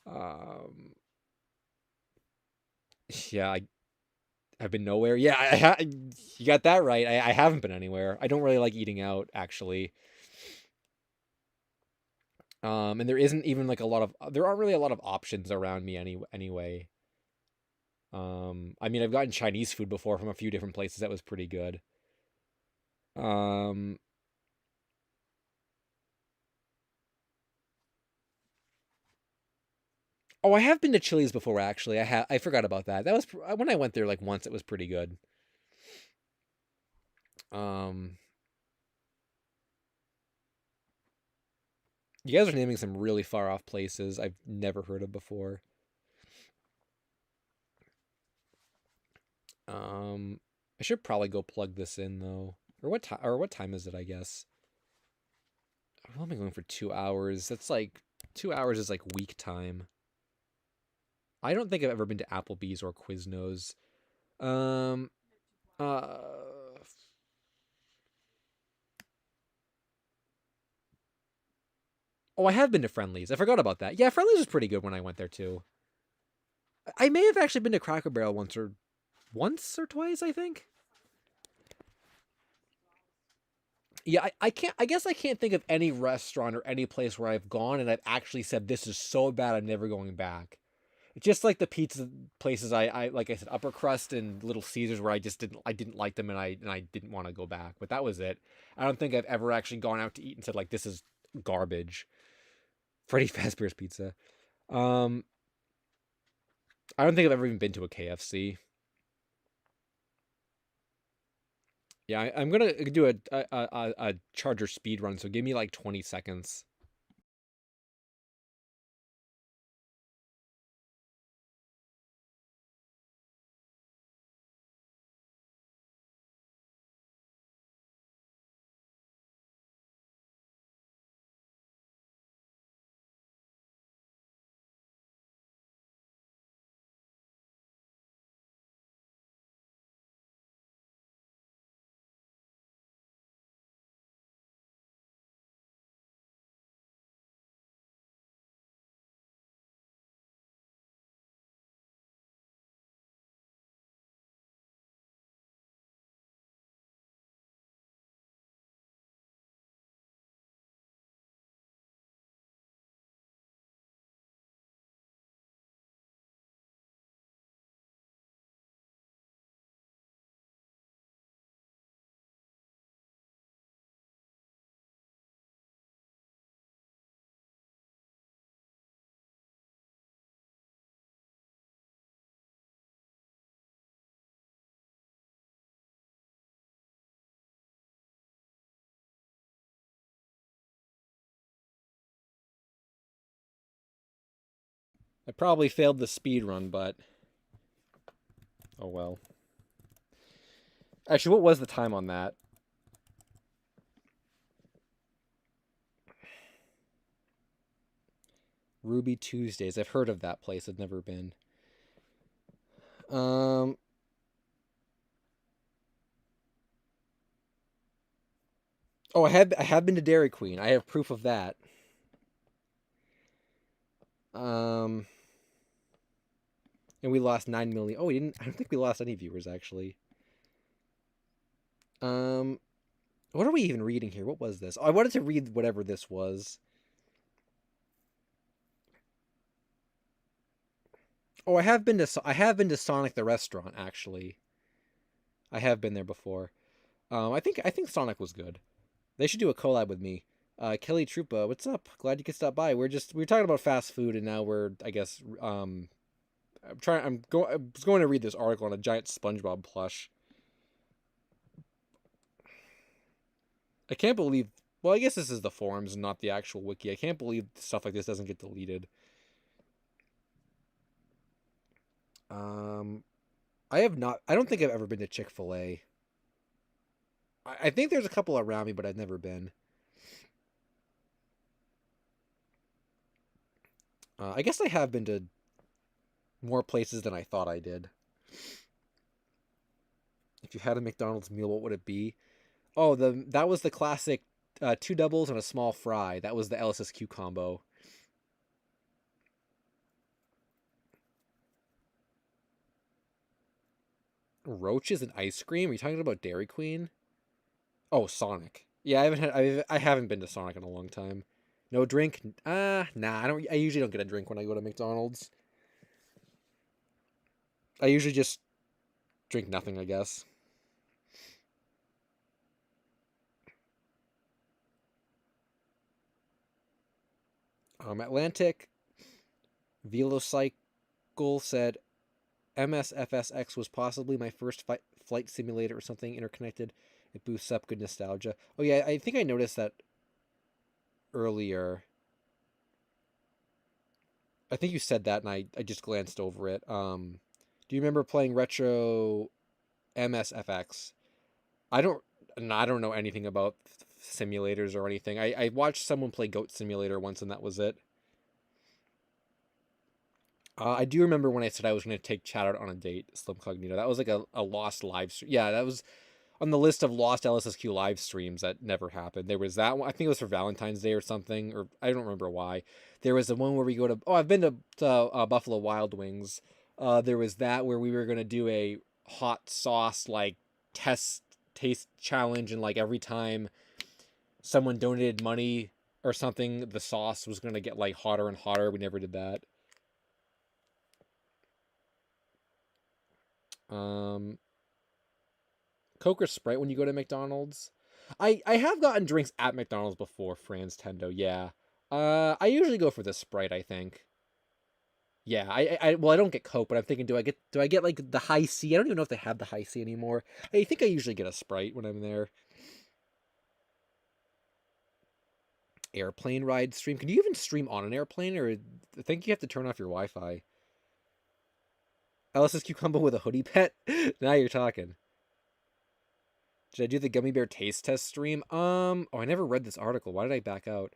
Um, yeah, I've been nowhere. Yeah, you got that right. I haven't been anywhere. I don't really like eating out, actually. And there isn't even like there aren't really a lot of options around me anyway. I mean, I've gotten Chinese food before from a few different places. That was pretty good. Um, oh, I have been to Chili's before, actually. I forgot about that. That was when I went there like once. It was pretty good. Um, you guys are naming some really far off places I've never heard of before. I should probably go plug this in though. Or what time is it? I guess. I'm only going for 2 hours. That's like 2 hours is like week time. I don't think I've ever been to Applebee's or Quiznos. Um. Uh. Oh, I have been to Friendly's. I forgot about that. Yeah, Friendly's was pretty good when I went there too. I may have actually been to Cracker Barrel once or twice. I think. Yeah, I can't. I guess I can't think of any restaurant or any place where I've gone and I've actually said this is so bad I'm never going back. It's just like the pizza places I like I said Upper Crust and Little Caesars where I didn't like them and I didn't want to go back. But that was it. I don't think I've ever actually gone out to eat and said like this is garbage. Freddy Fazbear's Pizza. Um, I don't think I've ever even been to a KFC. Yeah, I'm gonna do a Charger speed run. So give me like 20 seconds. I probably failed the speed run, but oh well. Actually, what was the time on that? Ruby Tuesdays. I've heard of that place. I've never been. Um. Oh, I have been to Dairy Queen. I have proof of that. Um. And we lost 9 million. Oh, we didn't. I don't think we lost any viewers actually. What are we even reading here? What was this? Oh, I wanted to read whatever this was. Oh, I have been to Sonic the restaurant actually. I have been there before. I think Sonic was good. They should do a collab with me. Kelly Trupa, what's up? Glad you could stop by. We were talking about fast food, and now we're I guess I was going to read this article on a giant SpongeBob plush. I can't believe. Well, I guess this is the forums and not the actual wiki. I can't believe stuff like this doesn't get deleted. I have not. I don't think I've ever been to Chick-fil-A. I think there's a couple around me, but I've never been. I guess I have been to more places than I thought I did. If you had a McDonald's meal, what would it be? Oh, that was the classic 2 doubles and a small fry. That was the LSSQ combo. Roaches and ice cream? Are you talking about Dairy Queen? Oh, Sonic. Yeah, I haven't been to Sonic in a long time. No drink? Nah. I usually don't get a drink when I go to McDonald's. I usually just drink nothing, I guess. Atlantic Velocycle said MSFSX was possibly my first flight simulator or something interconnected. It boosts up good nostalgia. Oh yeah, I think I noticed that earlier. I think you said that, and I just glanced over it. Do you remember playing retro MSFX? I don't. I don't know anything about simulators or anything. I watched someone play Goat Simulator once, and that was it. I do remember when I said I was going to take Chad out on a date, Slim Cognito. That was like a lost live stream. Yeah, that was on the list of lost LSSQ live streams that never happened. There was that one. I think it was for Valentine's Day or something, or I don't remember why. There was the one where we go to. Oh, I've been to Buffalo Wild Wings. There was that where we were going to do a hot sauce like taste challenge, and like every time someone donated money or something, the sauce was going to get like hotter and hotter. We never did that. Um, Coke or Sprite when you go to McDonald's? I have gotten drinks at McDonald's before, Franz Tendo, yeah. I usually go for the Sprite, I think. Yeah, well, I don't get Coke, but I'm thinking, do I get like the high C? I don't even know if they have the high C anymore. I think I usually get a Sprite when I'm there. Airplane ride stream. Can you even stream on an airplane, or I think you have to turn off your Wi-Fi? LSSQ combo with a hoodie pet? Now you're talking. Did I do the gummy bear taste test stream? Oh, I never read this article. Why did I back out?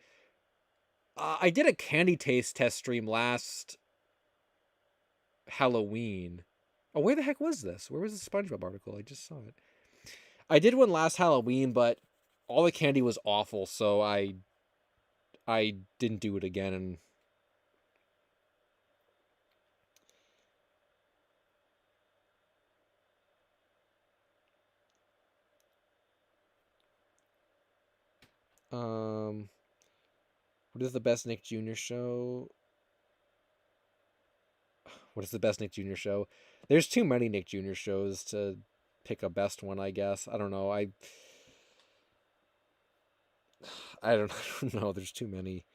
I did a candy taste test stream last Halloween. Oh, where the heck was this? Where was the SpongeBob article? I just saw it. I did one last Halloween, but all the candy was awful, so I didn't do it again. And what is the best Nick Jr. show? What is the best Nick Jr. show? There's too many Nick Jr. shows to pick a best one, I guess. I don't know. I don't know. There's too many.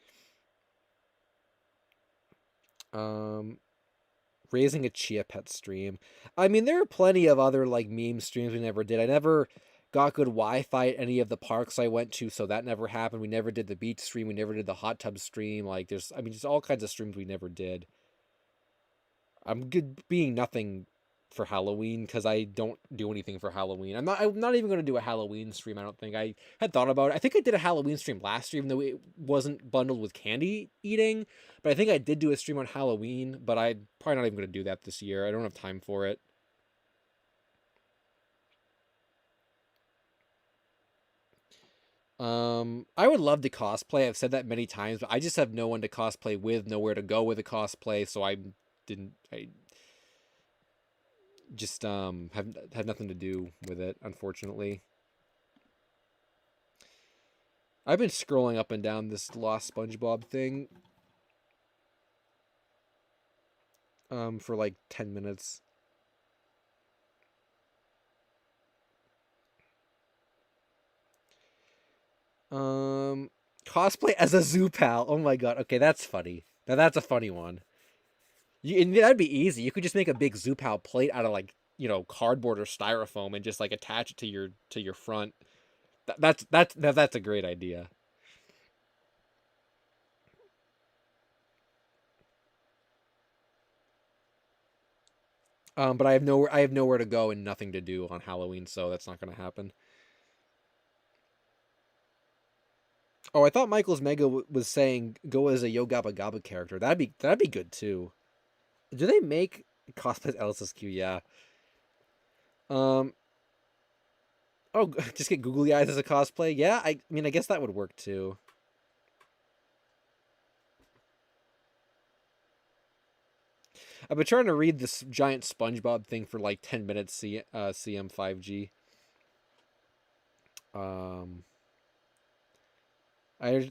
Raising a chia pet stream. I mean, there are plenty of other like meme streams we never did. I never got good Wi-Fi at any of the parks I went to, so that never happened. We never did the beach stream. We never did the hot tub stream. Like, there's all kinds of streams we never did. I'm good being nothing for Halloween because I don't do anything for Halloween. I'm not even going to do a Halloween stream. I don't think. I had thought about it. I think I did a Halloween stream last year, even though it wasn't bundled with candy eating. But I think I did do a stream on Halloween. But I'm probably not even going to do that this year. I don't have time for it. I would love to cosplay. I've said that many times, but I just have no one to cosplay with, nowhere to go with a cosplay, so I just have had nothing to do with it, unfortunately. I've been scrolling up and down this Lost SpongeBob thing for like 10 minutes. Cosplay as a zoo pal. Oh my god. Okay, that's funny. Now that's a funny one. And that'd be easy. You could just make a big zoo pal plate out of like, cardboard or styrofoam and just like attach it to your front. That's a great idea. But I have nowhere to go and nothing to do on Halloween, so that's not going to happen. Oh, I thought Michael's Mega was saying go as a Yo Gabba Gabba character. That'd be good too. Do they make cosplay LSSQ? Yeah. Um. Oh, just get googly eyes as a cosplay. Yeah. I mean, I guess that would work too. I've been trying to read this giant SpongeBob thing for like 10 minutes. CM5G. Um. I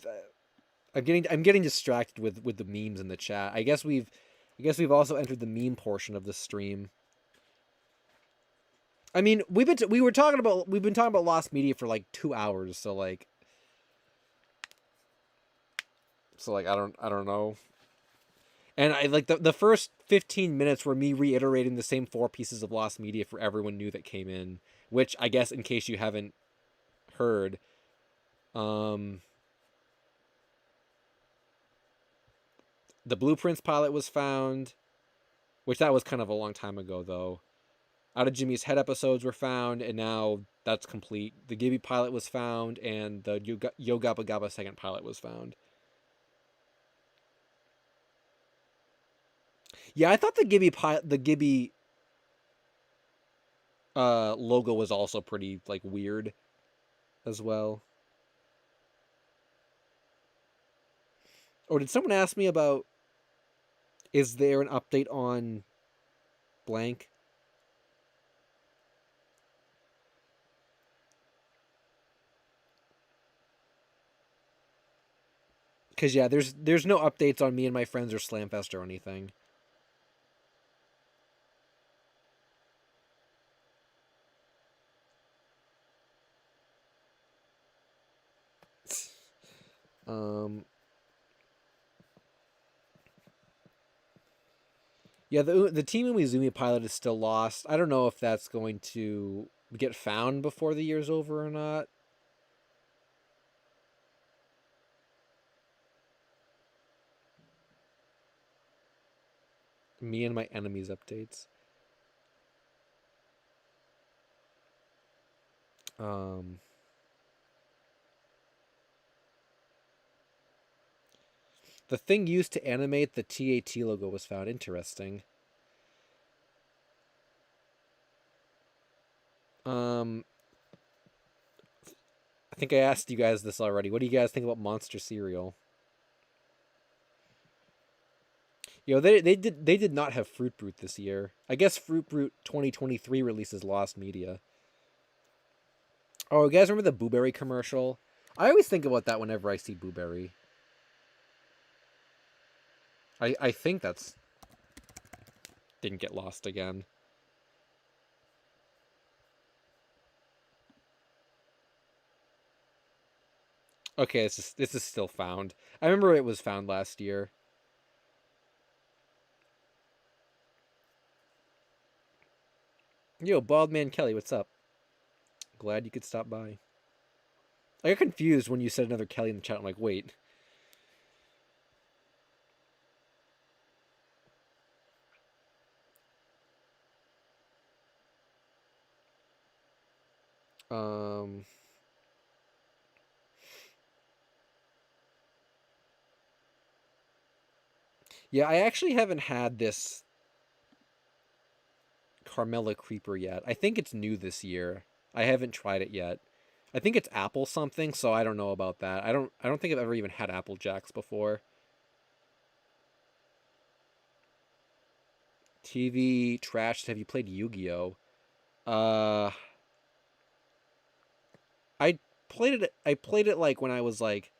I'm getting distracted with the memes in the chat. I guess we've also entered the meme portion of the stream. I mean, we've been talking about Lost Media for like 2 hours, so like I don't know. And I like the first 15 minutes were me reiterating the same four pieces of Lost Media for everyone new that came in, which I guess in case you haven't heard, um the Blueprints pilot was found, which that was kind of a long time ago though. Out of Jimmy's Head episodes were found, and now that's complete. The Gibby pilot was found, and the Yo Gabba Gabba second pilot was found. Yeah, I thought the Gibby logo was also pretty like weird as well. Or did someone ask me about, is there an update on blank? Because yeah, there's no updates on Me and My Friends or Slamfest or anything. Um, yeah, the Team Umizoomi pilot is still lost. I don't know if that's going to get found before the year's over or not. Me and My Enemies updates. Um, the thing used to animate the TAT logo was found. Interesting. Um, I think I asked you guys this already. What do you guys think about Monster Cereal? They did not have Fruit Brute this year. I guess Fruit Brute 2023 releases Lost Media. Oh, you guys remember the Blueberry commercial? I always think about that whenever I see Blueberry. I think that's didn't get lost again. Okay, this is still found. I remember it was found last year. Yo, Bald Man Kelly, what's up? Glad you could stop by. I got confused when you said another Kelly in the chat. I'm like, wait. Um, yeah, I actually haven't had this Carmella Creeper yet. I think it's new this year. I haven't tried it yet. I think it's apple something, so I don't know about that. I don't think I've ever even had Apple Jacks before. TV trashed. Have you played Yu-Gi-Oh? Uh I played it like when I was like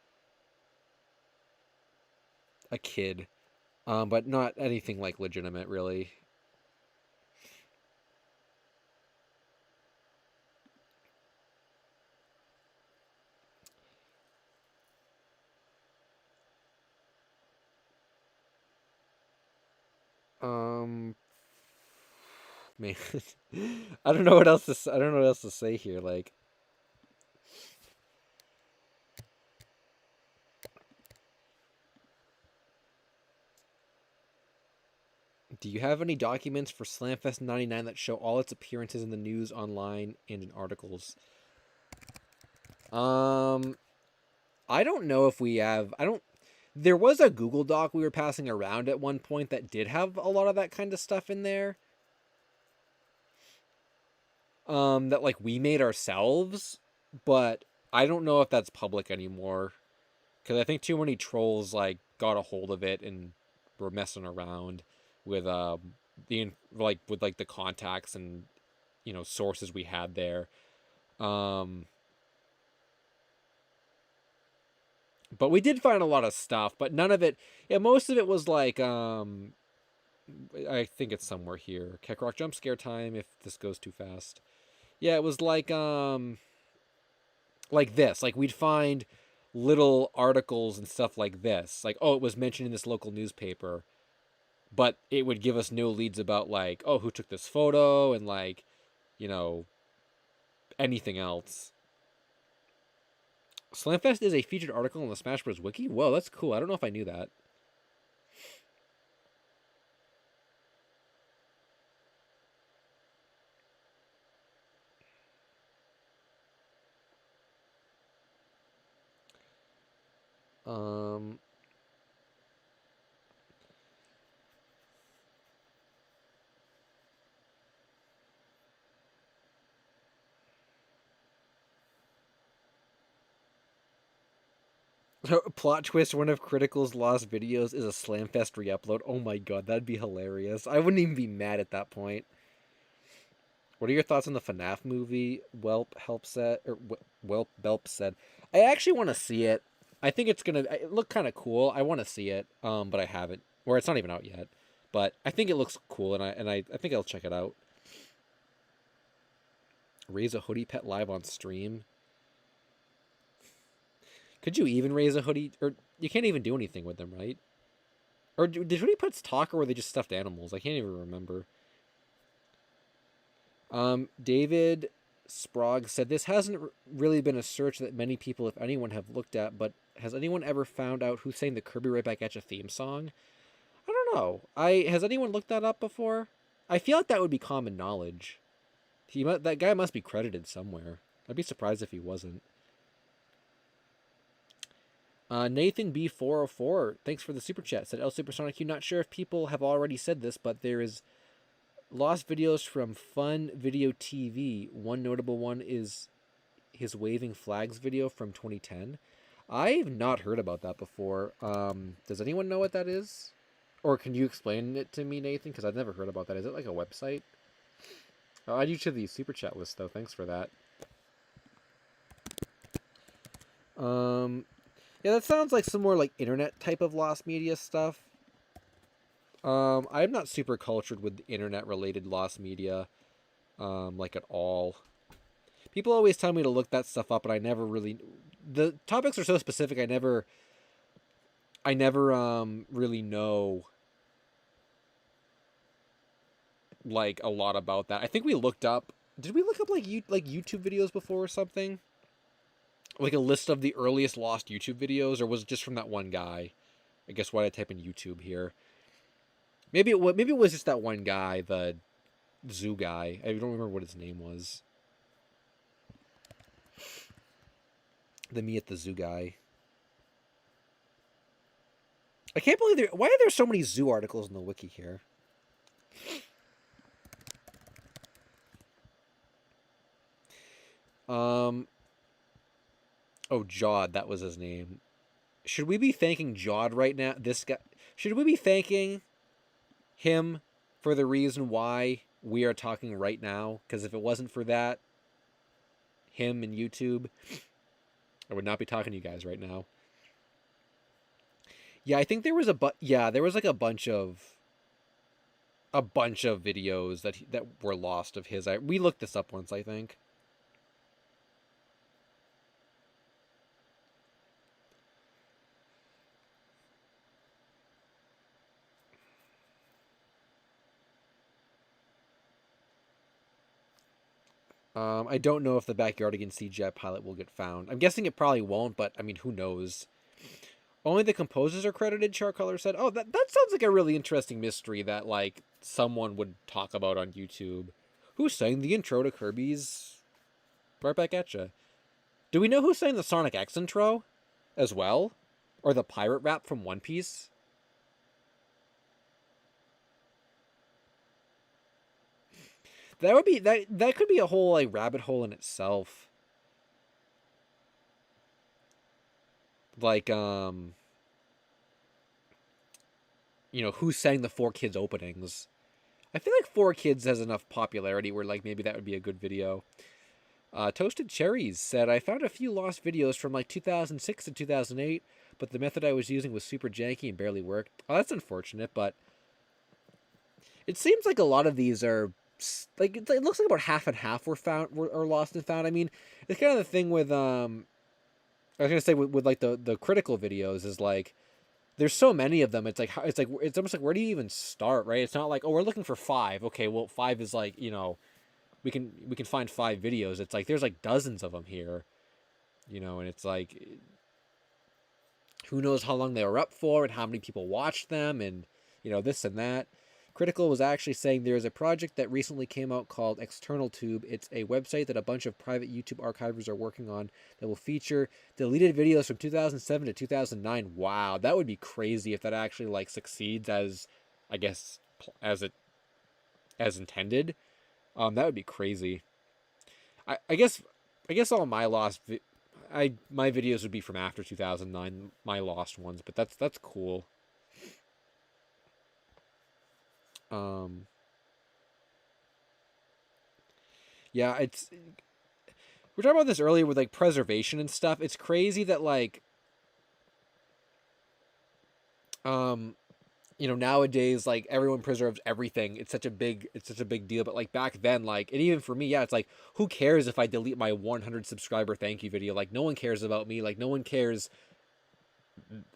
a kid. But not anything like legitimate really. Um man. I don't know what else I don't know what else to say here. Like, do you have any documents for Slamfest 99 that show all its appearances in the news, online, and in articles? Um, I don't know if we have. I don't. There was a Google Doc we were passing around at one point that did have a lot of that kind of stuff in there. That like we made ourselves, but I don't know if that's public anymore because I think too many trolls like got a hold of it and were messing around with the like with like the contacts and sources we had there. Um, but we did find a lot of stuff, but none of it. Yeah, most of it was like I think it's somewhere here. Keckrock jump scare time if this goes too fast. Yeah, it was like this. Like we'd find little articles and stuff like this. Like, oh, it was mentioned in this local newspaper, but it would give us no leads about like, oh, who took this photo and like, you know, anything else. Slamfest is a featured article on the Smash Bros. Wiki. Whoa, that's cool. I don't know if I knew that. Um, Plot twist: one of Critical's lost videos is a Slamfest re-upload. Oh my god, that'd be hilarious. I wouldn't even be mad at that point. What are your thoughts on the FNAF movie? Welp Belp said. I actually want to see it. I think it's gonna it look kind of cool. I want to see it, but I haven't, or it's not even out yet. But I think it looks cool, and I think I'll check it out. Raise a hoodie pet live on stream. Could you even raise a hoodie? Or you can't even do anything with them, right? Or did hoodie pets talk, or were they just stuffed animals? I can't even remember. David Sprague said this hasn't really been a search that many people, if anyone, have looked at. But has anyone ever found out who sang the Kirby Right Back at Ya theme song? I don't know. Has anyone looked that up before? I feel like that would be common knowledge. That guy must be credited somewhere. I'd be surprised if he wasn't. Nathan B404, thanks for the super chat. Said LSuperSonicQ. Not sure if people have already said this, but there is lost videos from Fun Video TV. One notable one is his waving flags video from 2010. I've not heard about that before. Does anyone know what that is? Or can you explain it to me, Nathan? Because I've never heard about that. Is it like a website? I'll add you to the super chat list, though. Thanks for that. Yeah, that sounds like some more like internet type of lost media stuff. I'm not super cultured with internet related lost media, like at all. People always tell me to look that stuff up, but I never really. The topics are so specific. I never really know like a lot about that. I think we looked up. Did we look up like YouTube videos before or something? Like a list of the earliest lost YouTube videos, or was it just from that one guy? I guess why I type in YouTube here. Maybe it was just that one guy, the zoo guy. I don't remember what his name was. The me at the zoo guy. I can't believe why are there so many zoo articles in the wiki here? Oh, Jod, that was his name. Should we be thanking Jod right now? This guy. Should we be thanking him for the reason why we are talking right now? Because if it wasn't for that, him and YouTube, I would not be talking to you guys right now. Yeah, I think there was there was like a bunch of videos that were lost of his. We looked this up once, I think. I don't know if the Backyardigans CGI pilot will get found. I'm guessing it probably won't, but I mean, who knows? Only the composers are credited, Charcolor said. Oh, that sounds like a really interesting mystery that, like, someone would talk about on YouTube. Who sang the intro to Kirby's Right Back at Ya? Do we know who sang the Sonic X intro as well? Or the pirate rap from One Piece? That would be that could be a whole like rabbit hole in itself. Like who sang the Four Kids openings? I feel like Four Kids has enough popularity where like maybe that would be a good video. Toasted Cherries said, I found a few lost videos from like 2006 to 2008, but the method I was using was super janky and barely worked. Oh, that's unfortunate, but it seems like a lot of these are like it looks like about half and half were lost and found. I mean, it's kind of the thing with I was gonna say with like the critical videos is like there's so many of them. It's almost like where do you even start, right? It's not like, oh, we're looking for 5. Okay, well 5 is like we can find 5 videos. It's like there's like dozens of them here, and it's like who knows how long they were up for and how many people watched them and this and that. Critical was actually saying there is a project that recently came out called External Tube. It's a website that a bunch of private YouTube archivers are working on that will feature deleted videos from 2007 to 2009. Wow, that would be crazy if that actually like succeeds as, I guess, as intended. That would be crazy. I guess all my my videos would be from after 2009, my lost ones, but that's cool. Yeah, we're talking about this earlier with like preservation and stuff. It's crazy that like nowadays like everyone preserves everything. It's such a big deal, but like back then, like, and even for me, yeah, it's like who cares if I delete my 100 subscriber thank you video? Like no one cares about me. Like no one cares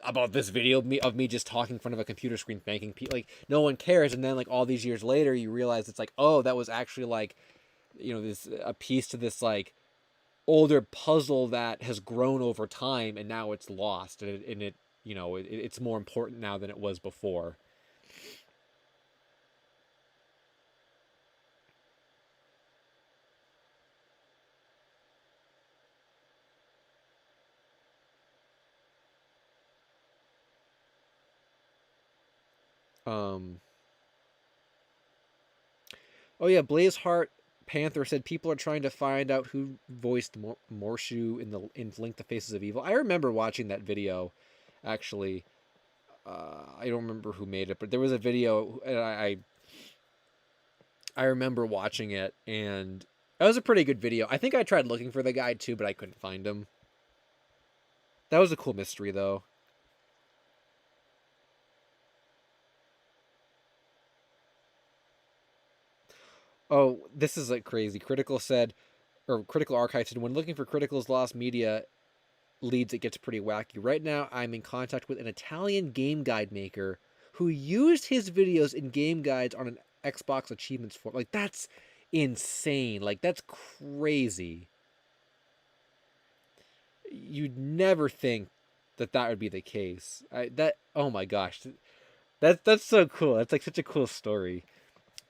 about this video of me just talking in front of a computer screen thanking people. Like no one cares. And then like all these years later you realize it's like, oh, that was actually like this a piece to this like older puzzle that has grown over time and now it's lost and it's more important now than it was before. Oh yeah, Blazeheart Panther said people are trying to find out who voiced Morshu in Link: The Faces of Evil. I remember watching that video, actually. I don't remember who made it, but there was a video, and I remember watching it, and that was a pretty good video. I think I tried looking for the guy too, but I couldn't find him. That was a cool mystery, though. Oh, this is like crazy. Critical Archive said, when looking for Critical's lost media leads, it gets pretty wacky. Right now, I'm in contact with an Italian game guide maker who used his videos in game guides on an Xbox achievements form. Like, that's insane. Like, that's crazy. You'd never think that would be the case. Oh my gosh. That's so cool. That's like such a cool story.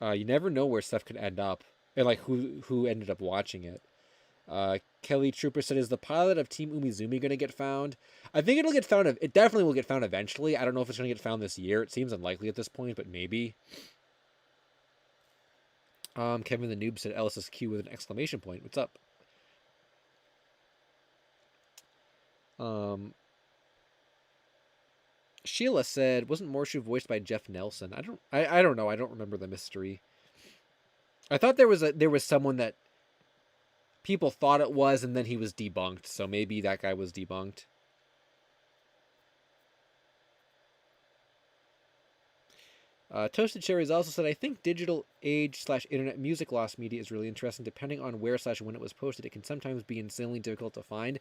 You never know where stuff could end up and like who ended up watching it. Kelly Trooper said, "Is the pilot of Team Umizoomi going to get found?" I think it'll get found. It definitely will get found eventually. I don't know if it's going to get found this year. It seems unlikely at this point, but maybe. Kevin the Noob said, "LSSQ" with an exclamation point. What's up? Sheila said, "Wasn't Morshu voiced by Jeff Nelson?" I don't know. I don't remember the mystery. I thought there was someone that people thought it was, and then he was debunked. So maybe that guy was debunked. Toasted Cherries also said, "I think digital age / internet music loss media is really interesting. Depending on where / when it was posted, it can sometimes be insanely difficult to find."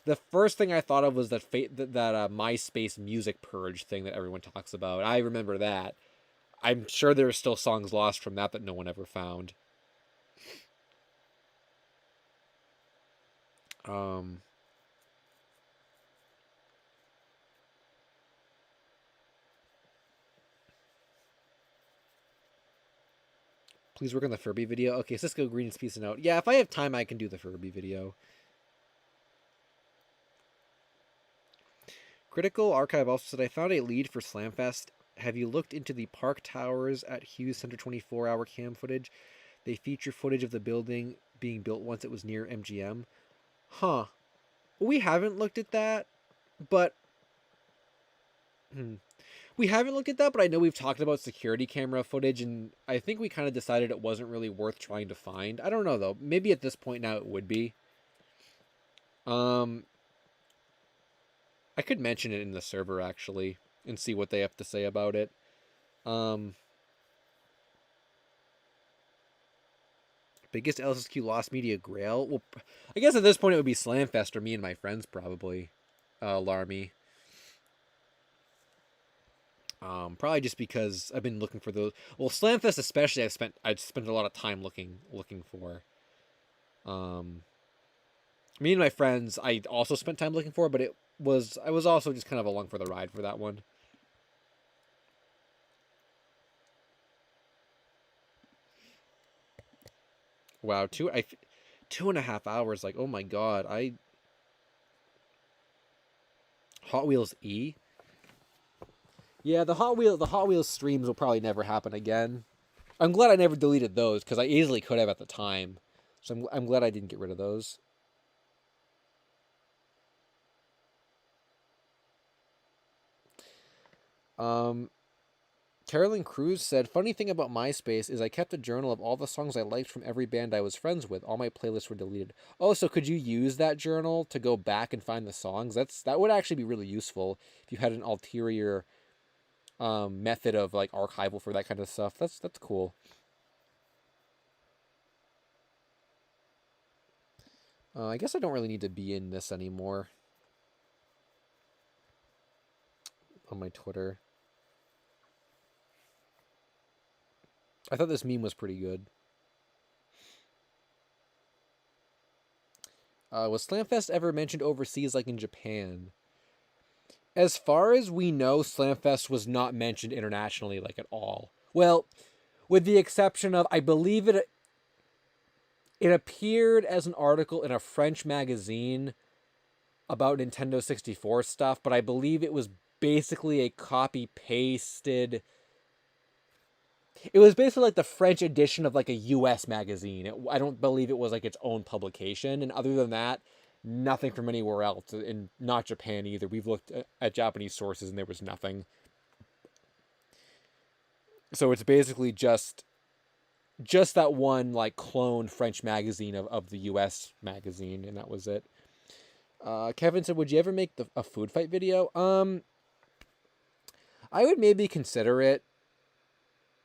The first thing I thought of was that MySpace music purge thing that everyone talks about. I remember that. I'm sure there are still songs lost from that no one ever found. Please work on the Furby video. Okay, Cisco Green is peacing out. Yeah, if I have time, I can do the Furby video. Critical Archive also said, "I found a lead for Slamfest. Have you looked into the Park Towers at Hughes Center 24-hour cam footage? They feature footage of the building being built once it was near MGM." Huh. We haven't looked at that, but... We haven't looked at that, but I know we've talked about security camera footage, and I think we kind of decided it wasn't really worth trying to find. I don't know, though. Maybe at this point now it would be. I could mention it in the server, actually, and see what they have to say about it. Biggest LSSQ lost media grail? Well, I guess at this point it would be Slamfest or me and my friends, probably. Larmy. Probably just because I've been looking for those. Well, Slamfest especially, I'd spent a lot of time looking for. Me and my friends, I also spent time looking for, but I was also just kind of along for the ride for that one. Wow, 2.5 hours. Like, oh my god, Hot Wheels E. Yeah, the Hot Wheels streams will probably never happen again. I'm glad I never deleted those because I easily could have at the time. So I'm glad I didn't get rid of those. Carolyn Cruz said, "Funny thing about MySpace is I kept a journal of all the songs I liked from every band I was friends with. All my playlists were deleted." Oh, so could you use that journal to go back and find the songs? That would actually be really useful if you had an ulterior method of like archival for that kind of stuff. That's cool. I guess I don't really need to be in this anymore on my Twitter. I thought this meme was pretty good. Was Slamfest ever mentioned overseas like in Japan? As far as we know, Slamfest was not mentioned internationally like at all. Well, with the exception of, I believe it appeared as an article in a French magazine about Nintendo 64 stuff, but I believe it was basically a copy-pasted... It was basically like the French edition of like a US magazine. I don't believe it was like its own publication, and other than that, nothing from anywhere else, and not Japan either. We've looked at Japanese sources and there was nothing. So it's basically just that one like clone French magazine of the US magazine, and that was it. Kevin said, "Would you ever make a food fight video?" I would maybe consider it.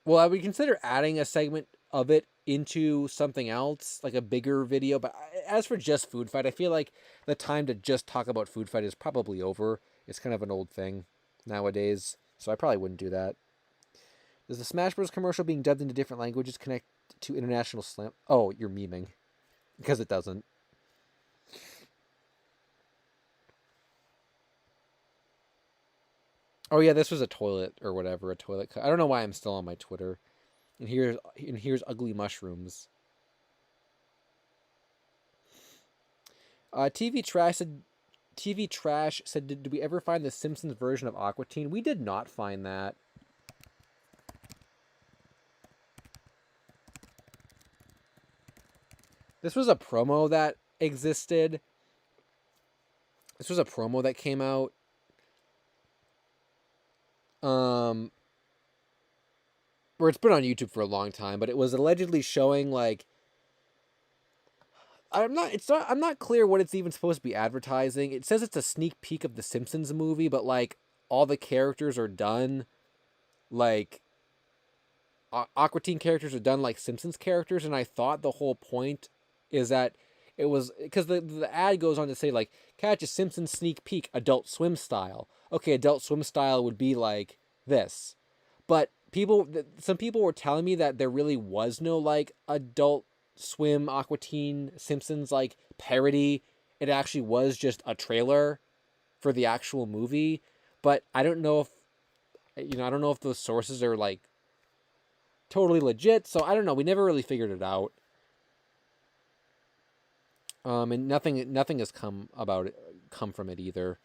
Well, I would consider adding a segment of it into something else, like a bigger video. But as for just food fight, I feel like the time to just talk about food fight is probably over. It's kind of an old thing nowadays, so I probably wouldn't do that. Does the Smash Bros. Commercial being dubbed into different languages connect to international slam? Oh, you're memeing. Because it doesn't. Oh yeah, this was a toilet or whatever, a toilet cut. I don't know why I'm still on my Twitter. And here's ugly mushrooms. TV Trash said, did we ever find the Simpsons version of Aqua Teen? We did not find that. This was a promo that existed. This was a promo that came out. Where it's been on YouTube for a long time, but it was allegedly showing like I'm not clear what it's even supposed to be advertising. It says it's a sneak peek of the Simpsons movie, but like all the characters are done like Aqua Teen characters are done like Simpsons characters, and I thought the whole point is that it was because the ad goes on to say like catch a Simpsons sneak peek Adult Swim style. Okay, Adult Swim style would be like this, but some people were telling me that there really was no like Adult Swim Aqua Teen Simpsons like parody. It actually was just a trailer for the actual movie, but I don't know if I don't know if those sources are like totally legit. So I don't know. We never really figured it out. And nothing has come from it either.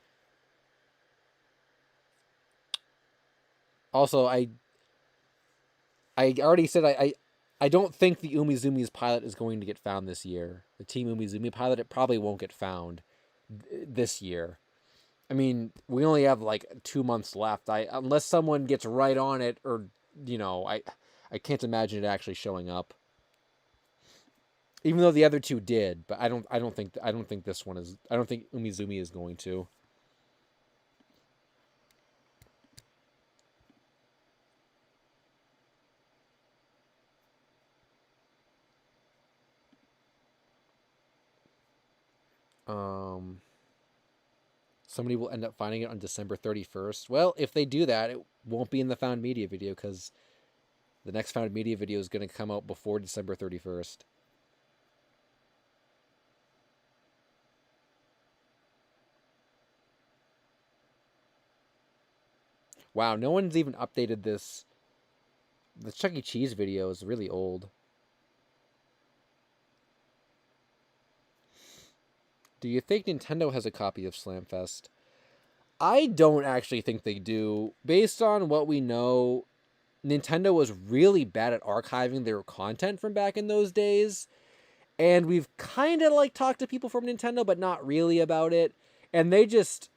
Also, I already said I don't think the Umizumi's pilot is going to get found this year. The Team Umizumi pilot, it probably won't get found this year. I mean, we only have like 2 months left. Unless someone gets right on it, or I can't imagine it actually showing up. Even though the other two did, but I don't think this one is. I don't think Umizumi is going to. Somebody will end up finding it on December 31st. Well, if they do that, it won't be in the found media video because the next found media video is going to come out before December 31st. Wow, no one's even updated this. The Chuck E. Cheese video is really old. Do you think Nintendo has a copy of Slamfest? I don't actually think they do. Based on what we know, Nintendo was really bad at archiving their content from back in those days. And we've kind of like talked to people from Nintendo, but not really about it. And they just,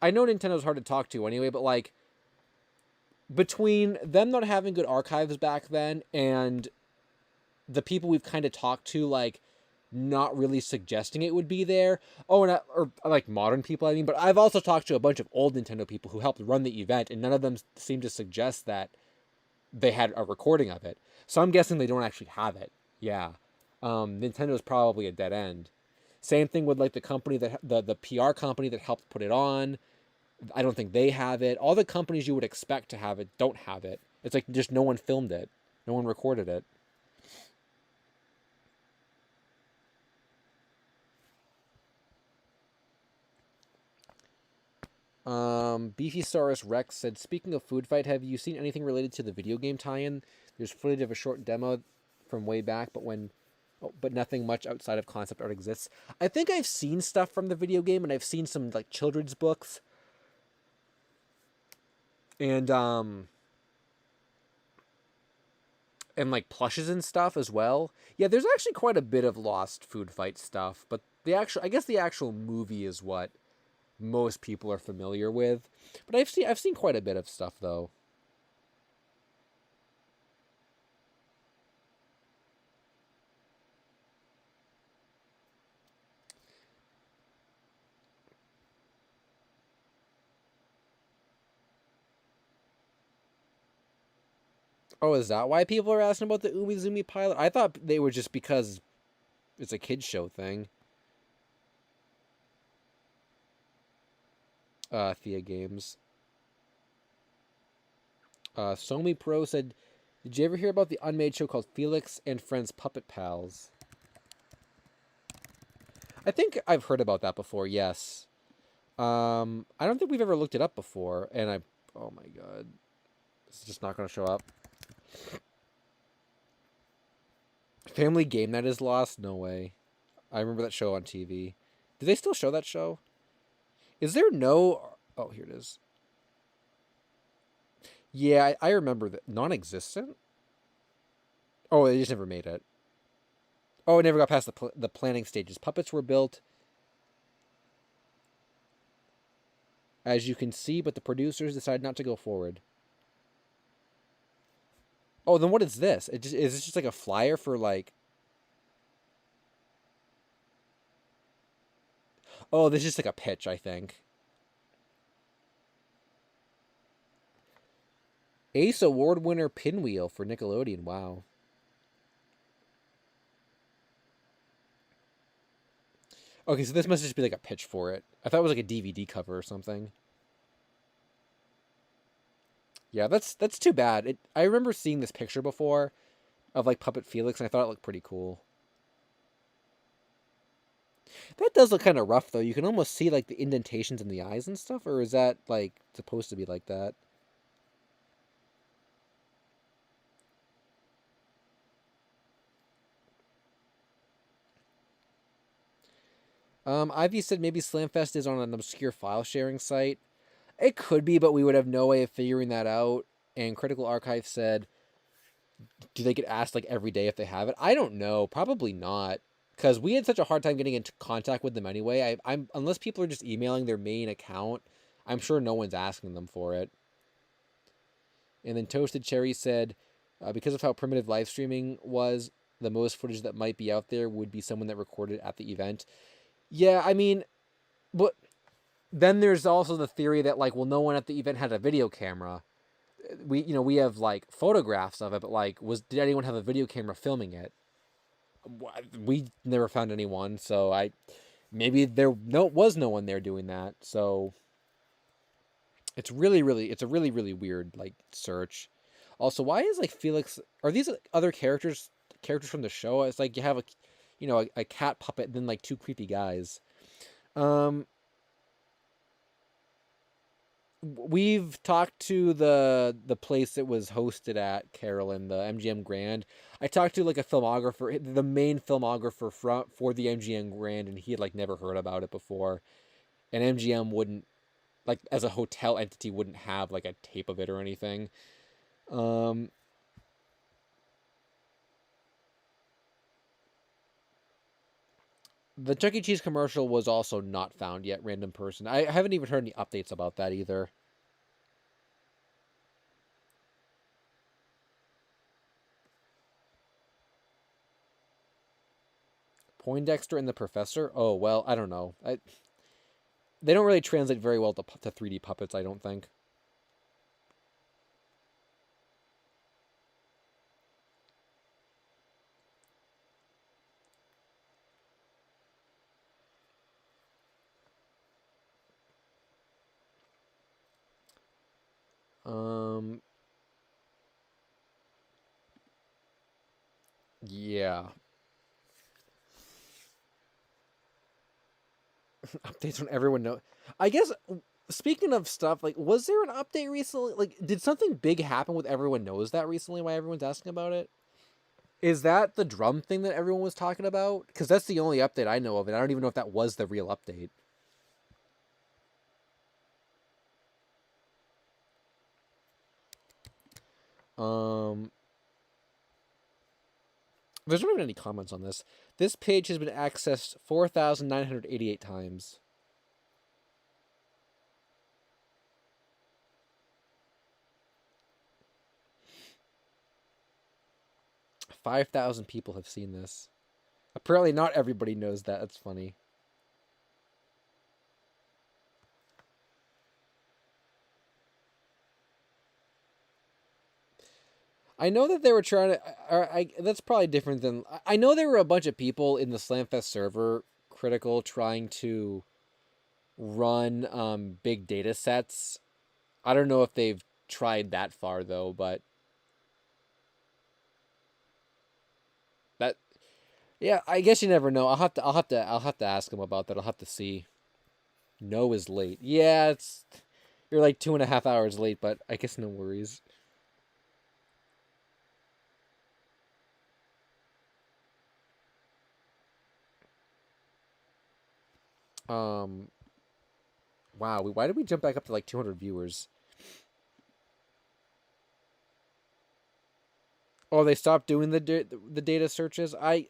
I know Nintendo's hard to talk to anyway, but like between them not having good archives back then and the people we've kind of talked to, like not really suggesting it would be there. Oh, and or like modern people, I mean, but I've also talked to a bunch of old Nintendo people who helped run the event, and none of them seem to suggest that they had a recording of it. So I'm guessing they don't actually have it. Yeah. Nintendo's probably a dead end. Same thing with like the company that the PR company that helped put it on. I don't think they have it. All the companies you would expect to have it don't have it. It's like just no one filmed it. No one recorded it. Beefysaurus Rex said, speaking of Food Fight, have you seen anything related to the video game tie-in? There's footage of a short demo from way back, but nothing much outside of concept art exists. I think I've seen stuff from the video game, and I've seen some like children's books. And like plushes and stuff as well. Yeah, there's actually quite a bit of Lost Food Fight stuff, but I guess the actual movie is what most people are familiar with. But I've seen quite a bit of stuff though. Oh, is that why people are asking about the Umizumi pilot? I thought they were just because it's a kids show thing. Thea Games. Somi Pro said, did you ever hear about the unmade show called Felix and Friends Puppet Pals? I think I've heard about that before, yes. I don't think we've ever looked it up before, and oh my god. This is just not going to show up. Family Game Night is lost? No way. I remember that show on TV. Do they still show that show? Is there no... Oh, here it is. Yeah, I remember that. Non-existent? Oh, they just never made it. Oh, it never got past the planning stages. Puppets were built, as you can see, but the producers decided not to go forward. Oh, then what is this? Is this just like a flyer for like... Oh, this is just like a pitch, I think. Ace Award winner Pinwheel for Nickelodeon. Wow. Okay, so this must just be like a pitch for it. I thought it was like a DVD cover or something. Yeah, that's too bad. I remember seeing this picture before of like Puppet Felix, and I thought it looked pretty cool. That does look kind of rough, though. You can almost see like the indentations in the eyes and stuff, or is that like supposed to be like that? Ivy said maybe Slamfest is on an obscure file sharing site. It could be, but we would have no way of figuring that out. And Critical Archive said, do they get asked like every day if they have it? I don't know. Probably not. Because we had such a hard time getting into contact with them anyway. I'm unless people are just emailing their main account, I'm sure no one's asking them for it. And then Toasted Cherry said, because of how primitive live streaming was, the most footage that might be out there would be someone that recorded at the event. Yeah, I mean, but then there's also the theory that like, well, no one at the event had a video camera. We have like photographs of it, but like, did anyone have a video camera filming it? We never found anyone, so maybe there was no one there doing that. So it's a really weird like search. Also, why is like Felix? Are these other characters from the show? It's like you have a cat puppet, and then like two creepy guys. Um, we've talked to the place it was hosted at, Carolyn, the MGM Grand. I talked to like a filmographer, the main filmographer for the MGM Grand, and he had like never heard about it before. And MGM wouldn't, like, as a hotel entity, wouldn't have like a tape of it or anything. Um, the Chuck E. Cheese commercial was also not found yet. Random person. I haven't even heard any updates about that either. Poindexter and the Professor. Oh well, I don't know. They don't really translate very well to 3D puppets, I don't think. Um, yeah. Updates when everyone knows. I guess, speaking of stuff, like, was there an update recently? Like, did something big happen with Everyone Knows That recently? Why everyone's asking about it? Is that the drum thing that everyone was talking about? Because that's the only update I know of, and I don't even know if that was the real update. Um, there's not even any comments on this. This page has been accessed 4,988 times. 5,000 people have seen this. Apparently, not everybody knows that. That's funny. I know that they were trying to. That's probably different than. I know there were a bunch of people in the Slamfest server critical trying to run big data sets. I don't know if they've tried that far though, but that yeah, I guess you never know. I'll have to ask them about that. I'll have to see. No is late. Yeah, you're like 2.5 hours late, but I guess no worries. Wow, why did we jump back up to like 200 viewers? Oh, they stopped doing the data searches. I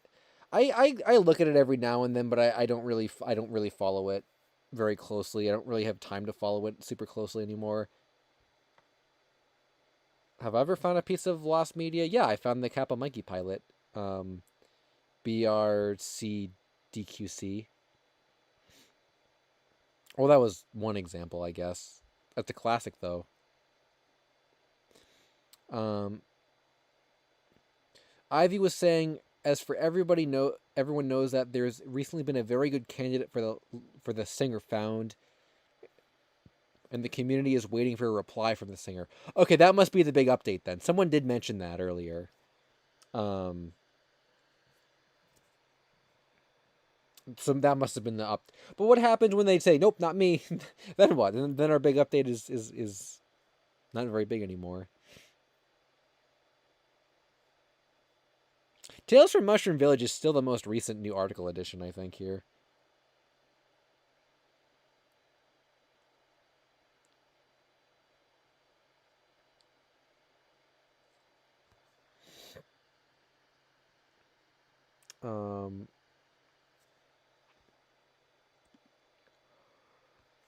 look at it every now and then, but I don't really follow it very closely. I don't really have time to follow it super closely anymore. Have I ever found a piece of lost media? Yeah, I found the Kappa Monkey pilot. BRCDQC. Well, that was one example, I guess. That's a classic, though. Um, Ivy was saying, as for everyone knows that there's recently been a very good candidate for the singer found, and the community is waiting for a reply from the singer. Okay, that must be the big update then. Someone did mention that earlier. Um, so that must have been the up. But what happens when they say, "Nope, not me"? Then what? Then our big update is not very big anymore. Tales from Mushroom Village is still the most recent new article edition, I think, here. Um,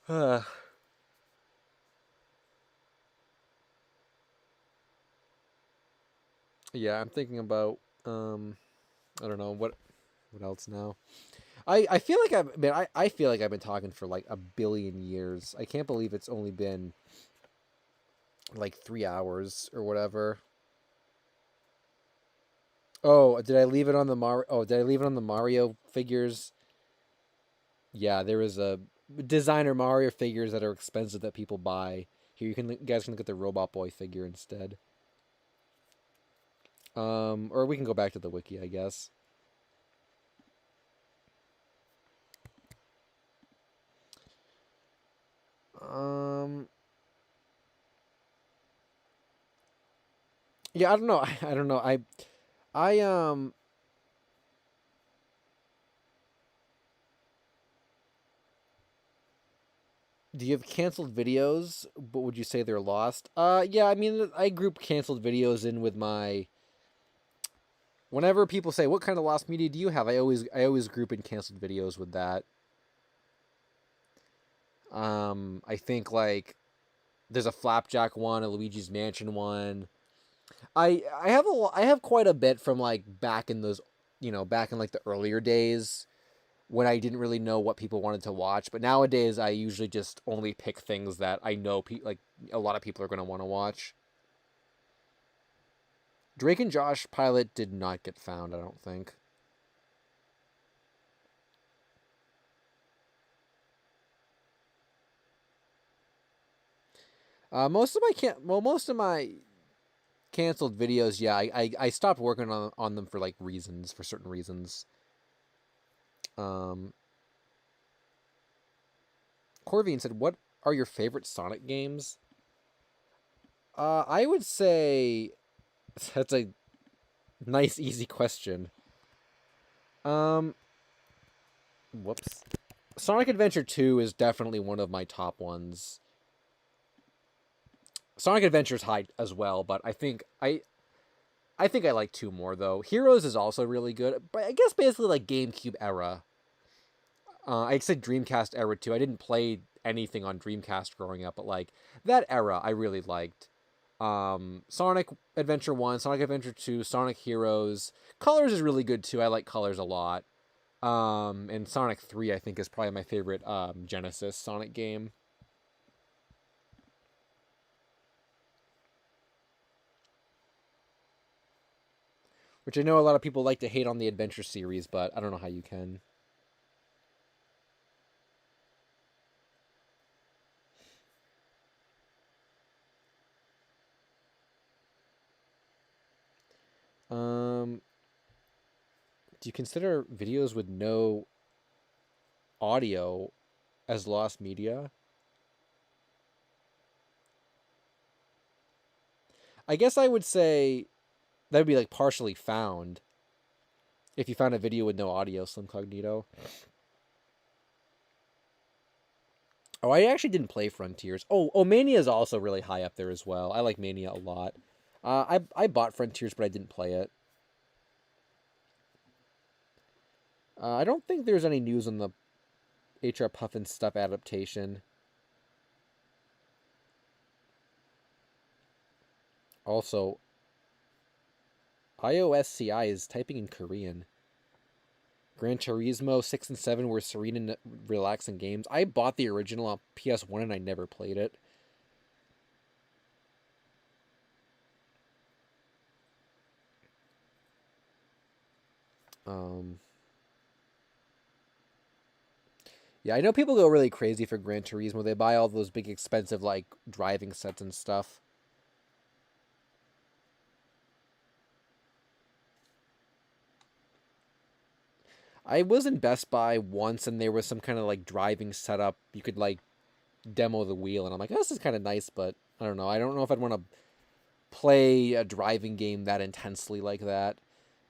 uh, yeah, I'm thinking about I don't know what else now. I feel like I feel like I've been talking for like a billion years. I can't believe it's only been like 3 hours or whatever. Oh, did I leave it on the Mario? Oh, did I leave it on the Mario figures? Yeah, there is a designer Mario figures that are expensive that people buy. Here, you guys can look at the Robot Boy figure instead. Or we can go back to the wiki, I guess. Um, yeah, I don't know. I don't know. I Do you have canceled videos? But would you say they're lost? Yeah. I mean, I group canceled videos in with my. Whenever people say, "What kind of lost media do you have?" I always group in canceled videos with that. I think like there's a Flapjack one, a Luigi's Mansion one. I have quite a bit from like back in those, back in like the earlier days when I didn't really know what people wanted to watch. But nowadays, I usually just only pick things that I know like a lot of people are going to want to watch. Drake and Josh pilot did not get found, I don't think. Most of my canceled videos, yeah, I stopped working on them for like reasons, for certain reasons. Um, Corvine said, "What are your favorite Sonic games?" I would say that's a nice, easy question. Um, whoops. Sonic Adventure 2 is definitely one of my top ones. Sonic Adventure's high as well, but I think I like 2 more though. Heroes is also really good, but I guess basically like GameCube era. I said Dreamcast era too. I didn't play anything on Dreamcast growing up, but like that era I really liked. Sonic Adventure 1, Sonic Adventure 2, Sonic Heroes. Colors is really good too. I like Colors a lot. And Sonic 3 I think is probably my favorite Genesis Sonic game. Which I know a lot of people like to hate on the Adventure series, but I don't know how you can. Um, do you consider videos with no audio as lost media? I guess I would say that would be like partially found if you found a video with no audio, Slim Cognito. Oh, I actually didn't play Frontiers. Oh, Mania is also really high up there as well. I like Mania a lot. I bought Frontiers, but I didn't play it. I don't think there's any news on the HR Puffin Stuff adaptation. Also, iOSCI is typing in Korean. Gran Turismo 6 and 7 were serene and relaxing games. I bought the original on PS1 and I never played it. Yeah, I know people go really crazy for Gran Turismo. They buy all those big expensive like driving sets and stuff. I was in Best Buy once and there was some kind of like driving setup. You could like demo the wheel and I'm like, oh, this is kind of nice, but I don't know. I don't know if I'd want to play a driving game that intensely like that.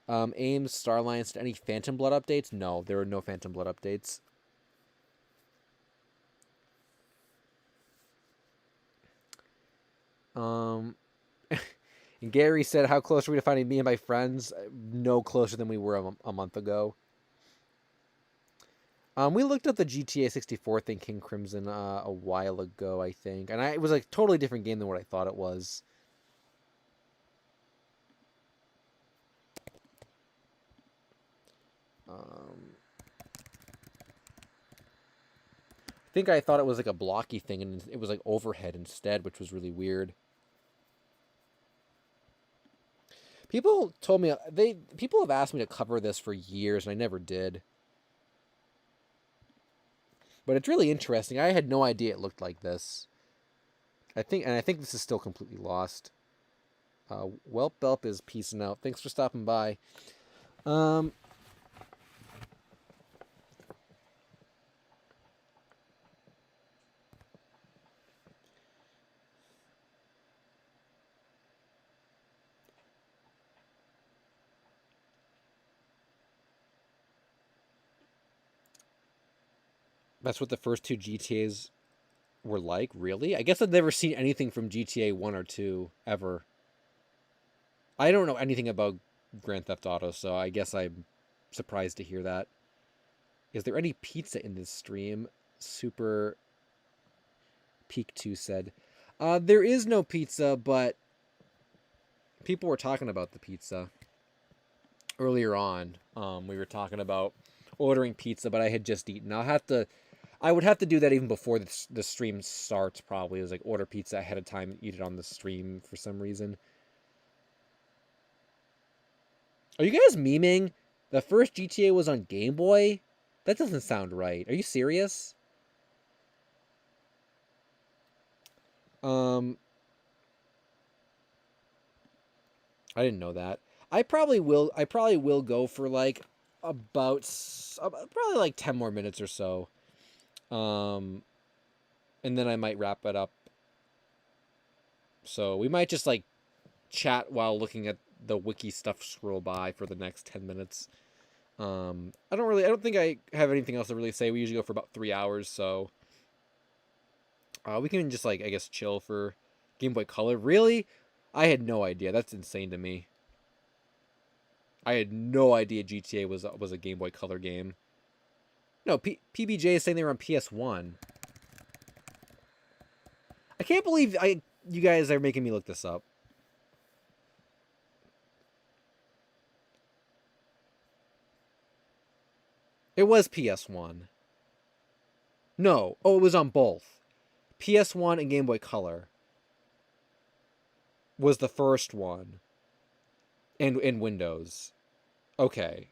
AIMS, Starlines, any Phantom Blood updates? No, there are no Phantom Blood updates. And Gary said, how close are we to finding me and my friends? No closer than we were a month ago. We looked at the GTA 64 thing, King Crimson, a while ago, I think. And it was a totally different game than what I thought it was. I think I thought it was like a blocky thing, and it was like overhead instead, which was really weird. People told me people have asked me to cover this for years, and I never did. But it's really interesting. I had no idea it looked like this. I think this is still completely lost. Welp Belp is peacing out. Thanks for stopping by. That's what the first two GTAs were like, really? I guess I've never seen anything from GTA 1 or 2 ever. I don't know anything about Grand Theft Auto, so I guess I'm surprised to hear that. Is there any pizza in this stream? Super Peak 2 said. There is no pizza, but people were talking about the pizza earlier on. We were talking about ordering pizza, but I had just eaten. I would have to do that even before the stream starts, probably. It was like order pizza ahead of time and eat it on the stream for some reason. Are you guys memeing? The first GTA was on Game Boy? That doesn't sound right. Are you serious? I didn't know that. I probably will go for like probably like 10 more minutes or so. And then I might wrap it up. So we might just like chat while looking at the wiki stuff scroll by for the next 10 minutes. I don't think I have anything else to really say. We usually go for about 3 hours, so we can just like I guess chill for Game Boy Color. Really? I had no idea. That's insane to me. I had no idea GTA was a Game Boy Color game. No, PBJ is saying they were on PS1. I can't believe you guys are making me look this up. It was PS1. No. Oh, it was on both. PS1 and Game Boy Color was the first one. And in Windows. Okay.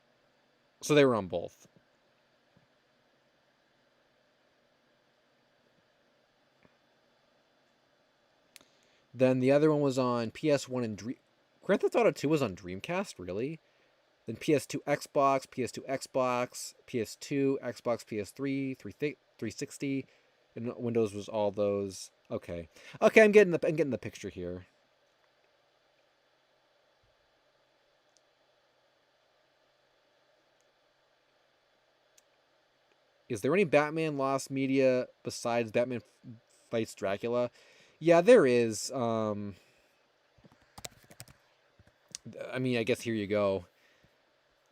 So they were on both. Then the other one was on PS1 and Grand Theft Auto 2 was on Dreamcast, really? Then PS2 Xbox, PS2 Xbox, PS2, Xbox, PS3, 360, and Windows was all those. Okay. Okay, I'm getting the picture here. Is there any Batman Lost Media besides Batman Fights Dracula? Yeah, there is. I mean, I guess here you go.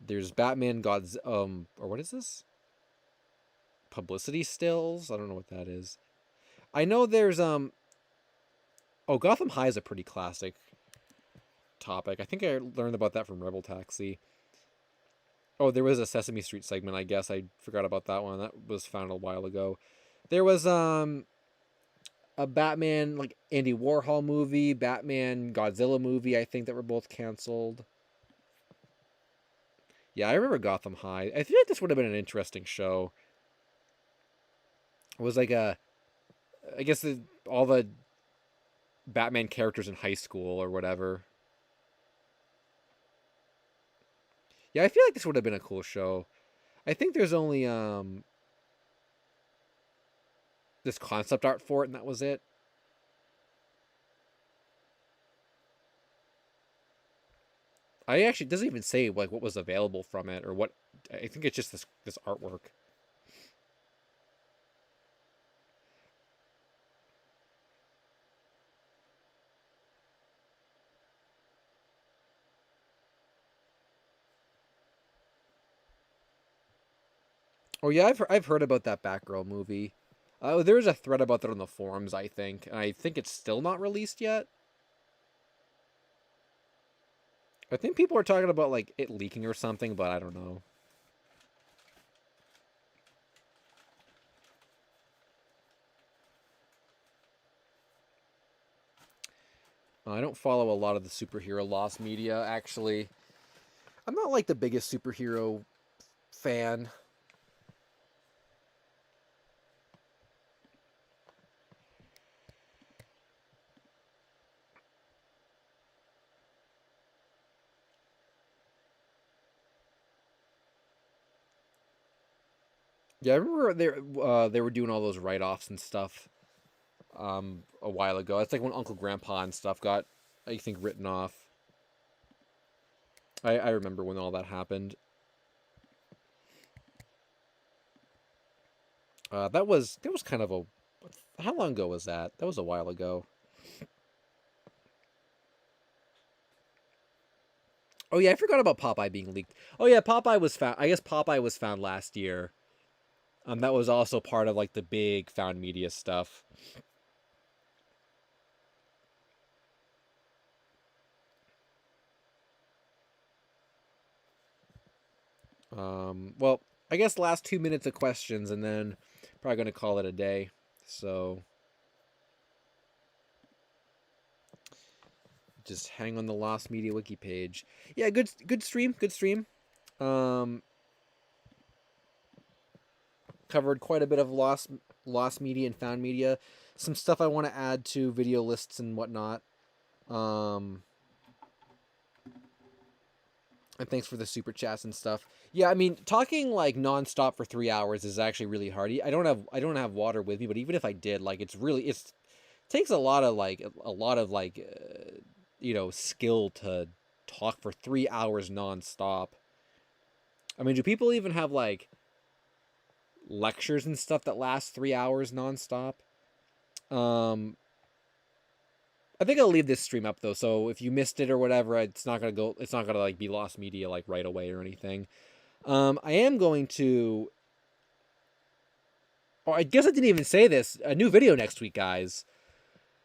There's Batman God's or what is this? Publicity stills? I don't know what that is. I know there's oh, Gotham High is a pretty classic topic. I think I learned about that from Rebel Taxi. Oh, there was a Sesame Street segment, I guess. I forgot about that one. That was found a while ago. There was a Batman like Andy Warhol movie, Batman Godzilla movie, I think that were both canceled. Yeah, I remember Gotham High. I feel like this would have been an interesting show. It was like I guess all the Batman characters in high school or whatever. Yeah, I feel like this would have been a cool show. I think there's only this concept art for it, and that was it. I actually it doesn't even say like what was available from it or what. I think it's just this artwork. Oh yeah, I've heard about that Batgirl movie. There's a thread about that on the forums, I think, and I think it's still not released yet. I think people are talking about like it leaking or something, but I don't know. I don't follow a lot of the superhero lost media, actually. I'm not like the biggest superhero fan. Yeah, I remember they were doing all those write offs and stuff a while ago. That's like when Uncle Grandpa and stuff got, I think, written off. I remember when all that happened. That was kind of a, how long ago was that? That was a while ago. Oh yeah, I forgot about Popeye being leaked. Oh yeah, Popeye was found. I guess Popeye was found last year. That was also part of like the big found media stuff. Well, I guess last 2 minutes of questions, and then probably gonna call it a day. So just hang on the Lost Media Wiki page. Yeah, good stream, good stream. Um, Covered quite a bit of lost media and found media. Some stuff I want to add to video lists and whatnot. And thanks for the super chats and stuff. Yeah, I mean, talking like nonstop for 3 hours is actually really hard. I don't have water with me, but even if I did, like, it's takes a lot of skill to talk for 3 hours nonstop. I mean, do people even have like lectures and stuff that last 3 hours nonstop? Um, I think I'll leave this stream up though, so if you missed it or whatever, it's not gonna go. It's not gonna like be lost media like right away or anything. I am going to. Oh, I guess I didn't even say this. A new video next week, guys.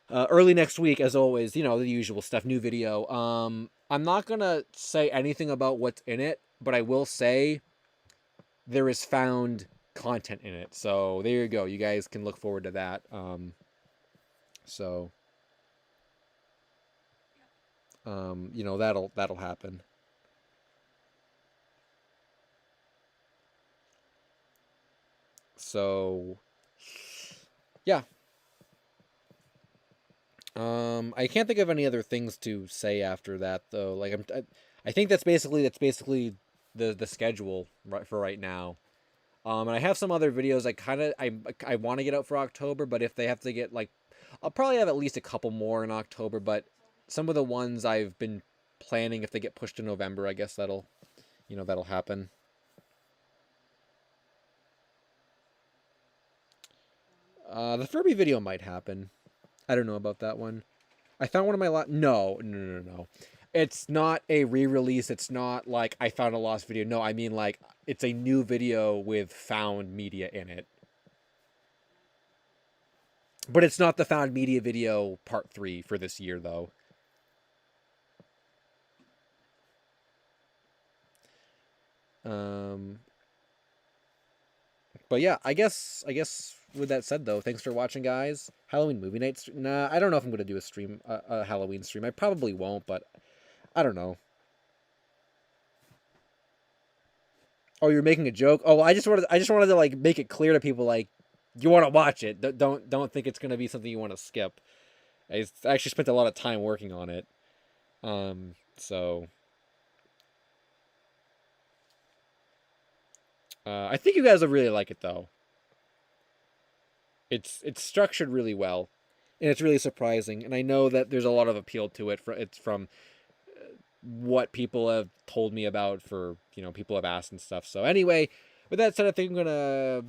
Early next week, as always. You know the usual stuff. New video. I'm not gonna say anything about what's in it, but I will say there is found content in it. So there you go. You guys can look forward to that. So that'll happen. So yeah. I can't think of any other things to say after that though. Like I think that's basically the schedule right for right now. And I have some other videos I want to get out for October, but if they have to get like, I'll probably have at least a couple more in October. But some of the ones I've been planning, if they get pushed to November, I guess that'll happen. The Furby video might happen. I don't know about that one. I found one of my no. It's not a re-release. It's not like I found a lost video. No, I mean like it's a new video with found media in it. But it's not the found media video part 3 for this year though. But yeah, I guess with that said though, thanks for watching, guys. Halloween movie night. Nah, I don't know if I'm gonna do a stream, a Halloween stream. I probably won't, but I don't know. Oh, you're making a joke? Oh, I just wanted to like make it clear to people like you want to watch it. Don't think it's gonna be something you want to skip. I actually spent a lot of time working on it. So I think you guys will really like it though. It's structured really well, and it's really surprising. And I know that there's a lot of appeal to it. It's from what people have told me about. For people have asked and stuff. So anyway, with that said, I think I'm gonna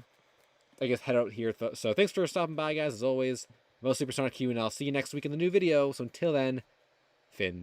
head out here. So thanks for stopping by, guys. As always, I'm LSuperSonicQ, and I'll see you next week in the new video. So until then, Finn.